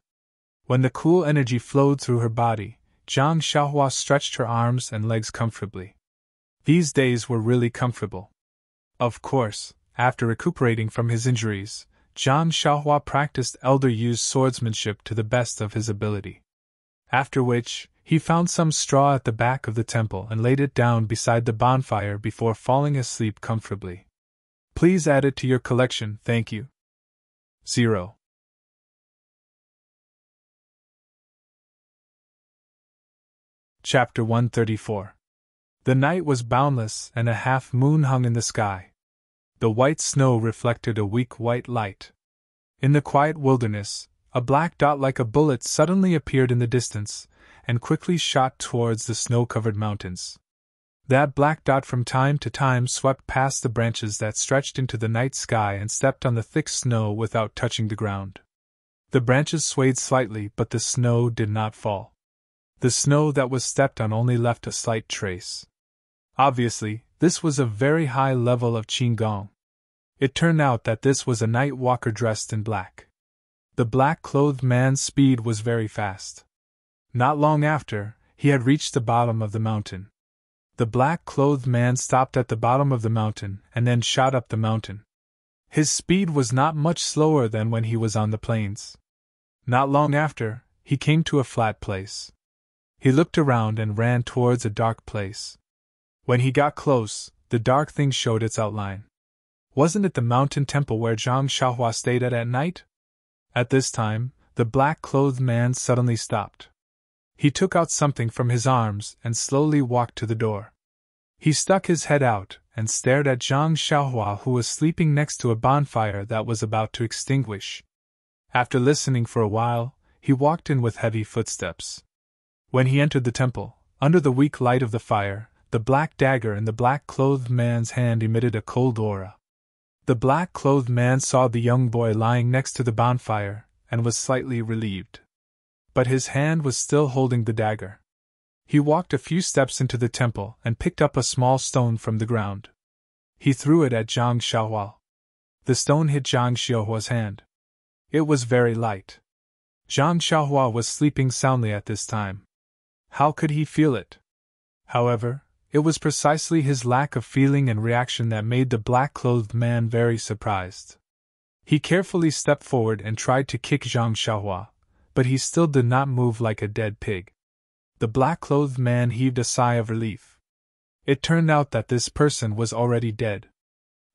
A: When the cool energy flowed through her body, Zhang Xiaohua stretched her arms and legs comfortably. These days were really comfortable. Of course, after recuperating from his injuries, Zhang Xiaohua practiced elder Yu's swordsmanship to the best of his ability. After which, he found some straw at the back of the temple and laid it down beside the bonfire before falling asleep comfortably. Please add it to your collection, thank you. 0. Chapter 134. The night was boundless and a half moon hung in the sky. The white snow reflected a weak white light. In the quiet wilderness, a black dot like a bullet suddenly appeared in the distance, and quickly shot towards the snow-covered mountains. That black dot from time to time swept past the branches that stretched into the night sky and stepped on the thick snow without touching the ground. The branches swayed slightly, but the snow did not fall. The snow that was stepped on only left a slight trace. Obviously, this was a very high level of Qigong. It turned out that this was a night walker dressed in black. The black-clothed man's speed was very fast. Not long after, he had reached the bottom of the mountain. The black-clothed man stopped at the bottom of the mountain and then shot up the mountain. His speed was not much slower than when he was on the plains. Not long after, he came to a flat place. He looked around and ran towards a dark place. When he got close, the dark thing showed its outline. Wasn't it the mountain temple where Zhang Xiaohua stayed at night? At this time, the black-clothed man suddenly stopped. He took out something from his arms and slowly walked to the door. He stuck his head out and stared at Zhang Xiaohua, who was sleeping next to a bonfire that was about to extinguish. After listening for a while, he walked in with heavy footsteps. When he entered the temple, under the weak light of the fire, the black dagger in the black-clothed man's hand emitted a cold aura. The black-clothed man saw the young boy lying next to the bonfire and was slightly relieved. But his hand was still holding the dagger. He walked a few steps into the temple and picked up a small stone from the ground. He threw it at Zhang Xiaohua. The stone hit Zhang Xiaohua's hand. It was very light. Zhang Xiaohua was sleeping soundly at this time. How could he feel it? However, it was precisely his lack of feeling and reaction that made the black-clothed man very surprised. He carefully stepped forward and tried to kick Zhang Xiaohua, but he still did not move like a dead pig. The black-clothed man heaved a sigh of relief. It turned out that this person was already dead.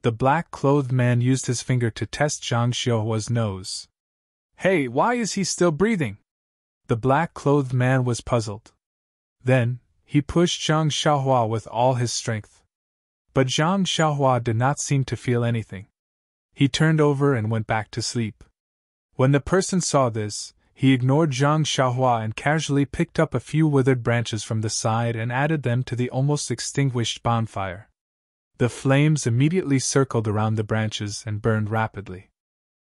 A: The black-clothed man used his finger to test Zhang Xiaohua's nose. "Hey, why is he still breathing?" The black-clothed man was puzzled. Then, he pushed Zhang Xiaohua with all his strength. But Zhang Xiaohua did not seem to feel anything. He turned over and went back to sleep. When the person saw this, he ignored Zhang Xiaohua and casually picked up a few withered branches from the side and added them to the almost extinguished bonfire. The flames immediately circled around the branches and burned rapidly.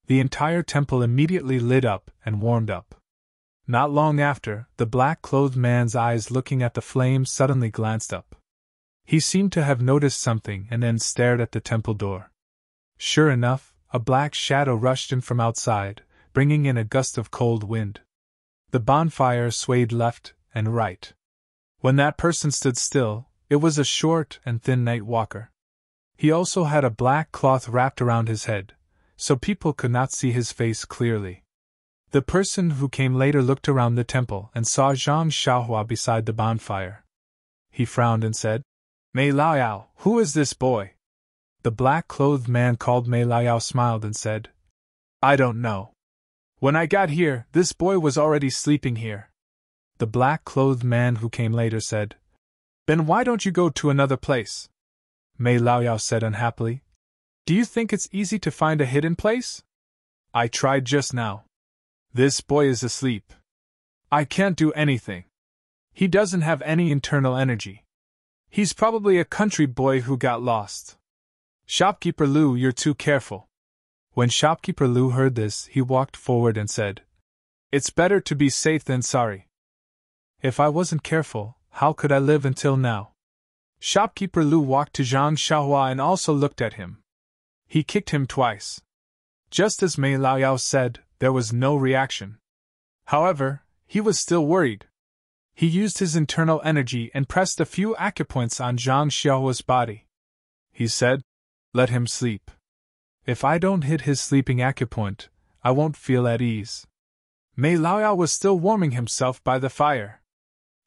A: The entire temple immediately lit up and warmed up. Not long after, the black-clothed man's eyes looking at the flames suddenly glanced up. He seemed to have noticed something and then stared at the temple door. Sure enough, a black shadow rushed in from outside, bringing in a gust of cold wind. The bonfire swayed left and right. When that person stood still, it was a short and thin night walker. He also had a black cloth wrapped around his head, so people could not see his face clearly. The person who came later looked around the temple and saw Zhang Xiaohua beside the bonfire. He frowned and said, "Mei Laoyao, who is this boy?" The black-clothed man called Mei Laoyao smiled and said, "I don't know. When I got here, this boy was already sleeping here." The black-clothed man who came later said, "Then why don't you go to another place?" Mei Laoyao said unhappily, "Do you think it's easy to find a hidden place? I tried just now. This boy is asleep. I can't do anything. He doesn't have any internal energy. He's probably a country boy who got lost. Shopkeeper Lu, you're too careful." When Shopkeeper Lu heard this, he walked forward and said, "It's better to be safe than sorry. If I wasn't careful, how could I live until now?" Shopkeeper Lu walked to Zhang Xiaohua and also looked at him. He kicked him twice. Just as Mei Laoyao said, there was no reaction. However, he was still worried. He used his internal energy and pressed a few acupoints on Zhang Xiaohua's body. He said, "Let him sleep. If I don't hit his sleeping acupoint, I won't feel at ease." Mei Laoyao was still warming himself by the fire.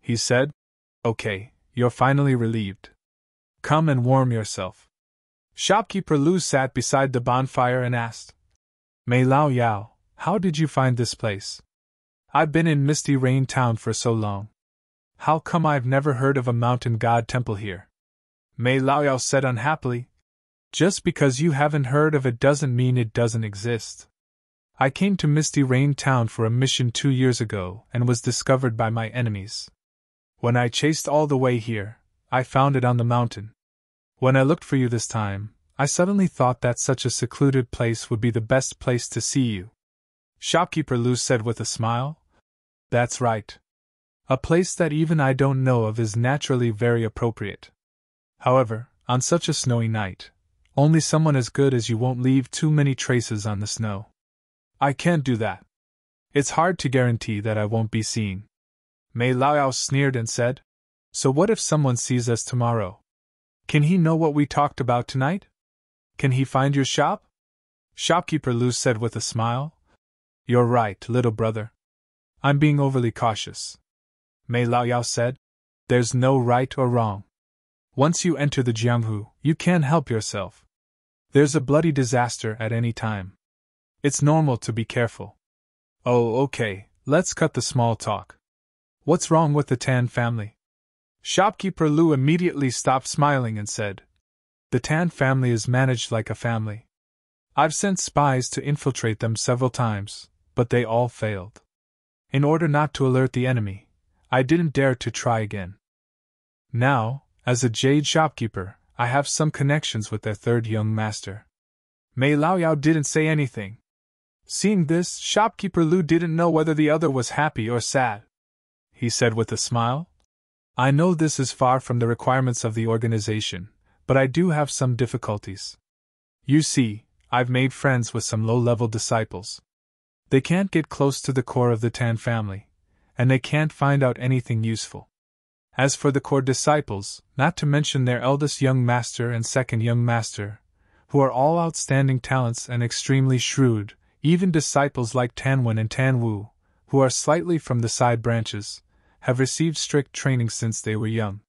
A: He said, "Okay, you're finally relieved. Come and warm yourself." Shopkeeper Lu sat beside the bonfire and asked, "Mei Laoyao, how did you find this place? I've been in Misty Rain Town for so long. How come I've never heard of a mountain god temple here? Mei Laoyao said unhappily. Just because you haven't heard of it doesn't mean it doesn't exist. I came to Misty Rain Town for a mission 2 years ago and was discovered by my enemies. When I chased all the way here, I found it on the mountain. When I looked for you this time, I suddenly thought that such a secluded place would be the best place to see you. Shopkeeper Lu said with a smile. That's right. A place that even I don't know of is naturally very appropriate. However, on such a snowy night, only someone as good as you won't leave too many traces on the snow. I can't do that. It's hard to guarantee that I won't be seen. Mei Laoyao sneered and said, So what if someone sees us tomorrow? Can he know what we talked about tonight? Can he find your shop? Shopkeeper Lu said with a smile. You're right, little brother. I'm being overly cautious. Mei Laoyao said, There's no right or wrong. Once you enter the Jianghu, you can't help yourself. There's a bloody disaster at any time. It's normal to be careful. Oh, okay, let's cut the small talk. What's wrong with the Tan family? Shopkeeper Lu immediately stopped smiling and said, The Tan family is managed like a family. I've sent spies to infiltrate them several times, but they all failed. In order not to alert the enemy, I didn't dare to try again. Now, as a jade shopkeeper, I have some connections with their third young master. Mei Laoyao didn't say anything. Seeing this, Shopkeeper Lu didn't know whether the other was happy or sad. He said with a smile, I know this is far from the requirements of the organization, but I do have some difficulties. You see, I've made friends with some low-level disciples. They can't get close to the core of the Tan family, and they can't find out anything useful. As for the core disciples, not to mention their eldest young master and second young master, who are all outstanding talents and extremely shrewd, even disciples like Tanwen and Tanwu, who are slightly from the side branches, have received strict training since they were young.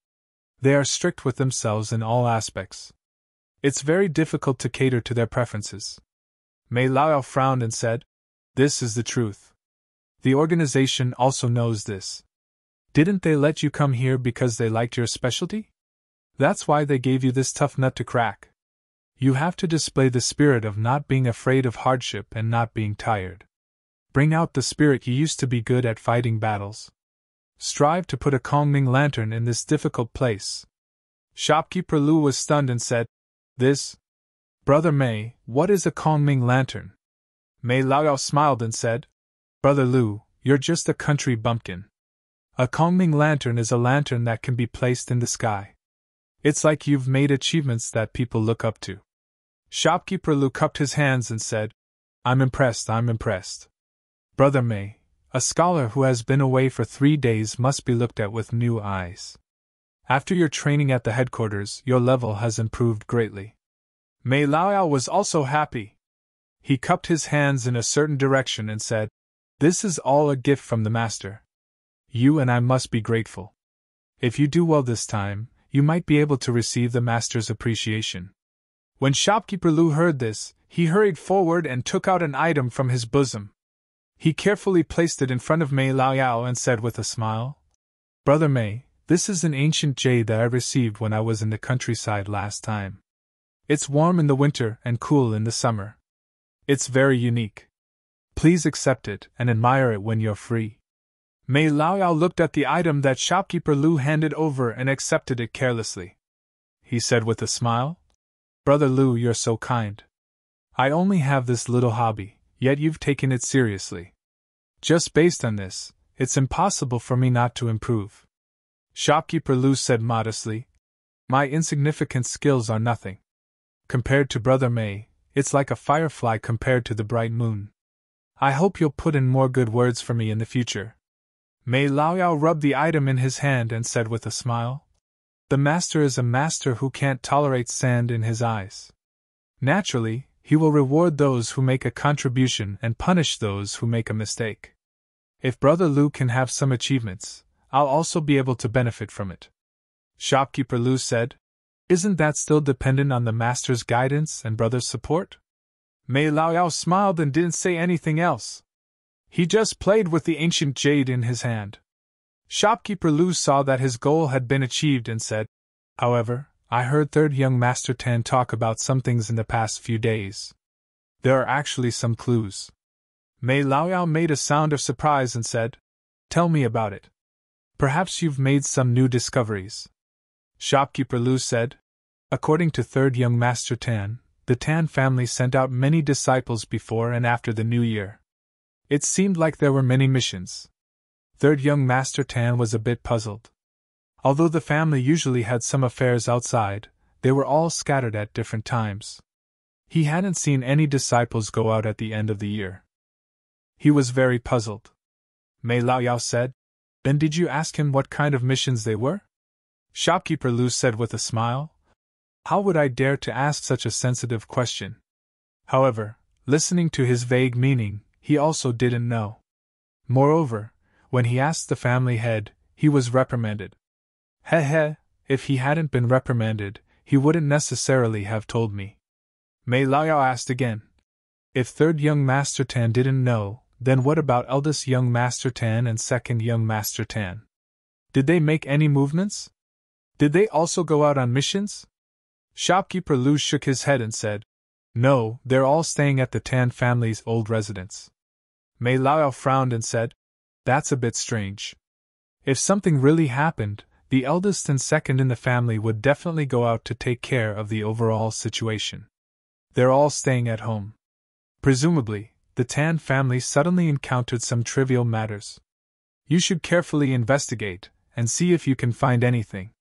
A: They are strict with themselves in all aspects. It's very difficult to cater to their preferences. Mei Laoyao frowned and said, This is the truth. The organization also knows this. Didn't they let you come here because they liked your specialty? That's why they gave you this tough nut to crack. You have to display the spirit of not being afraid of hardship and not being tired. Bring out the spirit you used to be good at fighting battles. Strive to put a Kongming lantern in this difficult place. Shopkeeper Lu was stunned and said, This? Brother Mei, what is a Kongming lantern? Mei Laoyao smiled and said, Brother Lu, you're just a country bumpkin. A Kongming lantern is a lantern that can be placed in the sky. It's like you've made achievements that people look up to. Shopkeeper Lu cupped his hands and said, I'm impressed. Brother Mei, a scholar who has been away for 3 days must be looked at with new eyes. After your training at the headquarters, your level has improved greatly. Mei Laoyao was also happy. He cupped his hands in a certain direction and said, This is all a gift from the master. You and I must be grateful. If you do well this time, you might be able to receive the master's appreciation. When Shopkeeper Lu heard this, he hurried forward and took out an item from his bosom. He carefully placed it in front of Mei Laoyao and said with a smile, Brother Mei, this is an ancient jade that I received when I was in the countryside last time. It's warm in the winter and cool in the summer. It's very unique. Please accept it and admire it when you're free. Mei Laoyao looked at the item that Shopkeeper Lu handed over and accepted it carelessly. He said with a smile, Brother Lu, you're so kind. I only have this little hobby, yet you've taken it seriously. Just based on this, it's impossible for me not to improve. Shopkeeper Lu said modestly, My insignificant skills are nothing. Compared to Brother Mei, it's like a firefly compared to the bright moon. I hope you'll put in more good words for me in the future. Mei Laoyao rubbed the item in his hand and said with a smile, The master is a master who can't tolerate sand in his eyes. Naturally, he will reward those who make a contribution and punish those who make a mistake. If Brother Lu can have some achievements, I'll also be able to benefit from it. Shopkeeper Lu said, Isn't that still dependent on the master's guidance and brother's support? Mei Laoyao smiled and didn't say anything else. He just played with the ancient jade in his hand. Shopkeeper Lu saw that his goal had been achieved and said, "However, I heard third young Master Tan talk about some things in the past few days. There are actually some clues." Mei Laoyao made a sound of surprise and said, "Tell me about it. Perhaps you've made some new discoveries." Shopkeeper Lu said, "According to third young Master Tan, the Tan family sent out many disciples before and after the New Year. It seemed like there were many missions." Third young Master Tan was a bit puzzled. Although the family usually had some affairs outside, they were all scattered at different times. He hadn't seen any disciples go out at the end of the year. He was very puzzled. Mei Laoyao said, "Then did you ask him what kind of missions they were?" Shopkeeper Lu said with a smile, "How would I dare to ask such a sensitive question?" However, listening to his vague meaning, he also didn't know. Moreover, when he asked the family head, he was reprimanded. If he hadn't been reprimanded, he wouldn't necessarily have told me. Mei Laoyao asked again, "If third young Master Tan didn't know, then what about eldest young Master Tan and second young Master Tan? Did they make any movements? Did they also go out on missions?" Shopkeeper Lu shook his head and said, "No, they're all staying at the Tan family's old residence." Mei Laoyao frowned and said, "That's a bit strange. If something really happened, the eldest and second in the family would definitely go out to take care of the overall situation. They're all staying at home. Presumably, the Tan family suddenly encountered some trivial matters. You should carefully investigate, and see if you can find anything."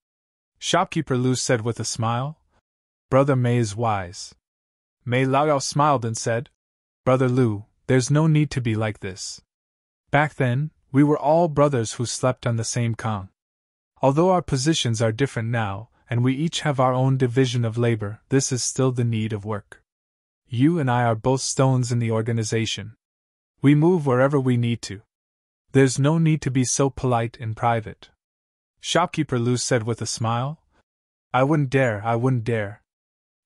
A: Shopkeeper Lu said with a smile, "Brother Mei is wise." Mei Laoyao smiled and said, "Brother Lu, there's no need to be like this. Back then, we were all brothers who slept on the same kang. Although our positions are different now, and we each have our own division of labor, this is still the need of work. You and I are both stones in the organization. We move wherever we need to. There's no need to be so polite in private." Shopkeeper Lu said with a smile, I wouldn't dare.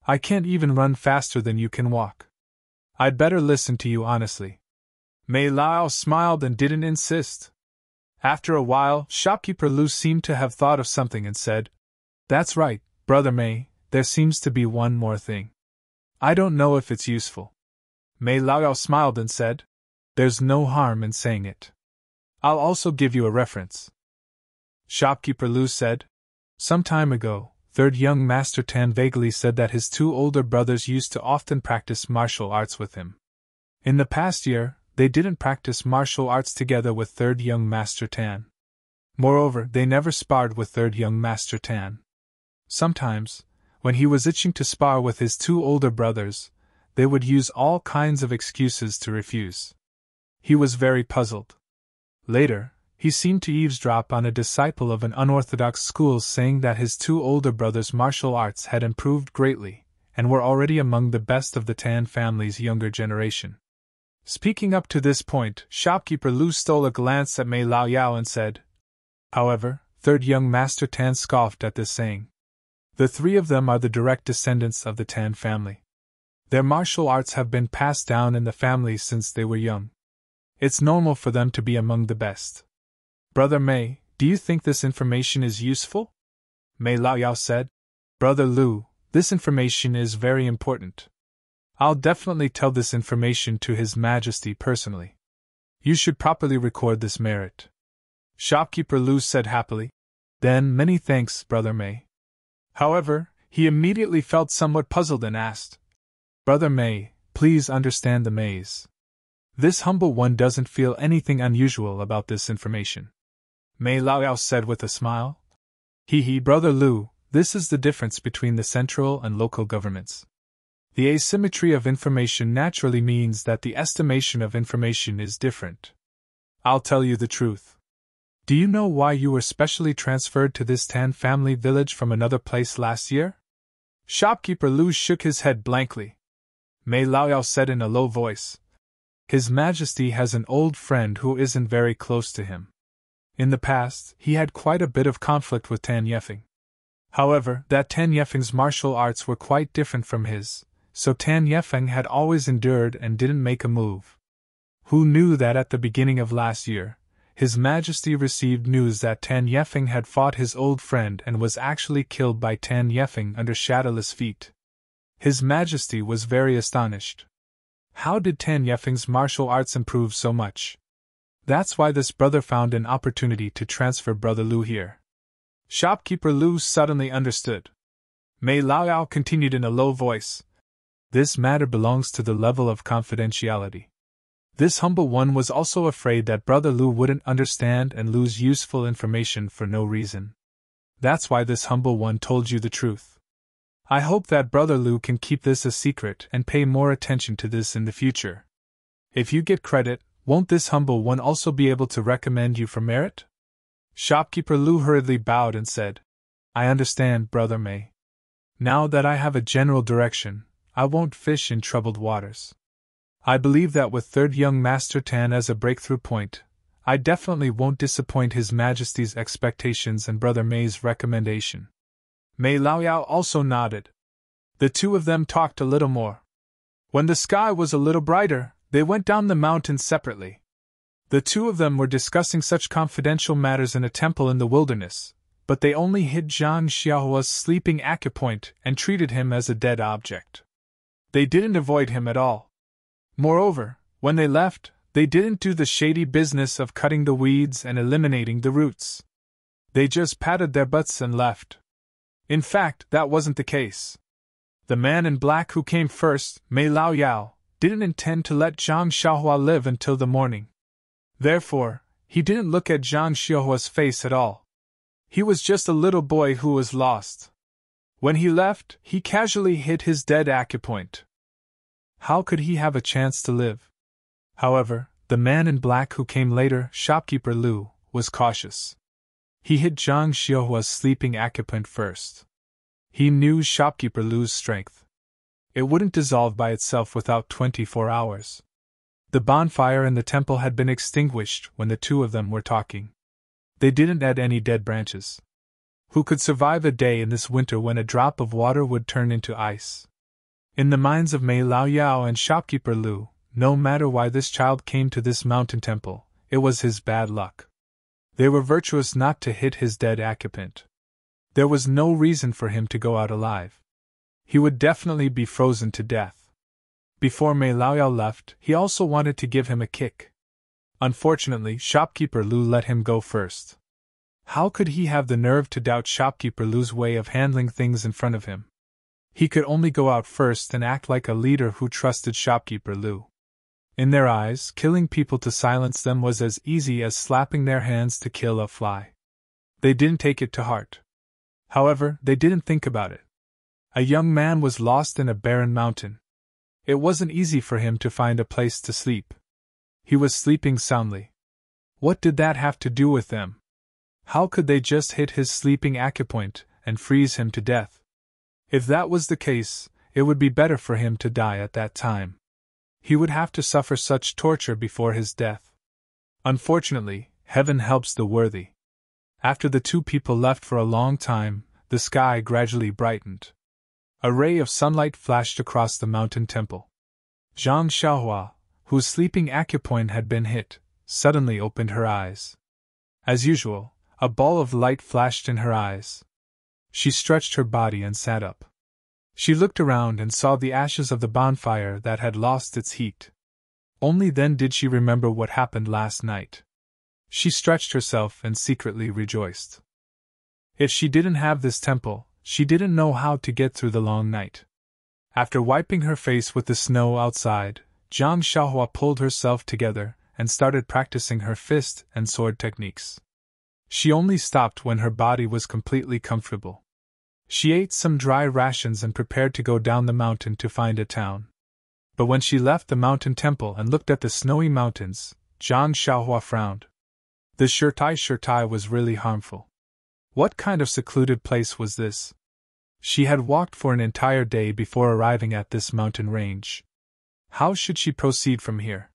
A: I can't even run faster than you can walk. I'd better listen to you honestly." Mei Laoyao smiled and didn't insist. After a while, Shopkeeper Lu seemed to have thought of something and said, "That's right, Brother Mei, there seems to be one more thing. I don't know if it's useful." Mei Laoyao smiled and said, "There's no harm in saying it. I'll also give you a reference." Shopkeeper Lu said, "Some time ago, third young Master Tan vaguely said that his two older brothers used to often practice martial arts with him. In the past year, they didn't practice martial arts together with third young Master Tan. Moreover, they never sparred with third young Master Tan. Sometimes, when he was itching to spar with his two older brothers, they would use all kinds of excuses to refuse." He was very puzzled. Later, he seemed to eavesdrop on a disciple of an unorthodox school saying that his two older brothers' martial arts had improved greatly, and were already among the best of the Tan family's younger generation. Speaking up to this point, Shopkeeper Lu stole a glance at Mei Laoyao and said, "However, third young Master Tan scoffed at this saying. The three of them are the direct descendants of the Tan family. Their martial arts have been passed down in the family since they were young. It's normal for them to be among the best. Brother Mei, do you think this information is useful?" Mei Laoyao said, "Brother Lu, this information is very important. I'll definitely tell this information to His Majesty personally. You should properly record this merit." Shopkeeper Lu said happily, "Then many thanks, Brother Mei." However, he immediately felt somewhat puzzled and asked, "Brother Mei, please understand the Meis. This humble one doesn't feel anything unusual about this information." Mei Laoyao said with a smile, Brother Lu, this is the difference between the central and local governments. The asymmetry of information naturally means that the estimation of information is different. I'll tell you the truth. Do you know why you were specially transferred to this Tan family village from another place last year?" Shopkeeper Lu shook his head blankly. Mei Laoyao said in a low voice, "His Majesty has an old friend who isn't very close to him. In the past, he had quite a bit of conflict with Tan Yefeng. However, that Tan Yefeng's martial arts were quite different from his, so Tan Yefeng had always endured and didn't make a move. Who knew that at the beginning of last year, His Majesty received news that Tan Yefeng had fought his old friend and was actually killed by Tan Yefeng under shadowless feet. His Majesty was very astonished. How did Tan Yefeng's martial arts improve so much? That's why this brother found an opportunity to transfer Brother Lu here. Shopkeeper Lu suddenly understood. Mei Laoyao continued in a low voice. This matter belongs to the level of confidentiality. This humble one was also afraid that Brother Lu wouldn't understand and lose useful information for no reason. That's why this humble one told you the truth. I hope that Brother Lu can keep this a secret and pay more attention to this in the future. If you get credit, won't this humble one also be able to recommend you for merit? Shopkeeper Lu hurriedly bowed and said, I understand, Brother Mei. Now that I have a general direction, I won't fish in troubled waters. I believe that with third young Master Tan as a breakthrough point, I definitely won't disappoint His Majesty's expectations and Brother Mei's recommendation. Mei Laoyao also nodded. The two of them talked a little more. When the sky was a little brighter, they went down the mountain separately. The two of them were discussing such confidential matters in a temple in the wilderness, but they only hit Zhang Xiaohua's sleeping acupoint and treated him as a dead object. They didn't avoid him at all. Moreover, when they left, they didn't do the shady business of cutting the weeds and eliminating the roots. They just patted their butts and left. In fact, that wasn't the case. The man in black who came first, Mei Laoyao, didn't intend to let Zhang Xiaohua live until the morning. Therefore, he didn't look at Zhang Xiaohua's face at all. He was just a little boy who was lost. When he left, he casually hit his dead acupoint. How could he have a chance to live? However, the man in black who came later, Shopkeeper Lu, was cautious. He hit Zhang Xiaohua's sleeping acupoint first. He knew Shopkeeper Lu's strength. It wouldn't dissolve by itself without 24 hours. The bonfire in the temple had been extinguished when the two of them were talking. They didn't add any dead branches. Who could survive a day in this winter when a drop of water would turn into ice? In the minds of Mei Laoyao and Shopkeeper Lu, no matter why this child came to this mountain temple, it was his bad luck. They were virtuous not to hit his dead acupoint. There was no reason for him to go out alive. He would definitely be frozen to death. Before Mei Laoyao left, he also wanted to give him a kick. Unfortunately, Shopkeeper Lu let him go first. How could he have the nerve to doubt Shopkeeper Lu's way of handling things in front of him? He could only go out first and act like a leader who trusted Shopkeeper Lu. In their eyes, killing people to silence them was as easy as slapping their hands to kill a fly. They didn't take it to heart. However, they didn't think about it. A young man was lost in a barren mountain. It wasn't easy for him to find a place to sleep. He was sleeping soundly. What did that have to do with them? How could they just hit his sleeping acupoint and freeze him to death? If that was the case, it would be better for him to die at that time. He would have to suffer such torture before his death. Unfortunately, heaven helps the worthy. After the two people left for a long time, the sky gradually brightened. A ray of sunlight flashed across the mountain temple. Zhang Xiaohua, whose sleeping acupoint had been hit, suddenly opened her eyes. As usual, a ball of light flashed in her eyes. She stretched her body and sat up. She looked around and saw the ashes of the bonfire that had lost its heat. Only then did she remember what happened last night. She stretched herself and secretly rejoiced. If she didn't have this temple, she didn't know how to get through the long night. After wiping her face with the snow outside, Zhang Xiaohua pulled herself together and started practicing her fist and sword techniques. She only stopped when her body was completely comfortable. She ate some dry rations and prepared to go down the mountain to find a town. But when she left the mountain temple and looked at the snowy mountains, Zhang Xiaohua frowned. The Shirtai was really harmful. What kind of secluded place was this? She had walked for an entire day before arriving at this mountain range. How should she proceed from here?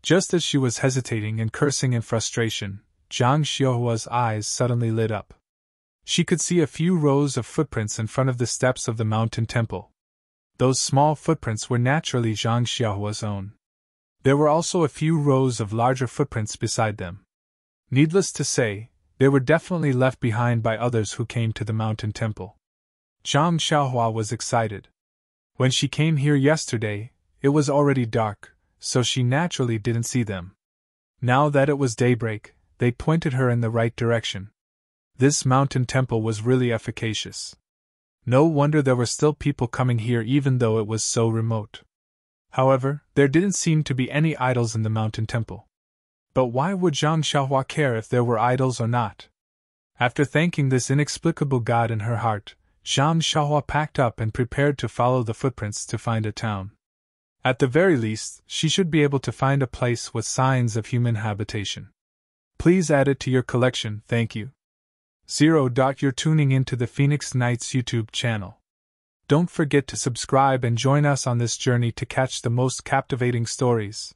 A: Just as she was hesitating and cursing in frustration, Zhang Xiaohua's eyes suddenly lit up. She could see a few rows of footprints in front of the steps of the mountain temple. Those small footprints were naturally Zhang Xiaohua's own. There were also a few rows of larger footprints beside them. Needless to say, they were definitely left behind by others who came to the mountain temple. Zhang Xiaohua was excited. When she came here yesterday, it was already dark, so she naturally didn't see them. Now that it was daybreak, they pointed her in the right direction. This mountain temple was really efficacious. No wonder there were still people coming here even though it was so remote. However, there didn't seem to be any idols in the mountain temple. But why would Zhang Xiaohua care if there were idols or not? After thanking this inexplicable god in her heart, Zhang Xiaohua packed up and prepared to follow the footprints to find a town. At the very least, she should be able to find a place with signs of human habitation. Please add it to your collection, thank you. 0. You're tuning into the Phoenix Nights YouTube channel. Don't forget to subscribe and join us on this journey to catch the most captivating stories.